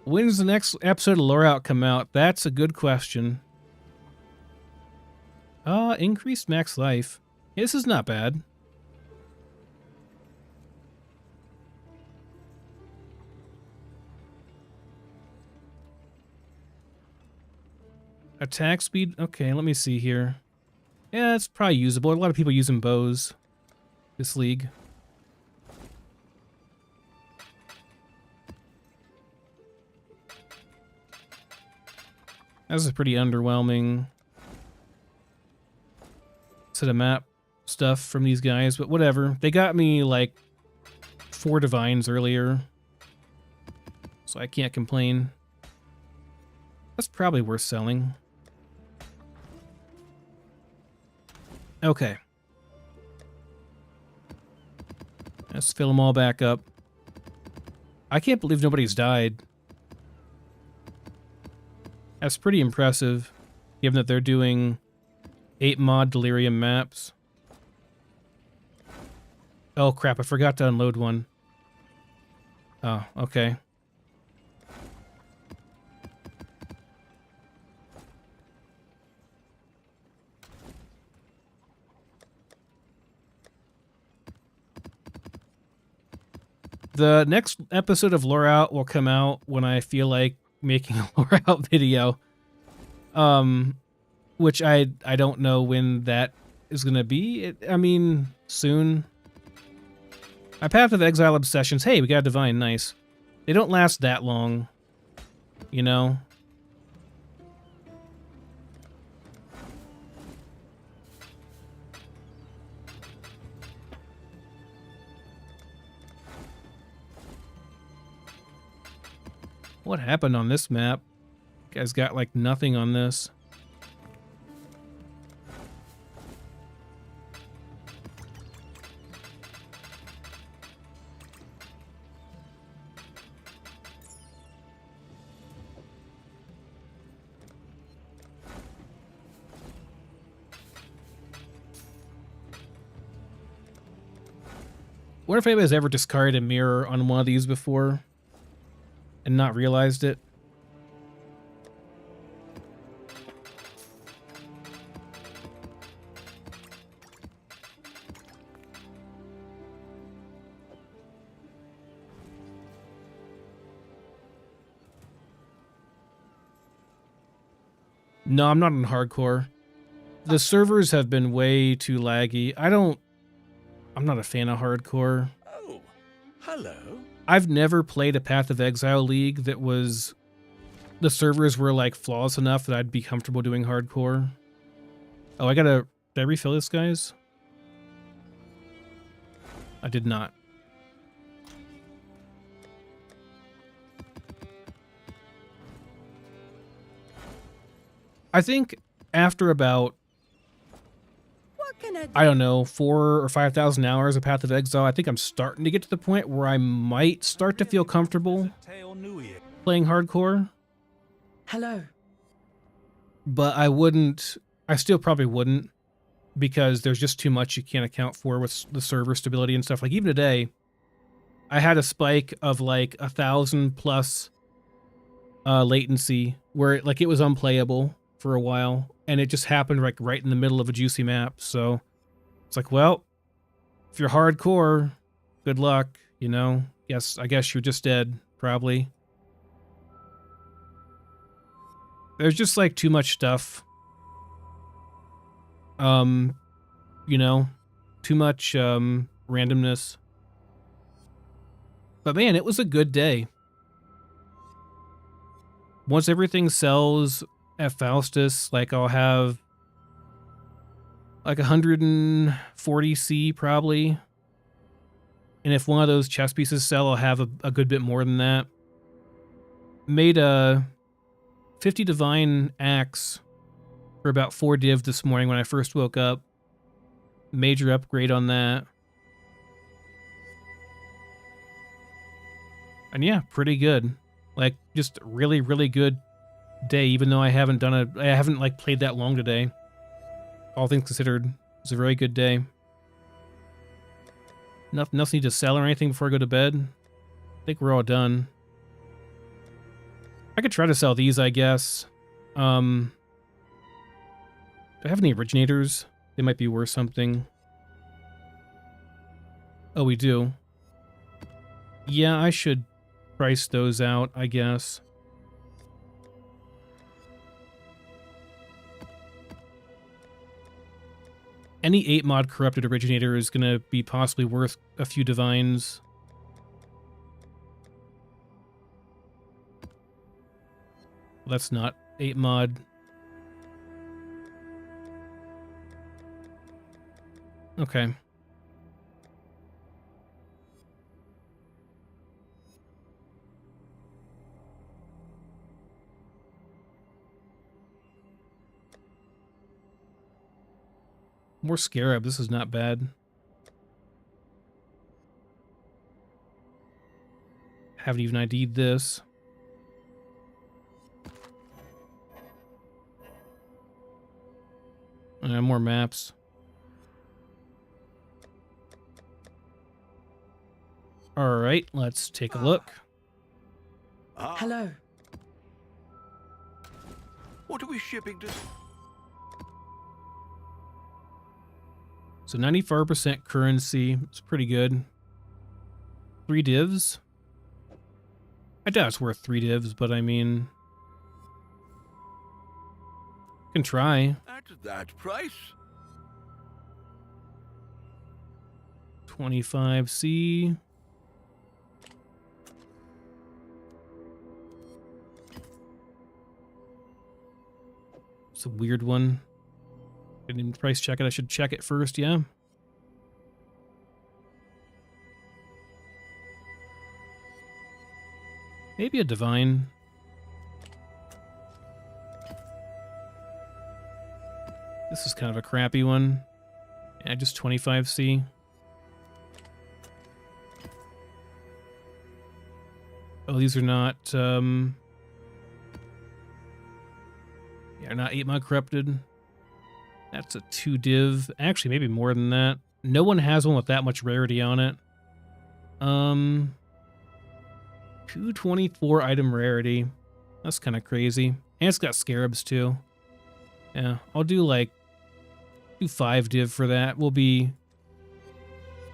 When's the next episode of Lore Out come out? That's a good question. Increased max life. This is not bad. Attack speed? Okay, let me see here. Yeah, it's probably usable. A lot of people using bows this league. That was a pretty underwhelming set of map stuff from these guys, but whatever. They got me like 4 divines earlier, so I can't complain. That's probably worth selling. Okay. Let's fill them all back up. I can't believe nobody's died. That's pretty impressive, given that they're doing 8 mod Delirium maps. Oh crap, I forgot to unload one. Oh, okay. The next episode of Lore Out will come out when I feel like making a Lore Out video. Which I don't know when that is going to be. I mean, soon. My Path of Exile obsessions. Hey, we got a divine. Nice. They don't last that long. You know? What happened on this map? You guys got like nothing on this. Wonder if anybody's ever discarded a mirror on one of these before and not realized it. No, I'm not on hardcore. The servers have been way too laggy. I'm not a fan of hardcore. Oh, hello. I've never played a Path of Exile league that was... the servers were like flawless enough that I'd be comfortable doing hardcore. Oh, did I refill this, guys? I did not. I think after about What can I ready. I don't know, 4,000 or 5,000 hours of Path of Exile, I think I'm starting to get to the point where I might start to feel comfortable playing hardcore. Hello. But I still probably wouldn't, because there's just too much you can't account for with the server stability and stuff. Like even today, I had a spike of like 1,000 plus latency where it was unplayable for a while, and it just happened like right in the middle of a juicy map. So it's like, well, if you're hardcore, good luck, you know. Yes, I guess you're just dead, probably. There's just like too much stuff. You know, too much randomness. But man, it was a good day. Once everything sells at Faustus, like I'll have like 140C probably. And if one of those chess pieces sell, I'll have a good bit more than that. Made a 50 divine axe for about 4 div this morning when I first woke up. Major upgrade on that. And yeah, pretty good. Like, just really, really good day, even though I haven't like played that long today. All things considered, it was a very good day. Nothing else need to sell or anything before I go to bed. I think we're all done. I could try to sell these, I guess. Do I have any originators? They might be worth something. Oh, we do. Yeah, I should price those out, I guess. Any 8 mod corrupted originator is going to be possibly worth a few divines. Well, that's not 8 mod. Okay. More Scarab, this is not bad. Haven't even ID'd this. More maps. Alright, let's take a look. Hello. What are we shipping to? So 94% currency. It's pretty good. 3 divs? I doubt it's worth 3 divs, but I mean... can try. At that price? 25C. It's a weird one. I didn't price check it. I should check it first, yeah. Maybe a divine. This is kind of a crappy one. Yeah, just 25C. Oh, these are not, yeah, not 8 mod corrupted. That's a 2 div. Actually, maybe more than that. No one has one with that much rarity on it. 224 item rarity. That's kind of crazy. And it's got scarabs too. Yeah, I'll do 5 div for that. We'll be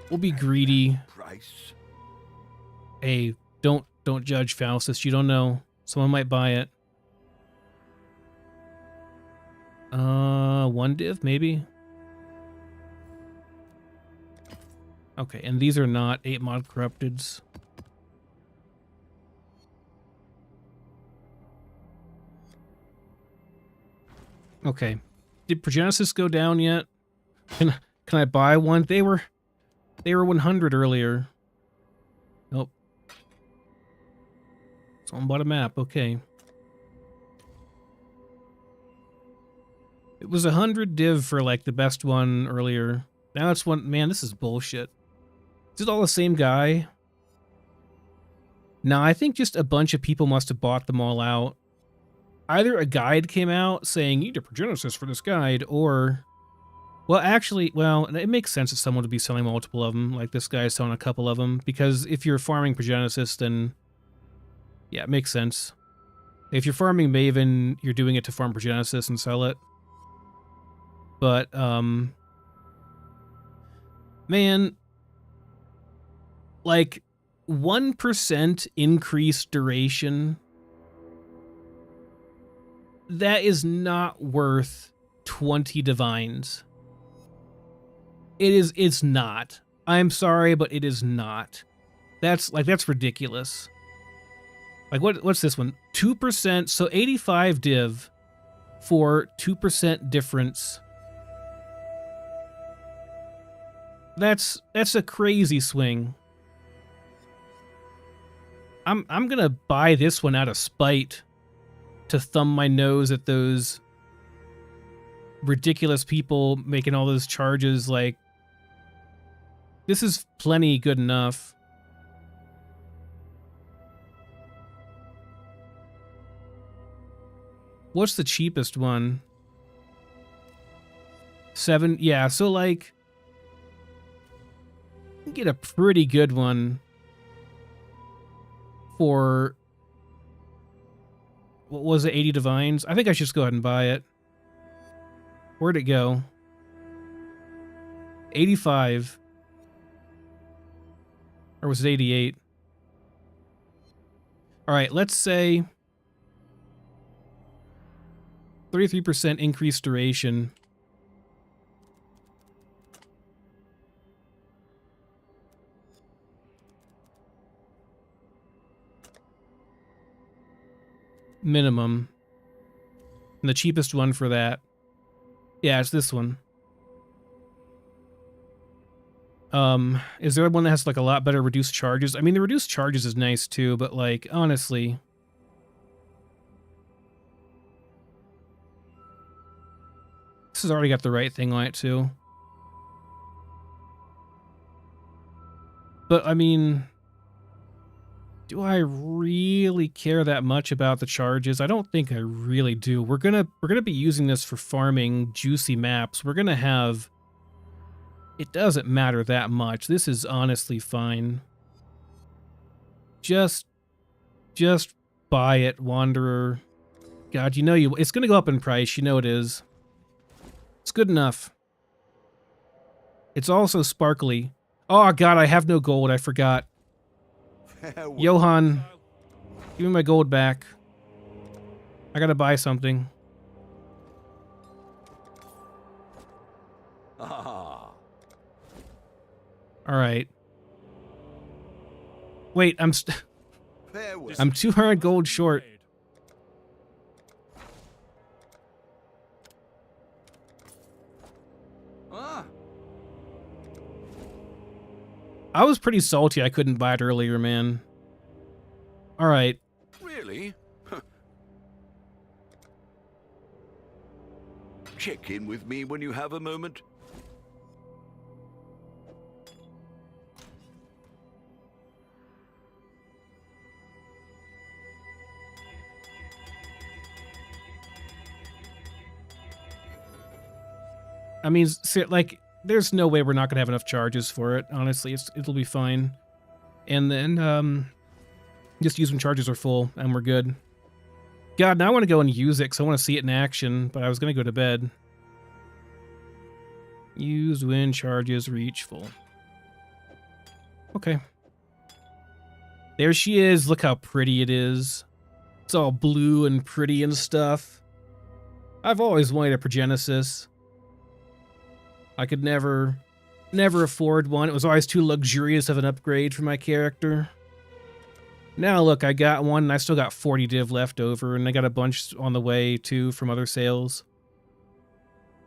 greedy. Price? Hey, don't judge Faustus. You don't know. Someone might buy it. 1 div, maybe? Okay, and these are not 8 mod corrupteds. Okay. Did Progenesis go down yet? Can I buy one? They were 100 earlier. Nope. Someone bought a map, okay. It was 100 div for like the best one earlier. Now it's one. Man, this is bullshit. Is it all the same guy? No, I think just a bunch of people must have bought them all out. Either a guide came out saying, need a Progenesis for this guide, or... Well, actually, well, it makes sense that someone would be selling multiple of them, like this guy is selling a couple of them, because if you're farming Progenesis, then... Yeah, it makes sense. If you're farming Maven, you're doing it to farm Progenesis and sell it. But, man... Like, 1% increased duration... That is not worth 20 divines. It's not. I'm sorry, but it is not. That's ridiculous. Like what's this one? 2%, so 85 div for 2% difference. That's a crazy swing. I'm gonna buy this one out of spite. To thumb my nose at those ridiculous people making all those charges. Like, this is plenty good enough. What's the cheapest one? 7, yeah, so like, you can get a pretty good one for... What was it, 80 divines? I think I should just go ahead and buy it. Where'd it go? 85. Or was it 88? Alright, let's say 33% increased duration. Minimum. And the cheapest one for that. Yeah, it's this one. Is there one that has like a lot better reduced charges? I mean, the reduced charges is nice too, but like, honestly. This has already got the right thing on it too. But I mean... Do I really care that much about the charges? I don't think I really do. We're gonna be using this for farming juicy maps. We're gonna have... It doesn't matter that much. This is honestly fine. Just buy it, Wanderer. God, you know it's gonna go up in price. You know it is. It's good enough. It's also sparkly. Oh God, I have no gold. I forgot. Johan, give me my gold back. I gotta buy something. Alright. Wait, I'm 200 gold short. I was pretty salty I couldn't buy it earlier, man. Alright. Really? Check in with me when you have a moment. I mean, like, there's no way we're not gonna have enough charges for it. Honestly, it'll be fine. And then, just use when charges are full, and we're good. God, now I want to go and use it, because I want to see it in action, but I was gonna go to bed. Use when charges reach full. Okay. There she is. Look how pretty it is. It's all blue and pretty and stuff. I've always wanted a Progenesis. I could never afford one. It was always too luxurious of an upgrade for my character. Now look, I got one and I still got 40 div left over, and I got a bunch on the way too from other sales.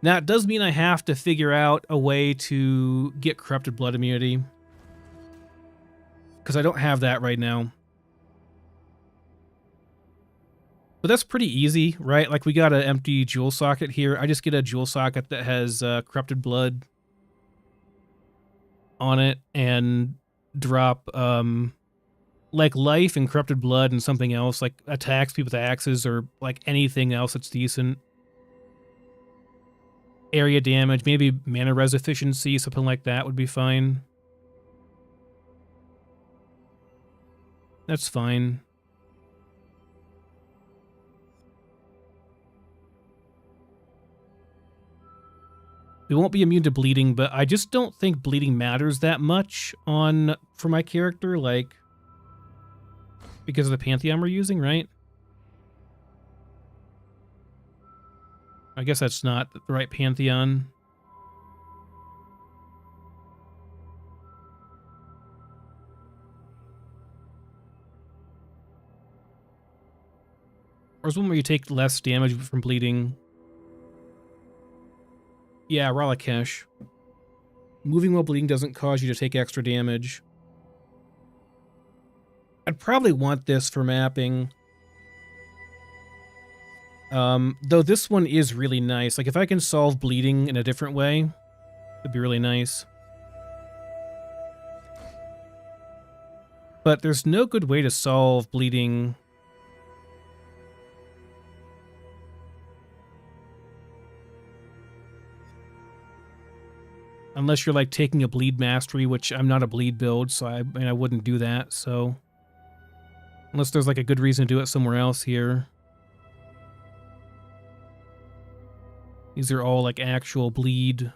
Now it does mean I have to figure out a way to get corrupted blood immunity, because I don't have that right now. But that's pretty easy, right? Like, we got an empty jewel socket here. I just get a jewel socket that has corrupted blood on it and drop like life and corrupted blood and something else, like attacks people with axes or like anything else that's decent. Area damage, maybe mana res efficiency, something like that would be fine. That's fine. We won't be immune to bleeding, but I just don't think bleeding matters that much for my character, like, because of the Pantheon we're using, right? I guess that's not the right Pantheon. Or is one where you take less damage from bleeding? Yeah, Ralakesh. Moving while bleeding doesn't cause you to take extra damage. I'd probably want this for mapping. Though this one is really nice. Like, if I can solve bleeding in a different way, it'd be really nice. But there's no good way to solve bleeding. Unless you're, like, taking a bleed mastery, which I'm not a bleed build, so I wouldn't do that, so. Unless there's, like, a good reason to do it somewhere else here. These are all, like, actual bleed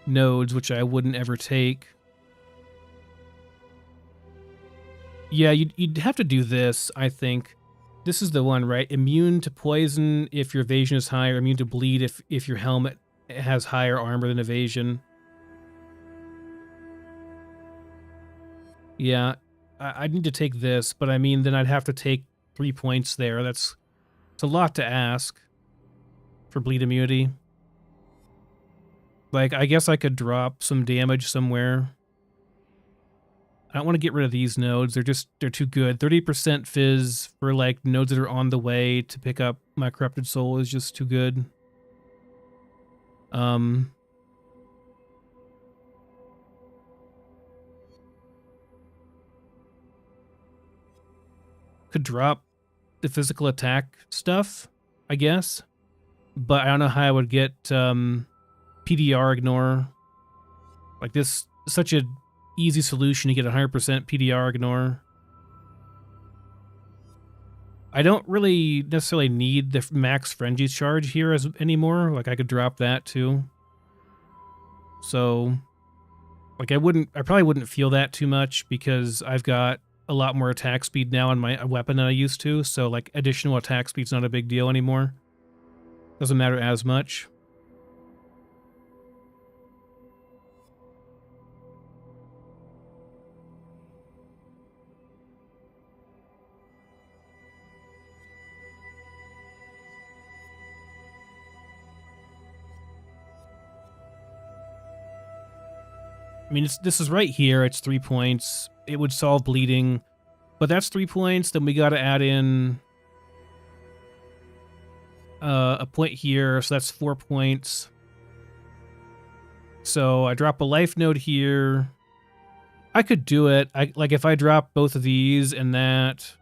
nodes, which I wouldn't ever take. Yeah, you'd have to do this, I think. This is the one, right? Immune to poison if your evasion is higher. Immune to bleed if your helmet has higher armor than evasion. Yeah, I'd need to take this, but I mean, then I'd have to take 3 points there. It's a lot to ask for bleed immunity. Like, I guess I could drop some damage somewhere. I don't want to get rid of these nodes. They're too good. 30% fizz for, like, nodes that are on the way to pick up my corrupted soul is just too good. Could drop the physical attack stuff, I guess. But I don't know how I would get PDR ignore. Like, this is such a easy solution to get 100% PDR ignore. I don't really necessarily need the max frenzy charge here anymore. Like, I could drop that too. So, like, I probably wouldn't feel that too much because I've got a lot more attack speed now on my weapon than I used to. So, like, additional attack speed's not a big deal anymore. Doesn't matter as much. I mean, this is right here. It's 3 points. It would solve bleeding, but that's 3 points. Then we got to add in a point here, so that's 4 points. So I drop a life node here. I could do it. Like, if I drop both of these and that,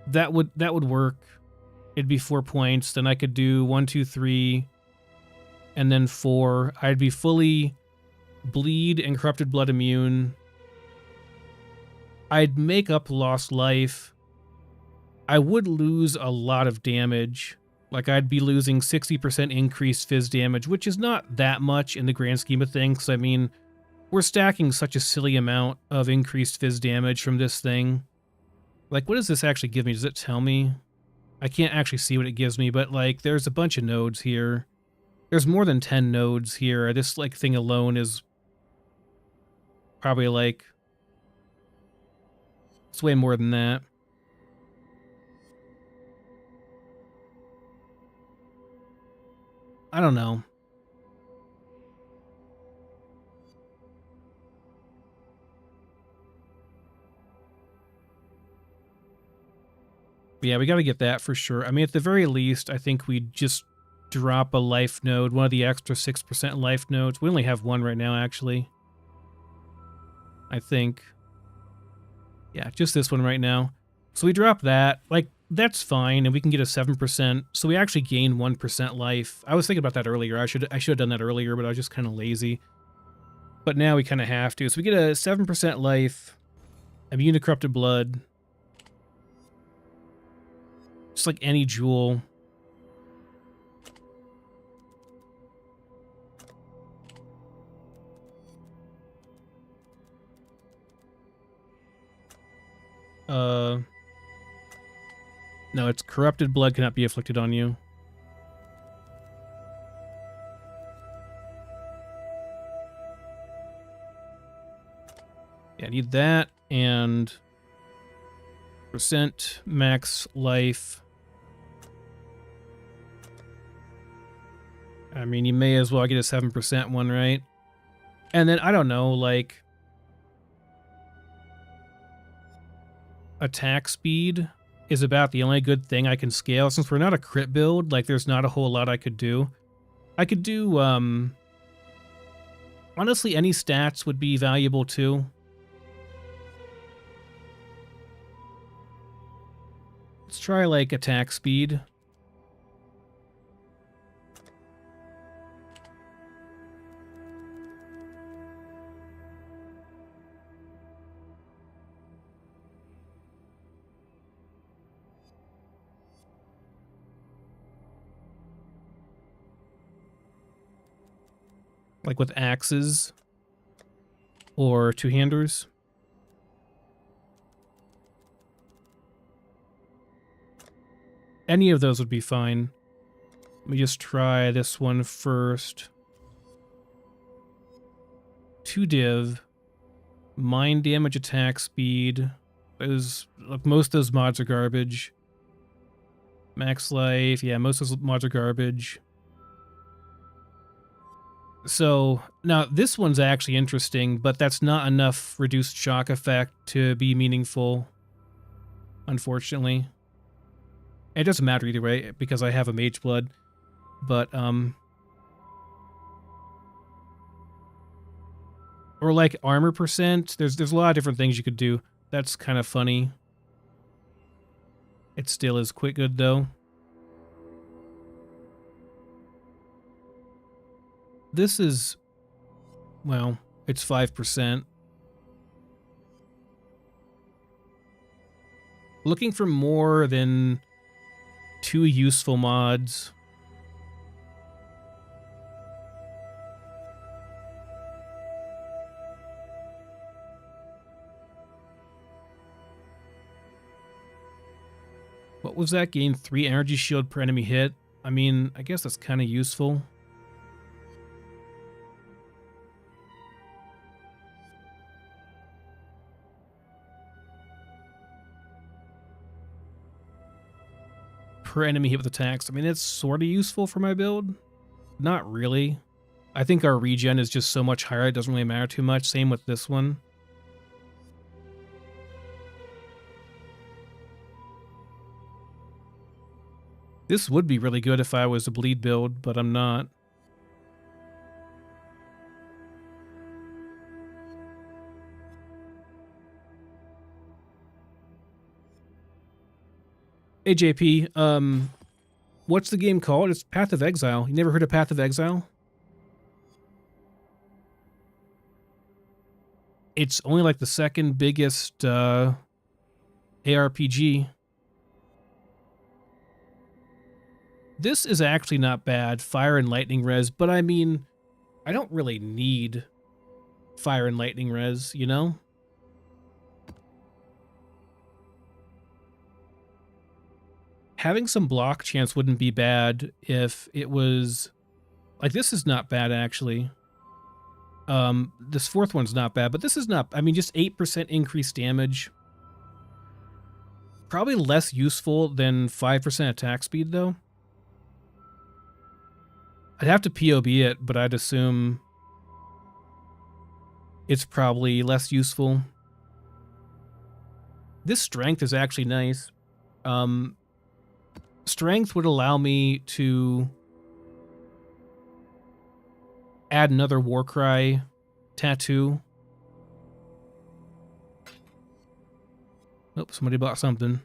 that would work. It'd be 4 points. Then I could do 1, 2, 3. And then 4, I'd be fully bleed and corrupted blood immune. I'd make up lost life. I would lose a lot of damage. Like, I'd be losing 60% increased fizz damage, which is not that much in the grand scheme of things. I mean, we're stacking such a silly amount of increased fizz damage from this thing. Like, what does this actually give me? Does it tell me? I can't actually see what it gives me, but, like, there's a bunch of nodes here. There's more than 10 nodes here. This, like, thing alone is probably, like, it's way more than that. I don't know. Yeah, we got to get that for sure. I mean, at the very least, I think we just drop a life node, one of the extra 6% life nodes. We only have one right now, actually. I think. Yeah, just this one right now. So we drop that. Like, that's fine, and we can get a 7%. So we actually gain 1% life. I was thinking about that earlier. I should have done that earlier, but I was just kind of lazy. But now we kind of have to. So we get a 7% life, immune to corrupted blood. Just like any jewel. No, it's corrupted blood cannot be afflicted on you. Yeah, I need that and percent max life. I mean, you may as well get a 7% one, right? And then, I don't know, like, attack speed is about the only good thing I can scale. Since we're not a crit build, like, there's not a whole lot I could do. I could do, honestly, any stats would be valuable too. Let's try, like, attack speed. Like with axes or two-handers. Any of those would be fine. Let me just try this one first. 2 div. Mind damage, attack speed. Look, most of those mods are garbage. Max life. Yeah, most of those mods are garbage. So, now this one's actually interesting, but that's not enough reduced shock effect to be meaningful, unfortunately. It doesn't matter either way, because I have a mage blood, but, or like armor percent, there's a lot of different things you could do. That's kind of funny. It still is quite good, though. This is, well, it's 5%. Looking for more than 2 useful mods. What was that? Gain 3 energy shield per enemy hit. I mean, I guess that's kind of useful. Per enemy hit with attacks. I mean, it's sort of useful for my build. Not really. I think our regen is just so much higher, it doesn't really matter too much. Same with this one. This would be really good if I was a bleed build, but I'm not. Hey JP, what's the game called? It's Path of Exile. You never heard of Path of Exile? It's only like the second biggest ARPG. This is actually not bad, fire and lightning res, but I mean, I don't really need fire and lightning res, you know? Having some block chance wouldn't be bad if it was... Like, this is not bad, actually. This fourth one's not bad, but this is not... I mean, just 8% increased damage. Probably less useful than 5% attack speed, though. I'd have to POB it, but I'd assume it's probably less useful. This strength is actually nice. Strength would allow me to add another Warcry tattoo. Oh, somebody bought something.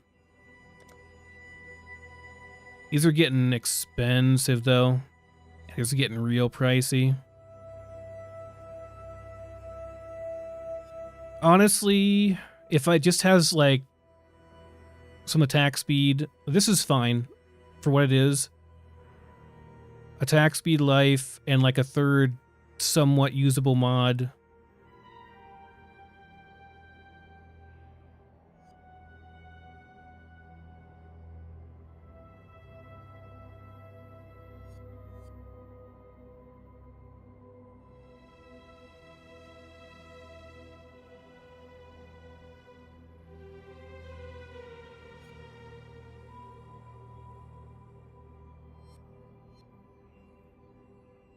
These are getting expensive, though. These are getting real pricey. Honestly, if it just has, like, some attack speed, this is fine for what it is. Attack speed, life, and, like, a third somewhat usable mod.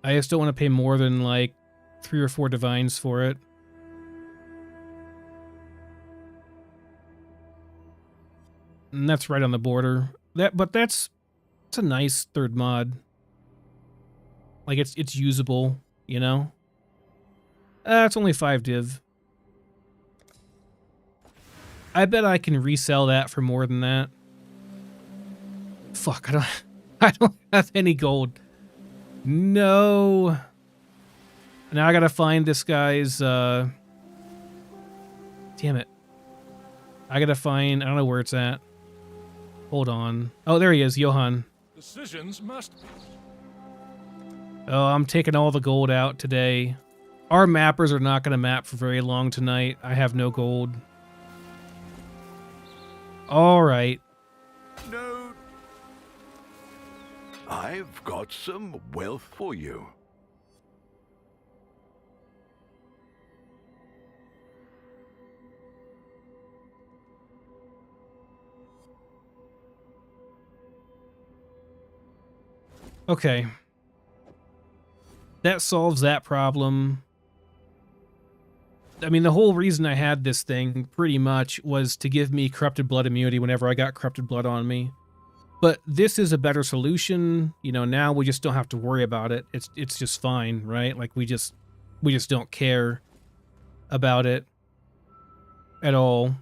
I just don't want to pay more than, like, 3 or 4 divines for it. And that's right on the border. But that's a nice third mod. Like, it's usable, you know? It's only 5 div. I bet I can resell that for more than that. Fuck, I don't have any gold. No. Now I gotta find this guy's, damn it. I gotta find, I don't know where it's at. Hold on. Oh, there he is, Johan. Decisions must... Oh, I'm taking all the gold out today. Our mappers are not gonna map for very long tonight. I have no gold. Alright. No. I've got some wealth for you. Okay. That solves that problem. I mean, the whole reason I had this thing, pretty much, was to give me corrupted blood immunity whenever I got corrupted blood on me. But this is a better solution. You know, now we just don't have to worry about it. It's just fine, right? Like, we just don't care about it at all.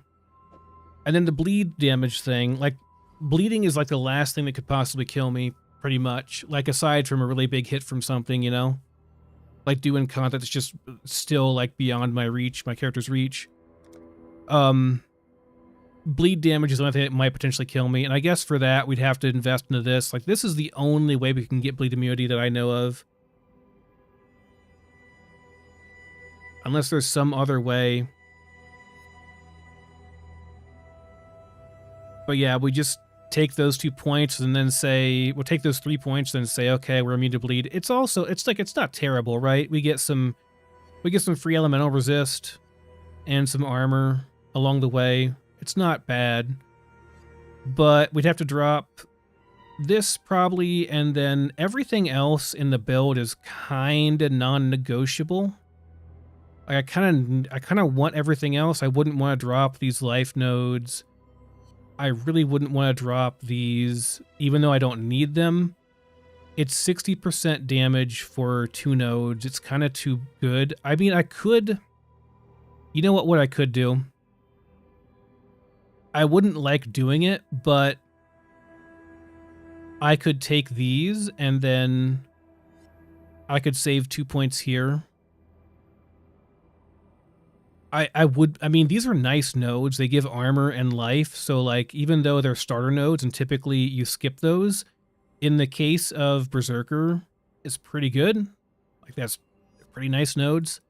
And then the bleed damage thing, like, bleeding is like the last thing that could possibly kill me, pretty much. Like, aside from a really big hit from something, you know? Like, doing content that's just still, like, beyond my reach, my character's reach. Bleed damage is the only thing that might potentially kill me, and I guess for that, we'd have to invest into this. Like, this is the only way we can get bleed immunity that I know of. Unless there's some other way. But yeah, we just take those 2 points and then say, we'll take those 3 points and then say, okay, we're immune to bleed. It's also, it's like, it's not terrible, right? We get some free elemental resist and some armor along the way. It's not bad, but we'd have to drop this probably, and then everything else in the build is kind of non-negotiable. Like, I kind of want everything else. I wouldn't want to drop these life nodes. I really wouldn't want to drop these, even though I don't need them. It's 60% damage for 2 nodes. It's kind of too good. I mean, I could... You know what I could do? I wouldn't like doing it, but I could take these and then I could save 2 points here. I mean, these are nice nodes. They give armor and life, so, like, even though they're starter nodes and typically you skip those, in the case of Berserker, it's pretty good. Like, that's pretty nice nodes,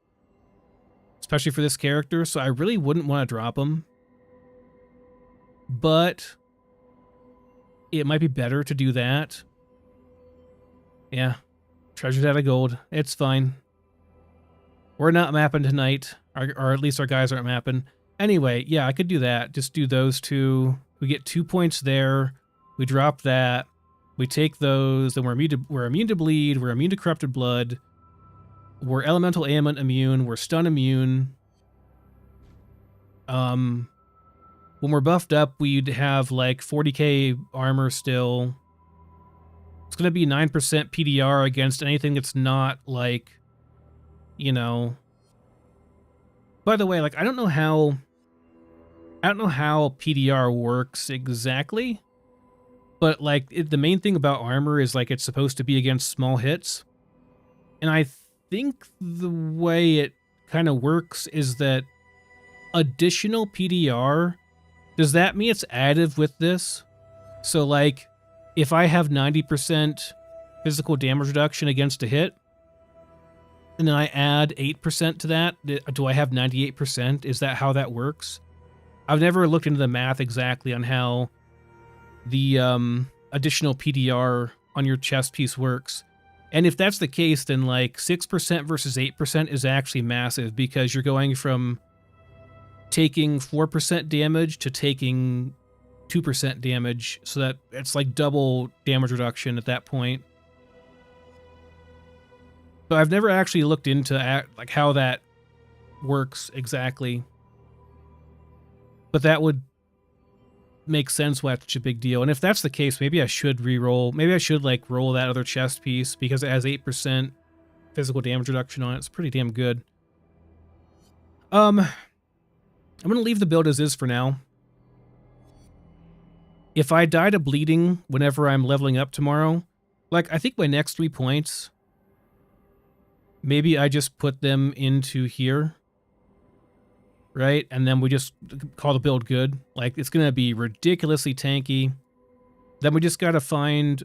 especially for this character, so I really wouldn't want to drop them. But it might be better to do that. Yeah. Treasure's out of gold. It's fine. We're not mapping tonight. Or at least our guys aren't mapping. Anyway, yeah, I could do that. Just do those 2. We get 2 points there. We drop that. We take those. Then we're immune to bleed. We're immune to corrupted blood. We're elemental ailment immune. We're stun immune. We'll when we're buffed up, we'd have like 40k armor still. It's going to be 9% PDR against anything that's not like, you know. By the way, like I don't know how PDR works exactly, but like the main thing about armor is like it's supposed to be against small hits. And I think the way it kind of works is that additional PDR, does that mean it's additive with this? So like if I have 90% physical damage reduction against a hit, and then I add 8% to that, do I have 98%? Is that how that works? I've never looked into the math exactly on how the additional PDR on your chest piece works. And if that's the case, then like 6% versus 8% is actually massive, because you're going from taking 4% damage to taking 2% damage, so that it's like double damage reduction at that point. But I've never actually looked into like how that works exactly. But that would make sense why it's such a big deal. And if that's the case, maybe I should re-roll. Maybe I should like roll that other chest piece, because it has 8% physical damage reduction on it. It's pretty damn good. I'm going to leave the build as is for now. If I die to bleeding whenever I'm leveling up tomorrow, like I think my next 3 points, maybe I just put them into here, right? And then we just call the build good. Like it's going to be ridiculously tanky. Then we just got to find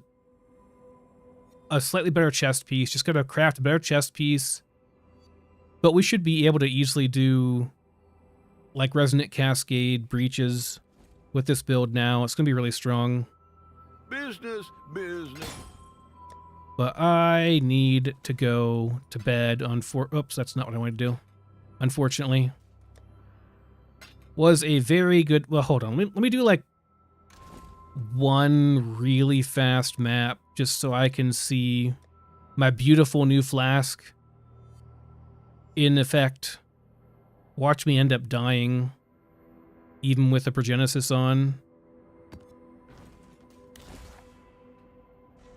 a slightly better chest piece. Just got to craft a better chest piece. But we should be able to easily do like Resonant Cascade breaches with this build now. It's going to be really strong. Business, business. But I need to go to bed. Oops, that's not what I wanted to do. Unfortunately. Was a very good... Well, hold on. Let me do like one really fast map just so I can see my beautiful new flask in effect. Watch me end up dying even with the Progenesis on.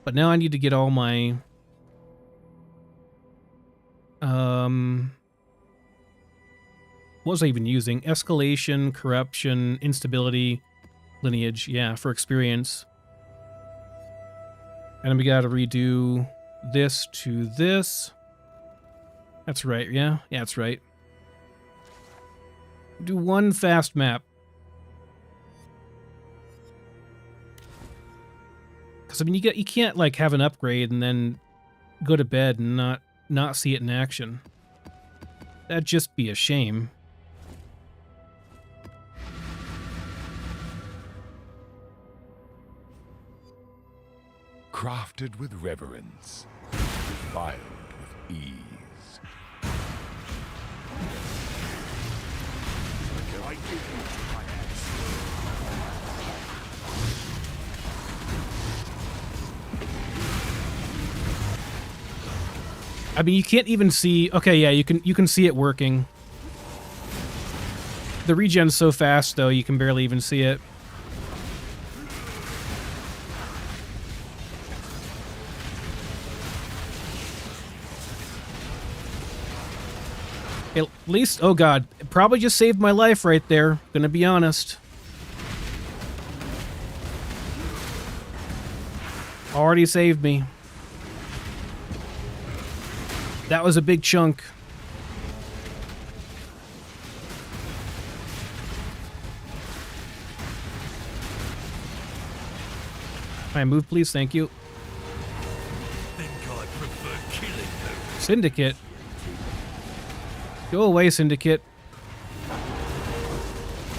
But now I need to get all my... what was I even using? Escalation, Corruption, Instability, Lineage. Yeah, for experience. And then we gotta redo this to this. That's right, yeah? Yeah, that's right. Do one fast map. Because, I mean, you can't, like, have an upgrade and then go to bed and not see it in action. That'd just be a shame. Crafted with reverence, defiled with ease. Can I give you my axe? I mean, you can't even see... Okay, yeah, you can see it working. The regen's so fast, though, you can barely even see it. At least... Oh, God. It probably just saved my life right there. Gonna be honest. Already saved me. That was a big chunk. Can I move, please? Thank you. Think I prefer killing them. Syndicate. Go away, Syndicate.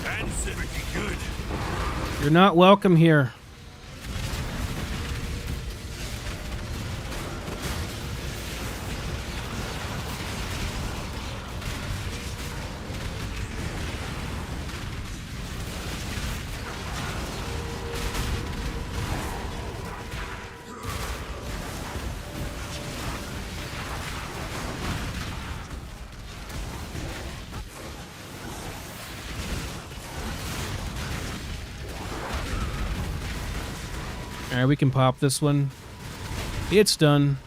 That's pretty good. You're not welcome here. Alright, we can pop this one. It's done.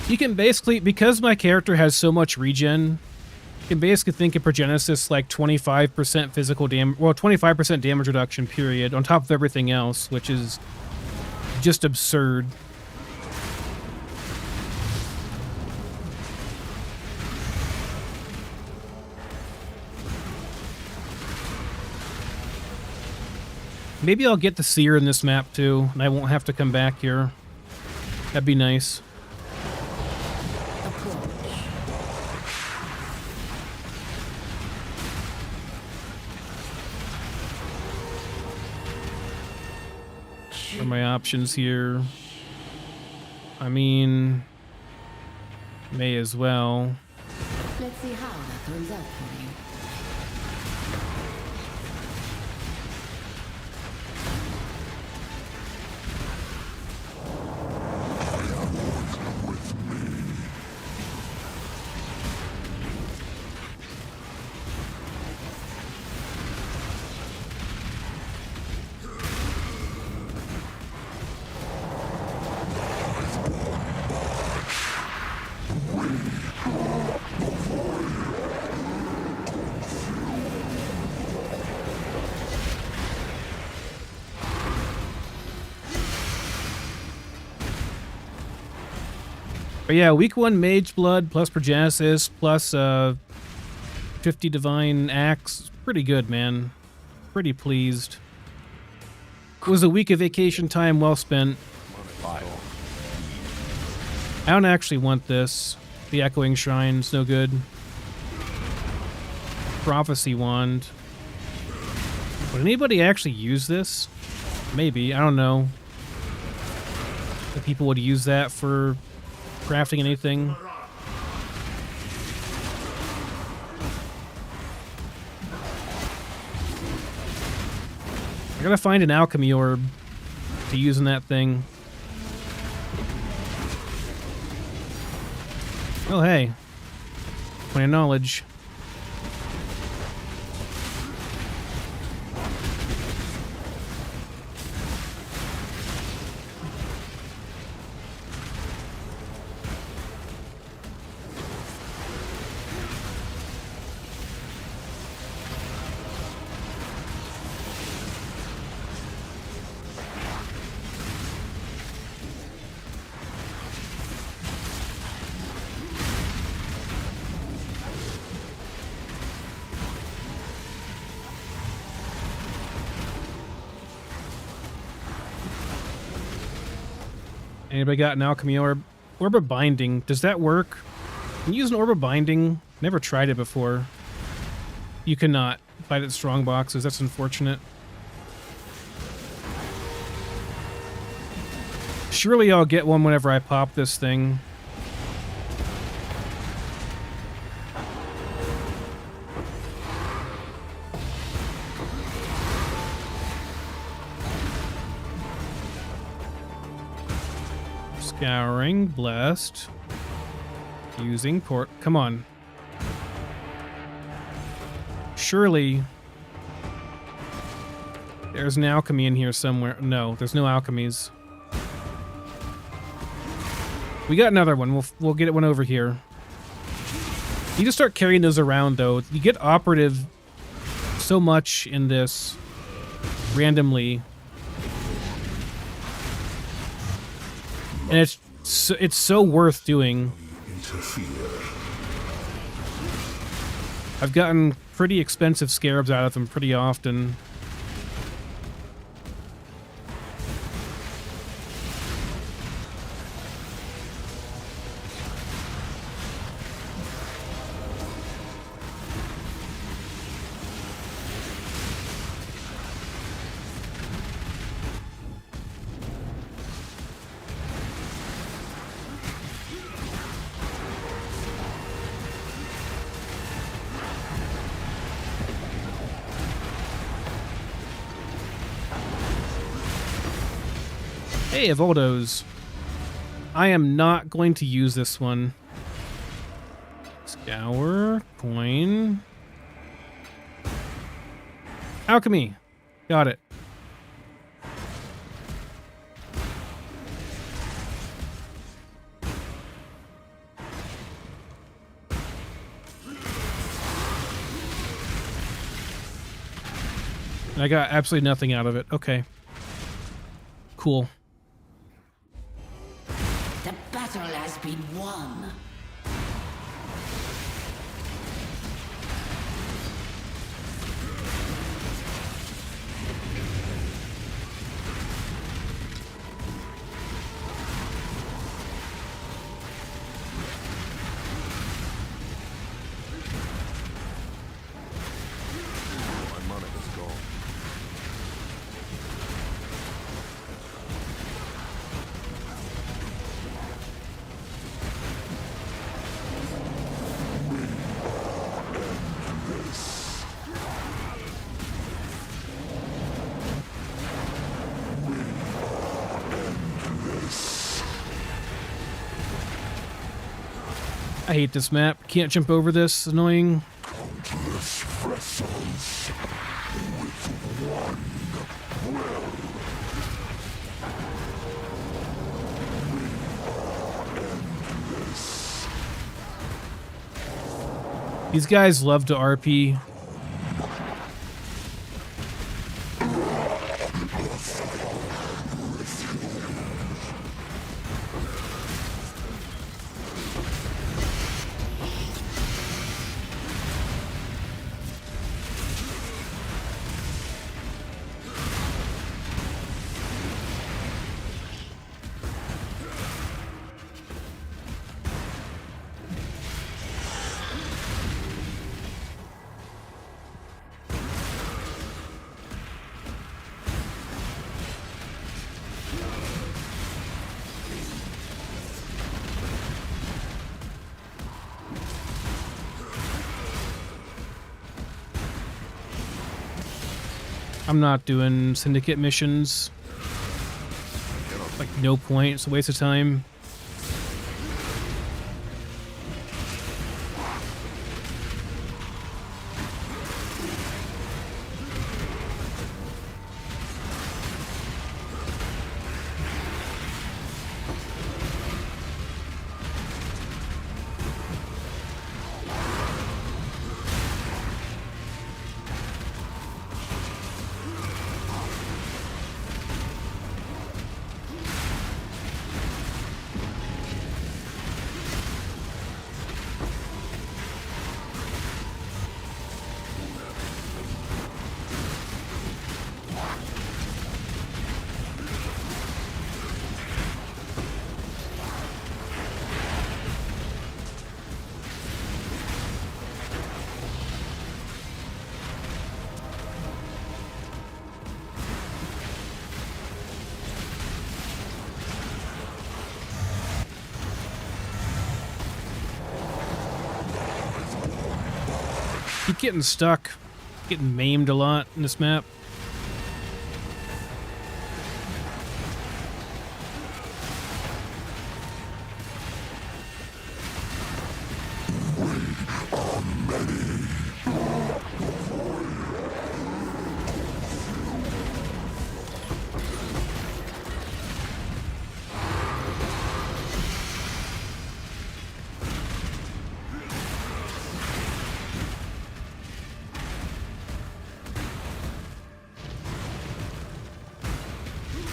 You can basically, because my character has so much regen, you can basically think of Progenesis like 25% physical damage, well, 25% damage reduction, period, on top of everything else, which is just absurd. Maybe I'll get the Seer in this map too, and I won't have to come back here. That'd be nice. What are my options here? I mean, may as well. Let's see how that turns out for you. But yeah, week 1 Mage Blood plus Progenesis plus 50 Divine Axe. Pretty good, man. Pretty pleased. It was a week of vacation time well spent. I don't actually want this. The Echoing Shrine's no good. Prophecy Wand. Would anybody actually use this? Maybe. I don't know. If people would use that for crafting anything. I gotta find an alchemy orb to use in that thing. Oh, hey. Point of knowledge. Anybody got an alchemy orb? Orb of Binding. Does that work? Can you use an Orb of Binding? Never tried it before. You cannot fight at strong boxes. That's unfortunate. Surely I'll get one whenever I pop this thing. Scouring, blessed. Using port. Come on. Surely there's an alchemy in here somewhere. No, there's no alchemies. We got another one. We'll get one over here. You just start carrying those around though. You get operative so much in this randomly. And it's so worth doing. I've gotten pretty expensive scarabs out of them pretty often. Hey, Evoldos. I am not going to use this one. Scour, coin. Alchemy. Got it. And I got absolutely nothing out of it. Okay. Cool. The battle has been won. My money is gone. I hate this map. Can't jump over this. Annoying. These guys love to RP. I'm not doing syndicate missions. Like, no point. It's a waste of time. Keep getting stuck. Getting maimed a lot in this map.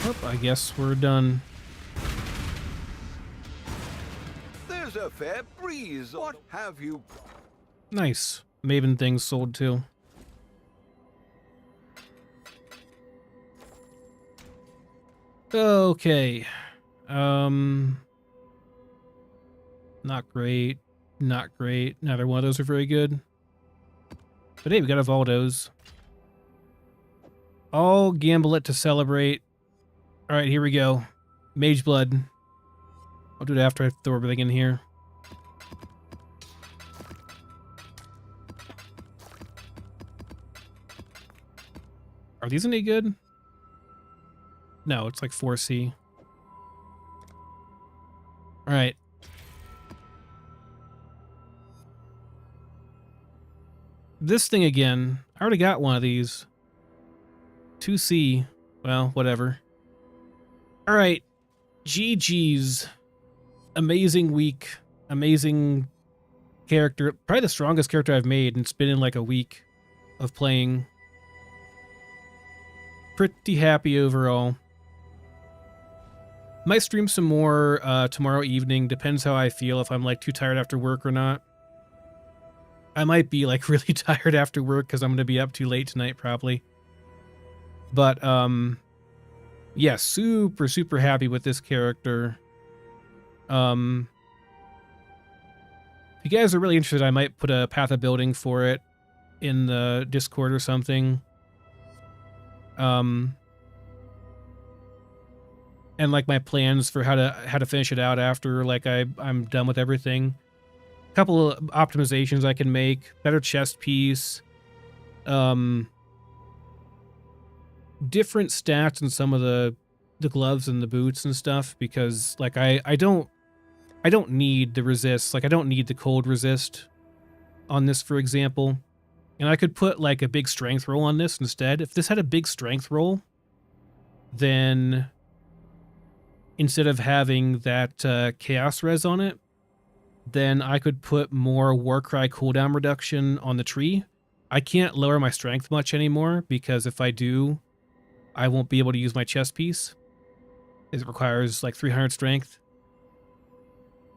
Oh, I guess we're done. There's a fair breeze. What have you? Nice. Maven things sold too. Okay. Not great. Not great. Neither one of those are very good. But hey, we got a Valdos. I'll gamble it to celebrate. Alright, here we go. Mage Blood. I'll do it after I throw everything in here. Are these any good? No, it's like 4C. All right. This thing again. I already got one of these. 2C. Well, whatever. All right. GG's. Amazing week. Amazing character. Probably the strongest character I've made, and it's been in like a week of playing. Pretty happy overall. Might stream some more tomorrow evening. Depends how I feel, if I'm like too tired after work or not. I might be like really tired after work because I'm going to be up too late tonight probably. But yeah, super, super happy with this character. If you guys are really interested, I might put a path of building for it in the Discord or something. And like my plans for how to finish it out after like I'm done with everything. A couple of optimizations I can make, better chest piece, different stats in some of the gloves and the boots and stuff, because like I don't need the resist, like I don't need the cold resist on this, for example. And I could put like a big strength roll on this instead. If this had a big strength roll, then instead of having that chaos res on it, then I could put more Warcry cooldown reduction on the tree. I can't lower my strength much anymore, because if I do, I won't be able to use my chest piece. It requires like 300 strength.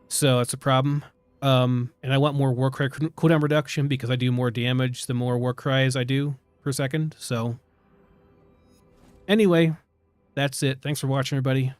So it's a problem. And I want more Warcry cooldown reduction because I do more damage the more Warcries I do per second. So anyway, that's it. Thanks for watching, everybody.